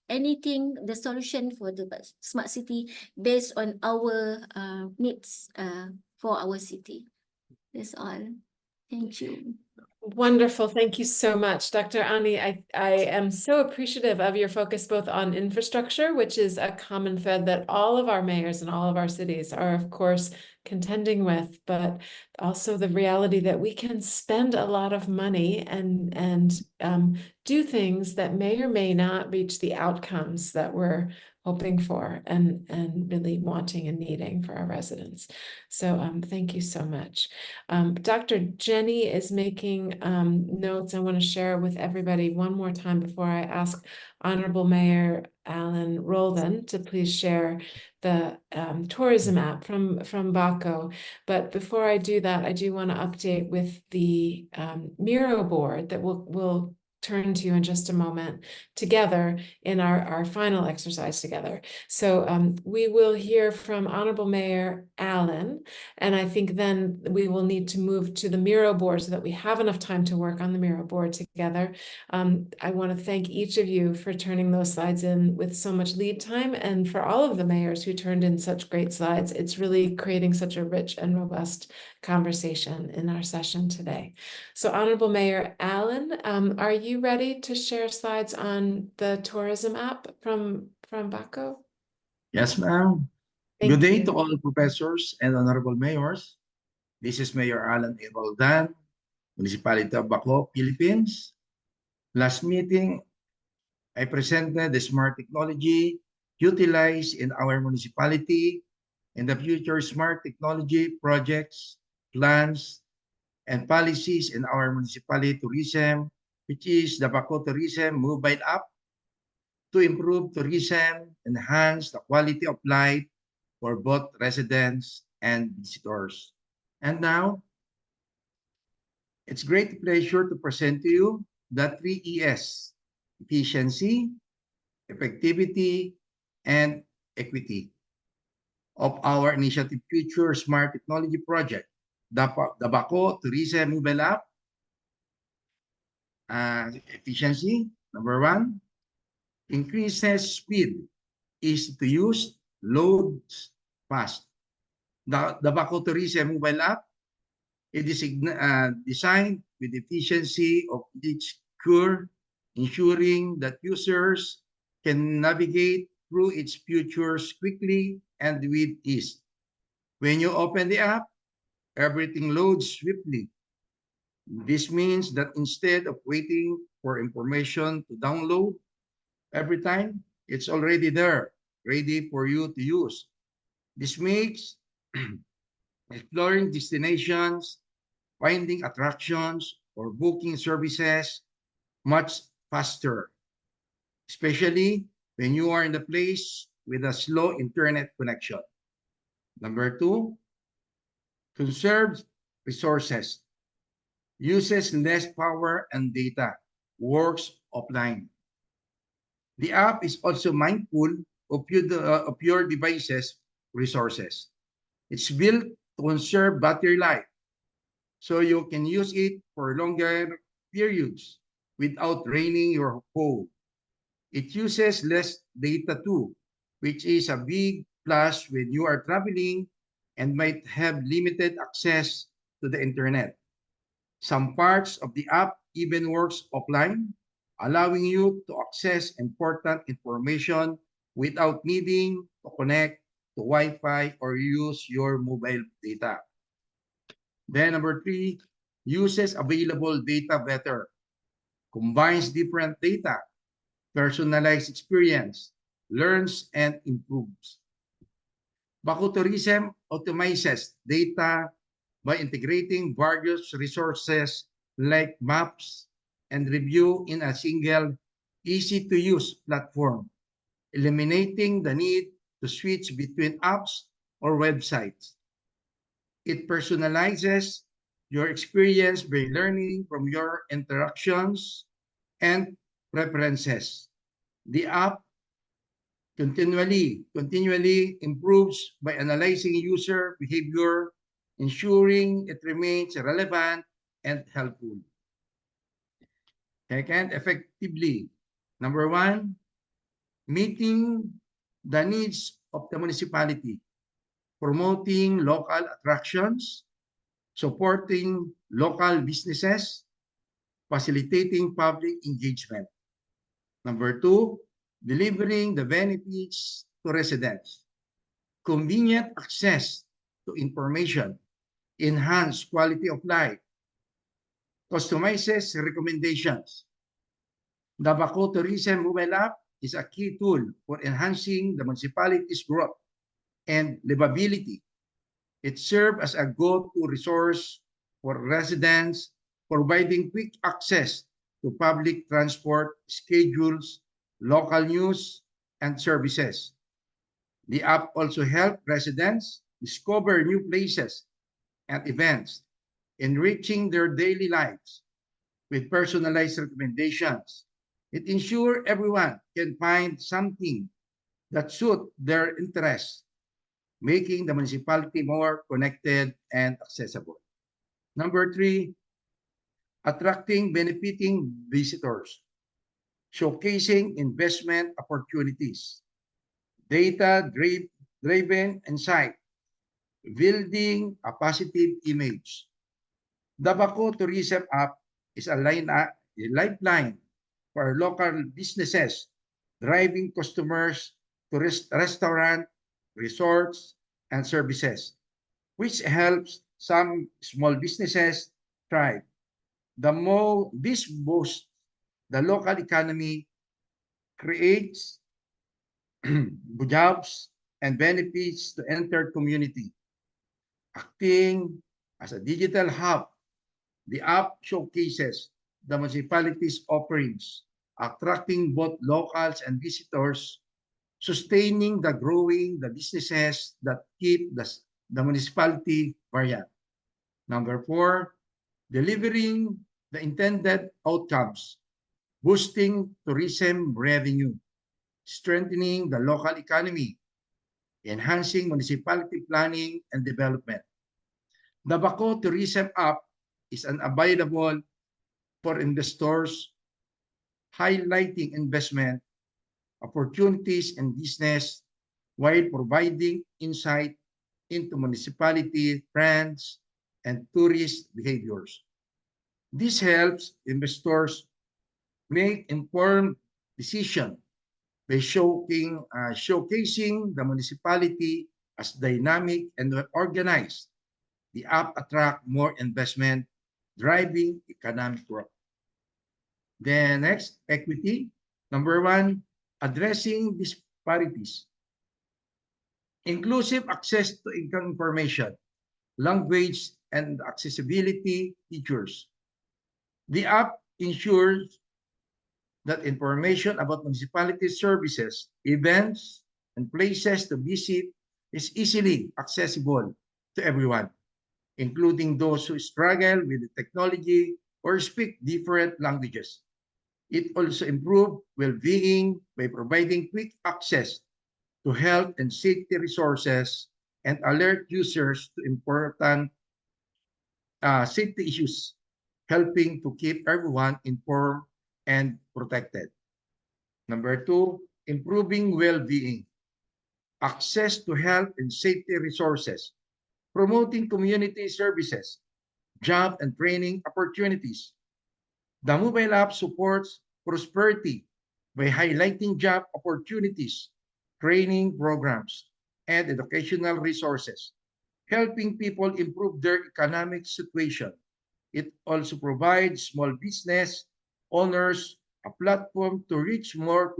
anything, the solution for the smart city based on our needs for our city. That's all. Thank you. Wonderful. Thank you so much, Dr. Ani. I am so appreciative of your focus both on infrastructure, which is a common thread that all of our mayors and all of our cities are, of course, contending with, but also the reality that we can spend a lot of money and do things that may or may not reach the outcomes that we're hoping for and really wanting and needing for our residents. So thank you so much. Dr. Jenny is making notes. I want to share with everybody one more time before I ask Honorable Mayor Alan Roldan to please share the tourism app from Baco. But before I do that, I do want to update with the Miro board that we'll turn to in just a moment together in our final exercise together. So we will hear from Honorable Mayor Allen, and I think then we will need to move to the Miro board so that we have enough time to work on the Miro board together. I want to thank each of you for turning those slides in with so much lead time, and for all of the mayors who turned in such great slides. It's really creating such a rich and robust conversation in our session today. So Honorable Mayor Allen, are you ready to share slides on the tourism app from Baco? Yes, ma'am. Thank Good day you. to all professors and honorable mayors. This is Mayor Alan A. Roldan, Municipality of Baco, Philippines. Last meeting, I presented the smart technology utilized in our municipality and the future smart technology projects, plans, and policies in our municipality tourism, which is the Baco Tourism mobile app to improve tourism, enhance the quality of life for both residents and visitors. And now, it's great pleasure to present to you the 3 ES: efficiency, effectivity, and equity of our initiative Future Smart Technology Project. The Baco Tourism mobile app, efficiency, number 1, increases speed, easy to use, loads fast. The Baco Tourism mobile app, it is designed with efficiency of each cure, ensuring that users can navigate through its features quickly and with ease. When you open the app, everything loads swiftly. This means that instead of waiting for information to download every time, it's already there, ready for you to use. This makes exploring destinations, finding attractions, or booking services much faster, especially when you are in the place with a slow internet connection. Number 2, conserves resources, uses less power and data, works offline. The app is also mindful of your device's resources. It's built to conserve battery life, so you can use it for longer periods without draining your phone. It uses less data too, which is a big plus when you are traveling and might have limited access to the internet. Some parts of the app even works offline, allowing you to access important information without needing to connect to Wi-Fi or use your mobile data. Then number 3, uses available data better, combines different data, personalized experience, learns and improves. Baco Tourism optimizes data by integrating various resources like maps and review in a single, easy-to-use platform, eliminating the need to switch between apps or websites. It personalizes your experience by learning from your interactions and preferences. The app continually improves by analyzing user behavior, ensuring it remains relevant and helpful. Second, effectively. Number 1, meeting the needs of the municipality, promoting local attractions, supporting local businesses, facilitating public engagement. Number 2, delivering the benefits to residents, convenient access to information, enhanced quality of life, customizes recommendations. The Baco Tourism mobile app is a key tool for enhancing the municipality's growth and livability. It serves as a go-to resource for residents, providing quick access to public transport schedules, local news, and services. The app also helps residents discover new places and events, enriching their daily lives with personalized recommendations. It ensures everyone can find something that suits their interests, making the municipality more connected and accessible. Number 3, attracting benefiting visitors, showcasing investment opportunities, data-driven insight, building a positive image. The Baco Tourism app is a lifeline for local businesses, driving customers to restaurant, resorts, and services, which helps some small businesses thrive. This boosts the local economy, creates jobs and benefits to enter community. Acting as a digital hub, the app showcases the municipality's offerings, attracting both locals and visitors, sustaining the businesses that keep the municipality vibrant. Number 4, delivering the intended outcomes, boosting tourism revenue, strengthening the local economy, enhancing municipality planning and development. The Baco Tourism app is available for investors, highlighting investment opportunities in business while providing insight into municipality trends and tourist behaviors. This helps investors make informed decisions by showcasing the municipality as dynamic and organized. The app attracts more investment, driving economic growth. Then next, equity. Number 1, addressing disparities. Inclusive access to income information, language, and accessibility features. The app ensures that information about municipality services, events, and places to visit is easily accessible to everyone, including those who struggle with the technology or speak different languages. It also improves well-being by providing quick access to health and safety resources and alert users to important safety issues, helping to keep everyone informed and protected. Number 2, improving well-being, access to health and safety resources, promoting community services, job and training opportunities. The mobile app supports prosperity by highlighting job opportunities, training programs, and educational resources, helping people improve their economic situation. It also provides small business owners a platform to reach more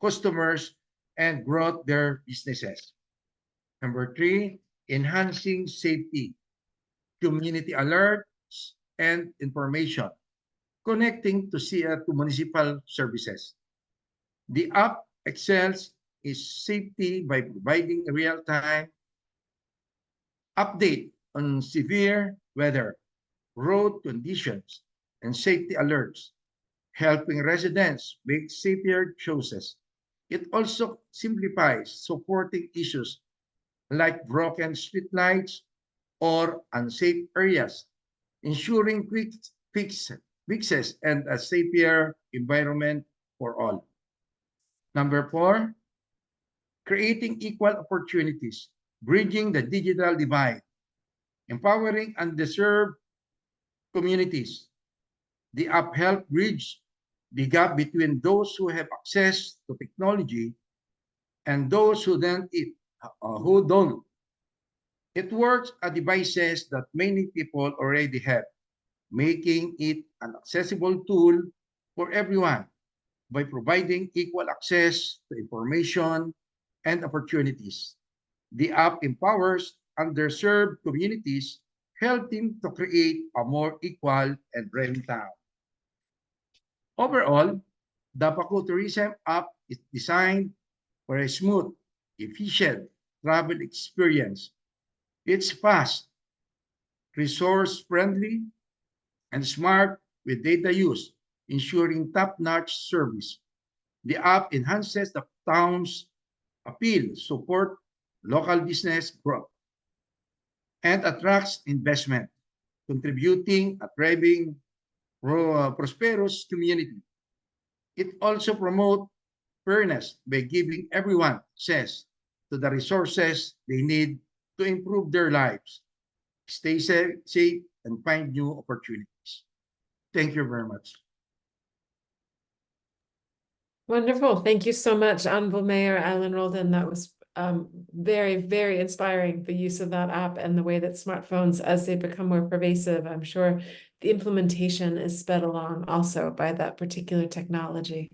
customers, and grow their businesses. Number 3, enhancing safety, community alerts, and information, connecting to municipal services. The app excels in safety by providing real-time update on severe weather, road conditions, and safety alerts, helping residents make safer choices. It also simplifies supporting issues like broken streetlights or unsafe areas, ensuring quick fixes and a safer environment for all. Number 4, creating equal opportunities, bridging the digital divide, empowering underserved communities. The app helps bridge the gap between those who have access to technology and those who don't. It works on devices that many people already have, making it an accessible tool for everyone by providing equal access to information and opportunities. The app empowers underserved communities, helping to create a more equal and brave town. Overall, The Paco Tourism app is designed for a smooth, efficient travel experience. It's fast, resource-friendly, and smart with data use, ensuring top-notch service. The app enhances the town's appeal, support local business growth, and attracts investment, contributing a thriving, prosperous community. It also promotes fairness by giving everyone access to the resources they need to improve their lives, stay safe, and find new opportunities. Thank you very much. Wonderful. Thank you so much, Honorable Mayor Alan Roldan. That was very, very inspiring, the use of that app and the way that smartphones, as they become more pervasive, I'm sure the implementation is sped along also by that particular technology.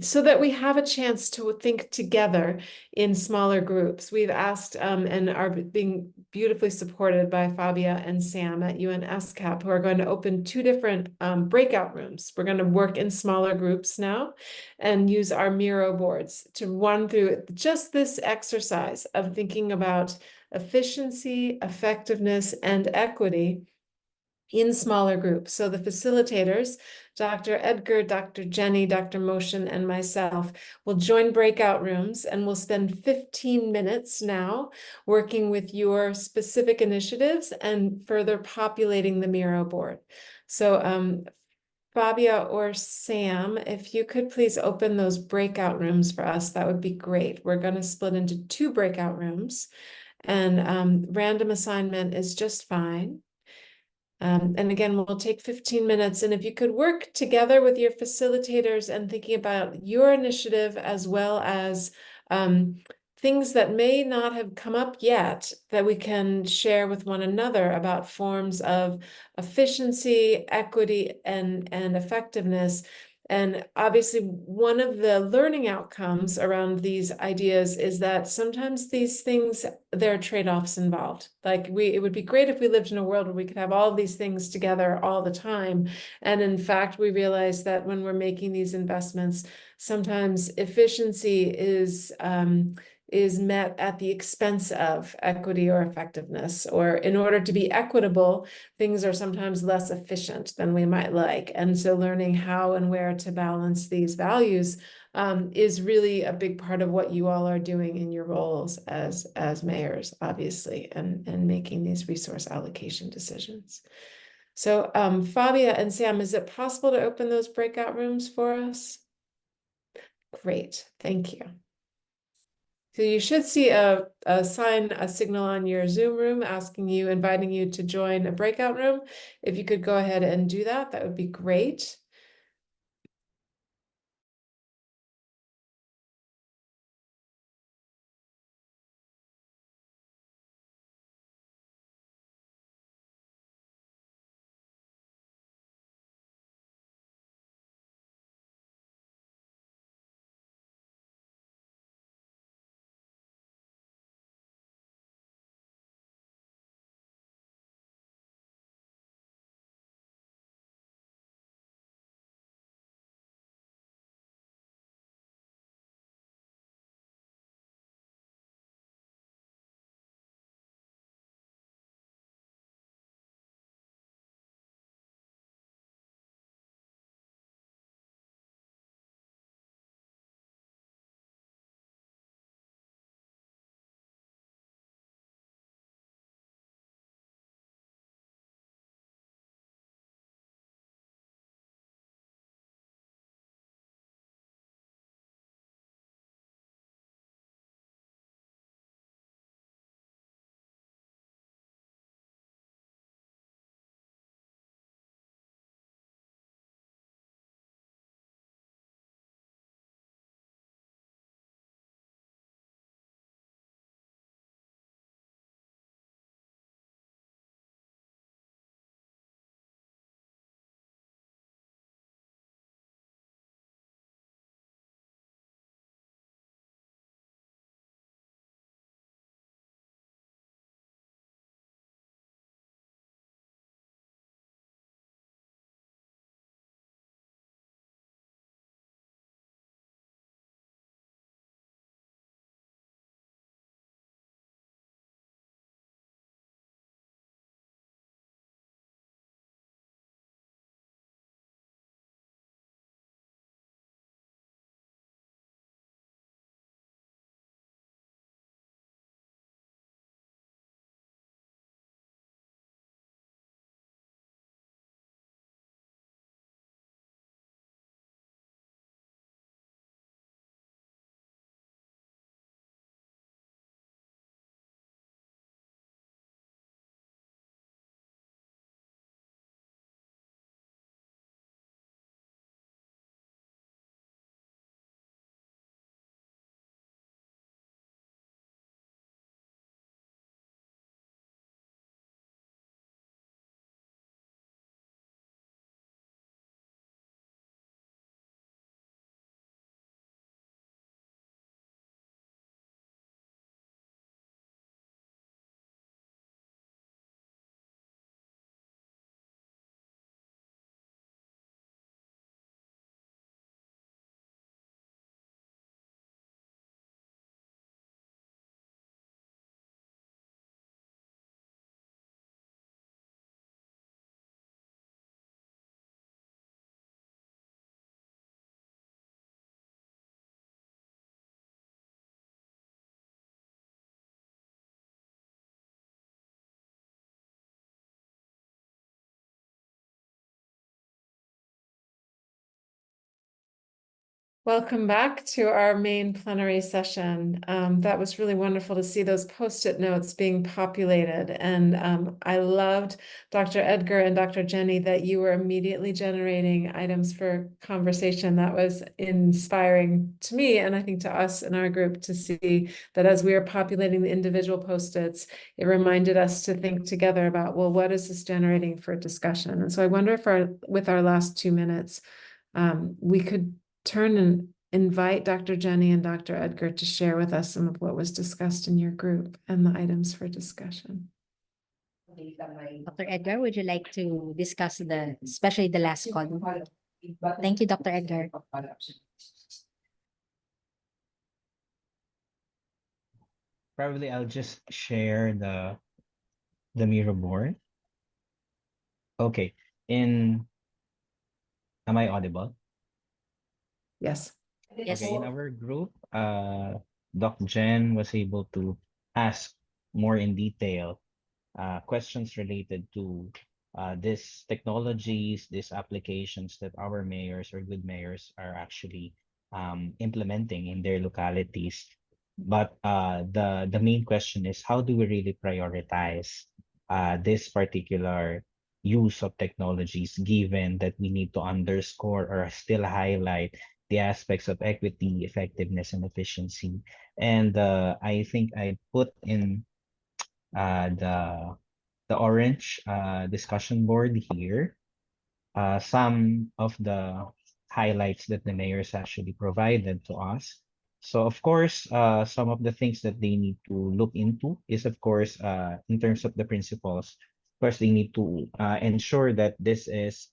So that we have a chance to think together in smaller groups. We've asked and are being beautifully supported by Fabia and Sam at UN ESCAP, who are going to open 2 different breakout rooms. We're going to work in smaller groups now and use our Miro boards to run through just this exercise of thinking about efficiency, effectiveness, and equity in smaller groups. So the facilitators, Dr. Edgar, Dr. Jenny, Dr. Motion, and myself will join breakout rooms, and we'll spend 15 minutes now working with your specific initiatives and further populating the Miro board. So Fabia or Sam, if you could please open those breakout rooms for us, that would be great. We're going to split into 2 breakout rooms, and random assignment is just fine. And again, we'll take 15 minutes. And if you could work together with your facilitators and thinking about your initiative as well as things that may not have come up yet that we can share with one another about forms of efficiency, equity, and effectiveness. And obviously, one of the learning outcomes around these ideas is that sometimes these things, there are trade-offs involved. Like it would be great if we lived in a world where we could have all of these things together all the time. And in fact, we realize that when we're making these investments, sometimes efficiency is met at the expense of equity or effectiveness, or in order to be equitable, things are sometimes less efficient than we might like. And so learning how and where to balance these values is really a big part of what you all are doing in your roles as mayors, obviously, and making these resource allocation decisions. So Fabia and Sam, is it possible to open those breakout rooms for us? Great, thank you. So you should see a signal on your Zoom room inviting you to join a breakout room. If you could go ahead and do that, that would be great. Welcome back to our main plenary session. That was really wonderful to see those Post-it notes being populated. And I loved, Dr. Edgar and Dr. Jenny, that you were immediately generating items for conversation. That was inspiring to me, and I think to us in our group, to see that as we are populating the individual Post-its, it reminded us to think together about, well, what is this generating for discussion? And so I wonder if with our last 2 minutes, we could turn and invite Dr. Jenny and Dr. Edgar to share with us some of what was discussed in your group and the items for discussion. Dr. Edgar, would you like to discuss especially the last column? Thank you, Dr. Edgar. Probably I'll just share the mirror board. Okay. Am I audible? Yes. Yes. Okay, in our group, Doc Jen was able to ask more in detail questions related to these technologies, these applications that our mayors or good mayors are actually implementing in their localities. But the main question is, how do we really prioritize this particular use of technologies, given that we need to underscore or still highlight the aspects of equity, effectiveness, and efficiency. And I think I put in the orange discussion board here some of the highlights that the mayors actually provided to us. So of course, some of the things that they need to look into is, of course, in terms of the principles. Of course, they need to ensure that this is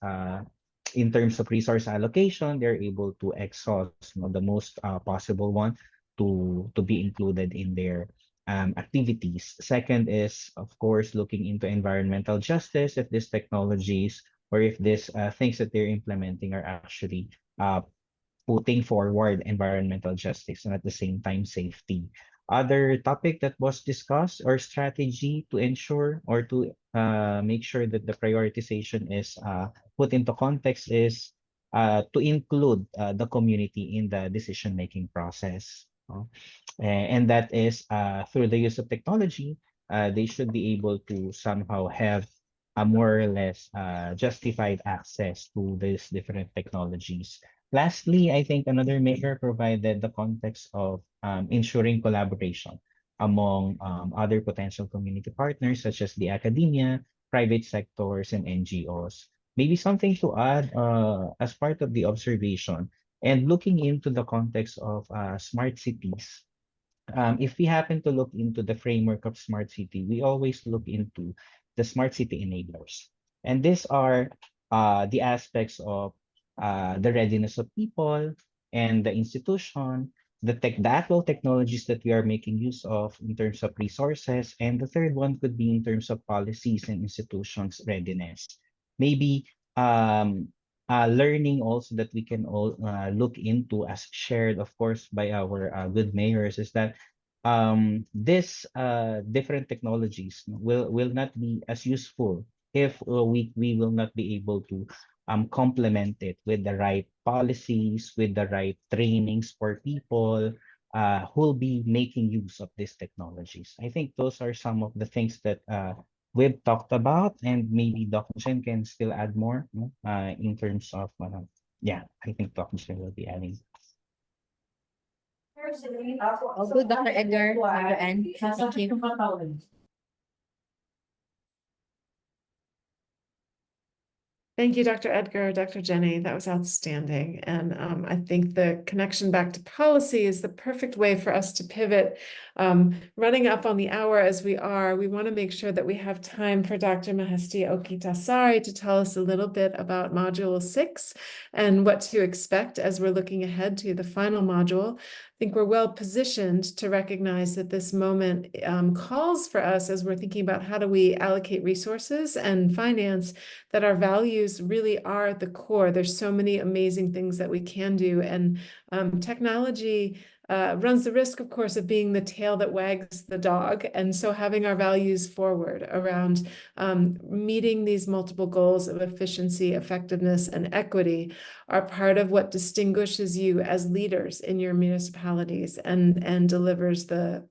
in terms of resource allocation, they're able to exhaust the most possible one to be included in their activities. Second is, of course, looking into environmental justice, if these technologies or if these things that they're implementing are actually putting forward environmental justice and at the same time safety. Other topic that was discussed or strategy to ensure or to make sure that the prioritization is put into context is to include the community in the decision-making process. And that is through the use of technology, they should be able to somehow have a more or less justified access to these different technologies. Lastly, I think another maker provided the context of ensuring collaboration among other potential community partners, such as the academia, private sectors, and NGOs. Maybe something to add as part of the observation and looking into the context of smart cities. If we happen to look into the framework of smart city, we always look into the smart city enablers. And these are the aspects of the readiness of people and the institution, the actual technologies that we are making use of in terms of resources. And the third one could be in terms of policies and institutions readiness. Maybe learning also that we can all look into as shared, of course, by our good mayors is that this different technologies will not be as useful if we will not be able to complement it with the right policies, with the right trainings for people who'll be making use of these technologies. I think those are some of the things that we've talked about, and maybe Dr. Chen can still add more in terms of, yeah, I think Dr. Chen will be adding. All good, Dr. Edgar, Dr. Ann. Thank you. Thank you, Dr. Edgar, Dr. Jenny. That was outstanding. And I think the connection back to policy is the perfect way for us to pivot. Running up on the hour as we are, we want to make sure that we have time for Dr. Mahesti Okitasari to tell us a little bit about Module 6 and what to expect as we're looking ahead to the final module. I think we're well positioned to recognize that this moment calls for us as we're thinking about how do we allocate resources and finance, that our values really are at the core. There's so many amazing things that we can do, and technology runs the risk, of course, of being the tail that wags the dog. And so having our values forward around meeting these multiple goals of efficiency, effectiveness, and equity are part of what distinguishes you as leaders in your municipalities and delivers the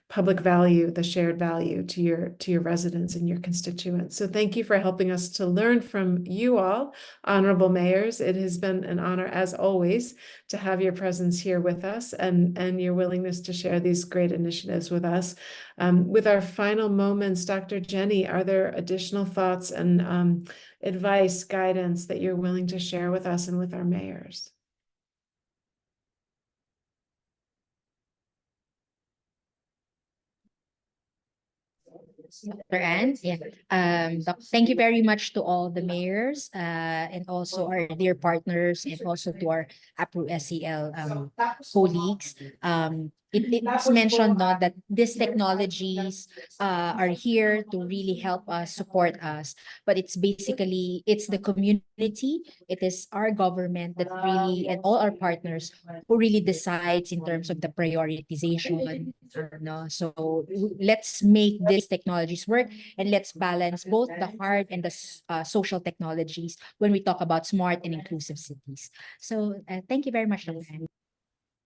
public value, the shared value to your residents and your constituents. So thank you for helping us to learn from you all, honorable mayors. It has been an honor, as always, to have your presence here with us and your willingness to share these great initiatives with us. With our final moments, Dr. Jenny, are there additional thoughts and advice, guidance that you're willing to share with us and with our mayors? Dr. Anne, yeah. Thank you very much to all the mayors and also our dear partners and also to our APRU SEL colleagues. It's mentioned not that these technologies are here to really help us, support us, but it's basically, it's the community, it is our government that really, and all our partners who really decides in terms of the prioritization. No? So let's make these technologies work and let's balance both the hard and the social technologies when we talk about smart and inclusive cities. So thank you very much, Dr. Anne.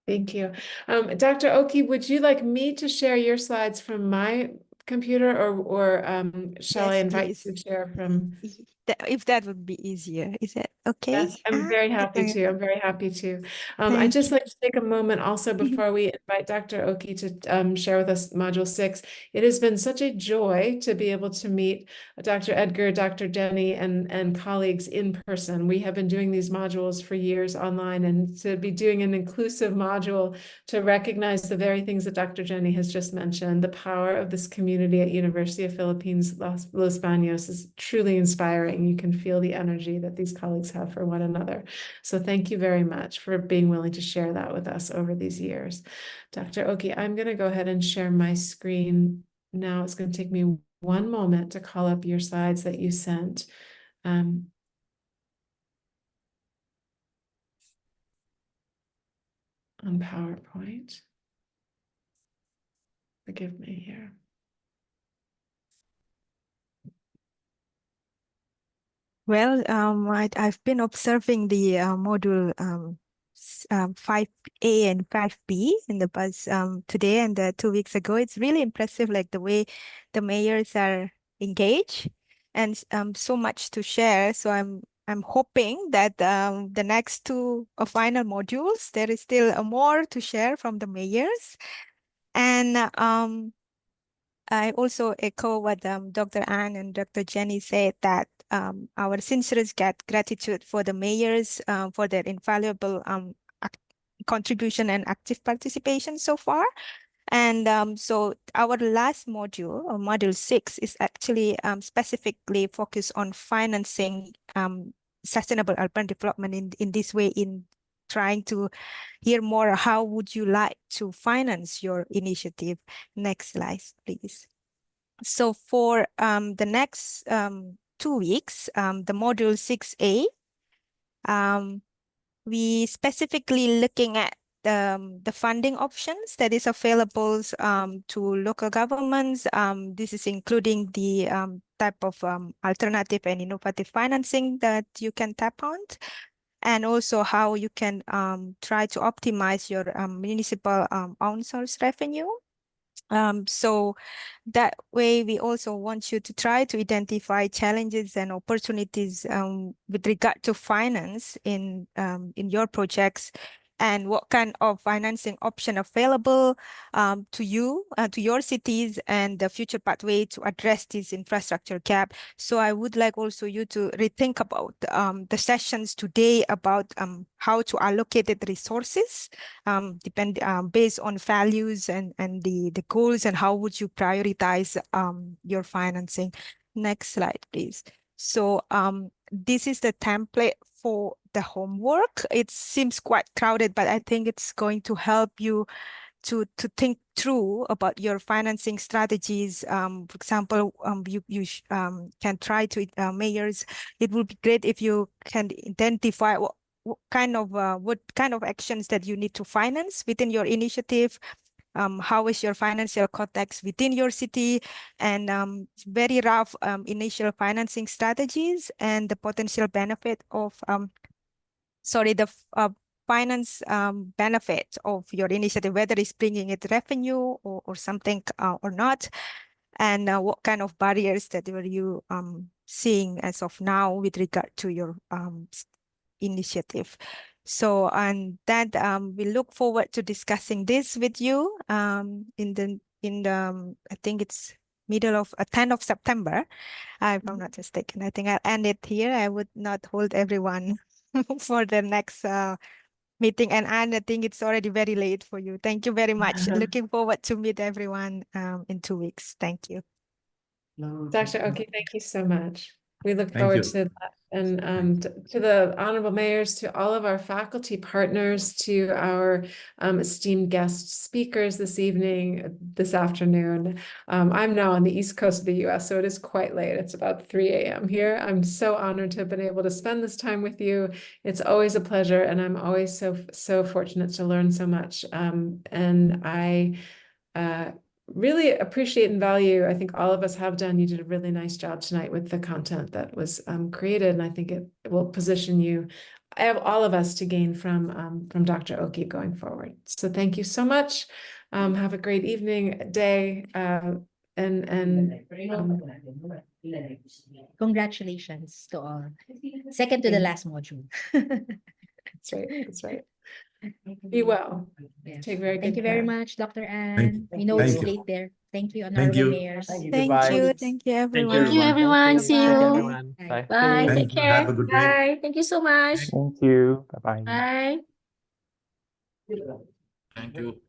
Thank you. Dr. Oki, would you like me to share your slides from my computer or shall I Yes, invite please. you to share from? If that would be easier, is that okay? Yes, I'm very happy okay. to. I'm very happy to. I'd Thank just like to take a moment also before we invite Dr. Oki to share with us Module 6. It has been such a joy to be able to meet Dr. Edgar, Dr. Jenny, and colleagues in person. We have been doing these modules for years online, and to be doing an inclusive module to recognize the very things that Dr. Jenny has just mentioned, the power of this community at University of Philippines, Los Baños, is truly inspiring. You can feel the energy that these colleagues have for one another. So thank you very much for being willing to share that with us over these years. Dr. Oki, I'm going to go ahead and share my screen now. It's going to take me one moment to call up your slides that you sent. On PowerPoint. Forgive me here. Well, I've been observing the module 5A and 5B in the past today and 2 weeks ago. It's really impressive, like the way the mayors are engaged and so much to share. So I'm hoping that the next two final modules, there is still more to share from the mayors. And I also echo what Dr. Anne and Dr. Jenny said, that our sincerest gratitude for the mayors for their invaluable contribution and active participation so far. And so our last module, or module 6, is actually specifically focused on financing sustainable urban development in this way, in trying to hear more how would you like to finance your initiative. Next slide, please. So for the next 2 weeks, the module 6A, we specifically looking at the funding options that is available to local governments. This is including the type of alternative and innovative financing that you can tap on, and also how you can try to optimize your municipal own source revenue. So that way, we also want you to try to identify challenges and opportunities with regard to finance in your projects, and what kind of financing option available to you, to your cities, and the future pathway to address this infrastructure gap. So I would like also you to rethink about the sessions today about how to allocate the resources based on values and the goals, and how would you prioritize your financing. Next slide, please. So this is the template for the homework. It seems quite crowded, but I think it's going to help you to think through about your financing strategies. For example, you can try to, mayors, it would be great if you can identify what kind of actions that you need to finance within your initiative. How is your financial context within your city, and very rough initial financing strategies and the potential benefit of finance benefit of your initiative, whether it's bringing it revenue or something or not, and what kind of barriers that were you seeing as of now with regard to your initiative. So, and that we look forward to discussing this with you in the I think it's middle of 10th of September, if I'm not mistaken. I think I'll end it here. I would not hold everyone for the next meeting, and I think it's already very late for you. Thank you very much. Looking forward to meet everyone in 2 weeks. Thank you. Dr. Oki, thank you so much. We look Thank forward you. to that. And to the honorable mayors, to all of our faculty partners, to our esteemed guest speakers this evening, this afternoon. I'm now on the East Coast of the US, so it is quite late. It's about 3 a.m. here. I'm so honored to have been able to spend this time with you. It's always a pleasure, and I'm always so fortunate to learn so much. And I really appreciate and value. I think all of us have done. You did a really nice job tonight with the content that was created, and I think it will position you, all of us, to gain from Dr. Oki going forward. So thank you so much. Have a great evening, day, Congratulations to all. Second to the last module. That's right. That's right. Be well. Take very good Thank you very care. much, Dr. Ann. We know Thank it's you. late there. Thank you, Thank honorable you. mayors. Thank you. colleagues. Thank you, everyone. Thank you, everyone. See Bye. you. everyone. Bye. Thank Take you. care. Have a good day. Bye. Thank you so much. Thank you. Bye-bye. Bye. Thank you.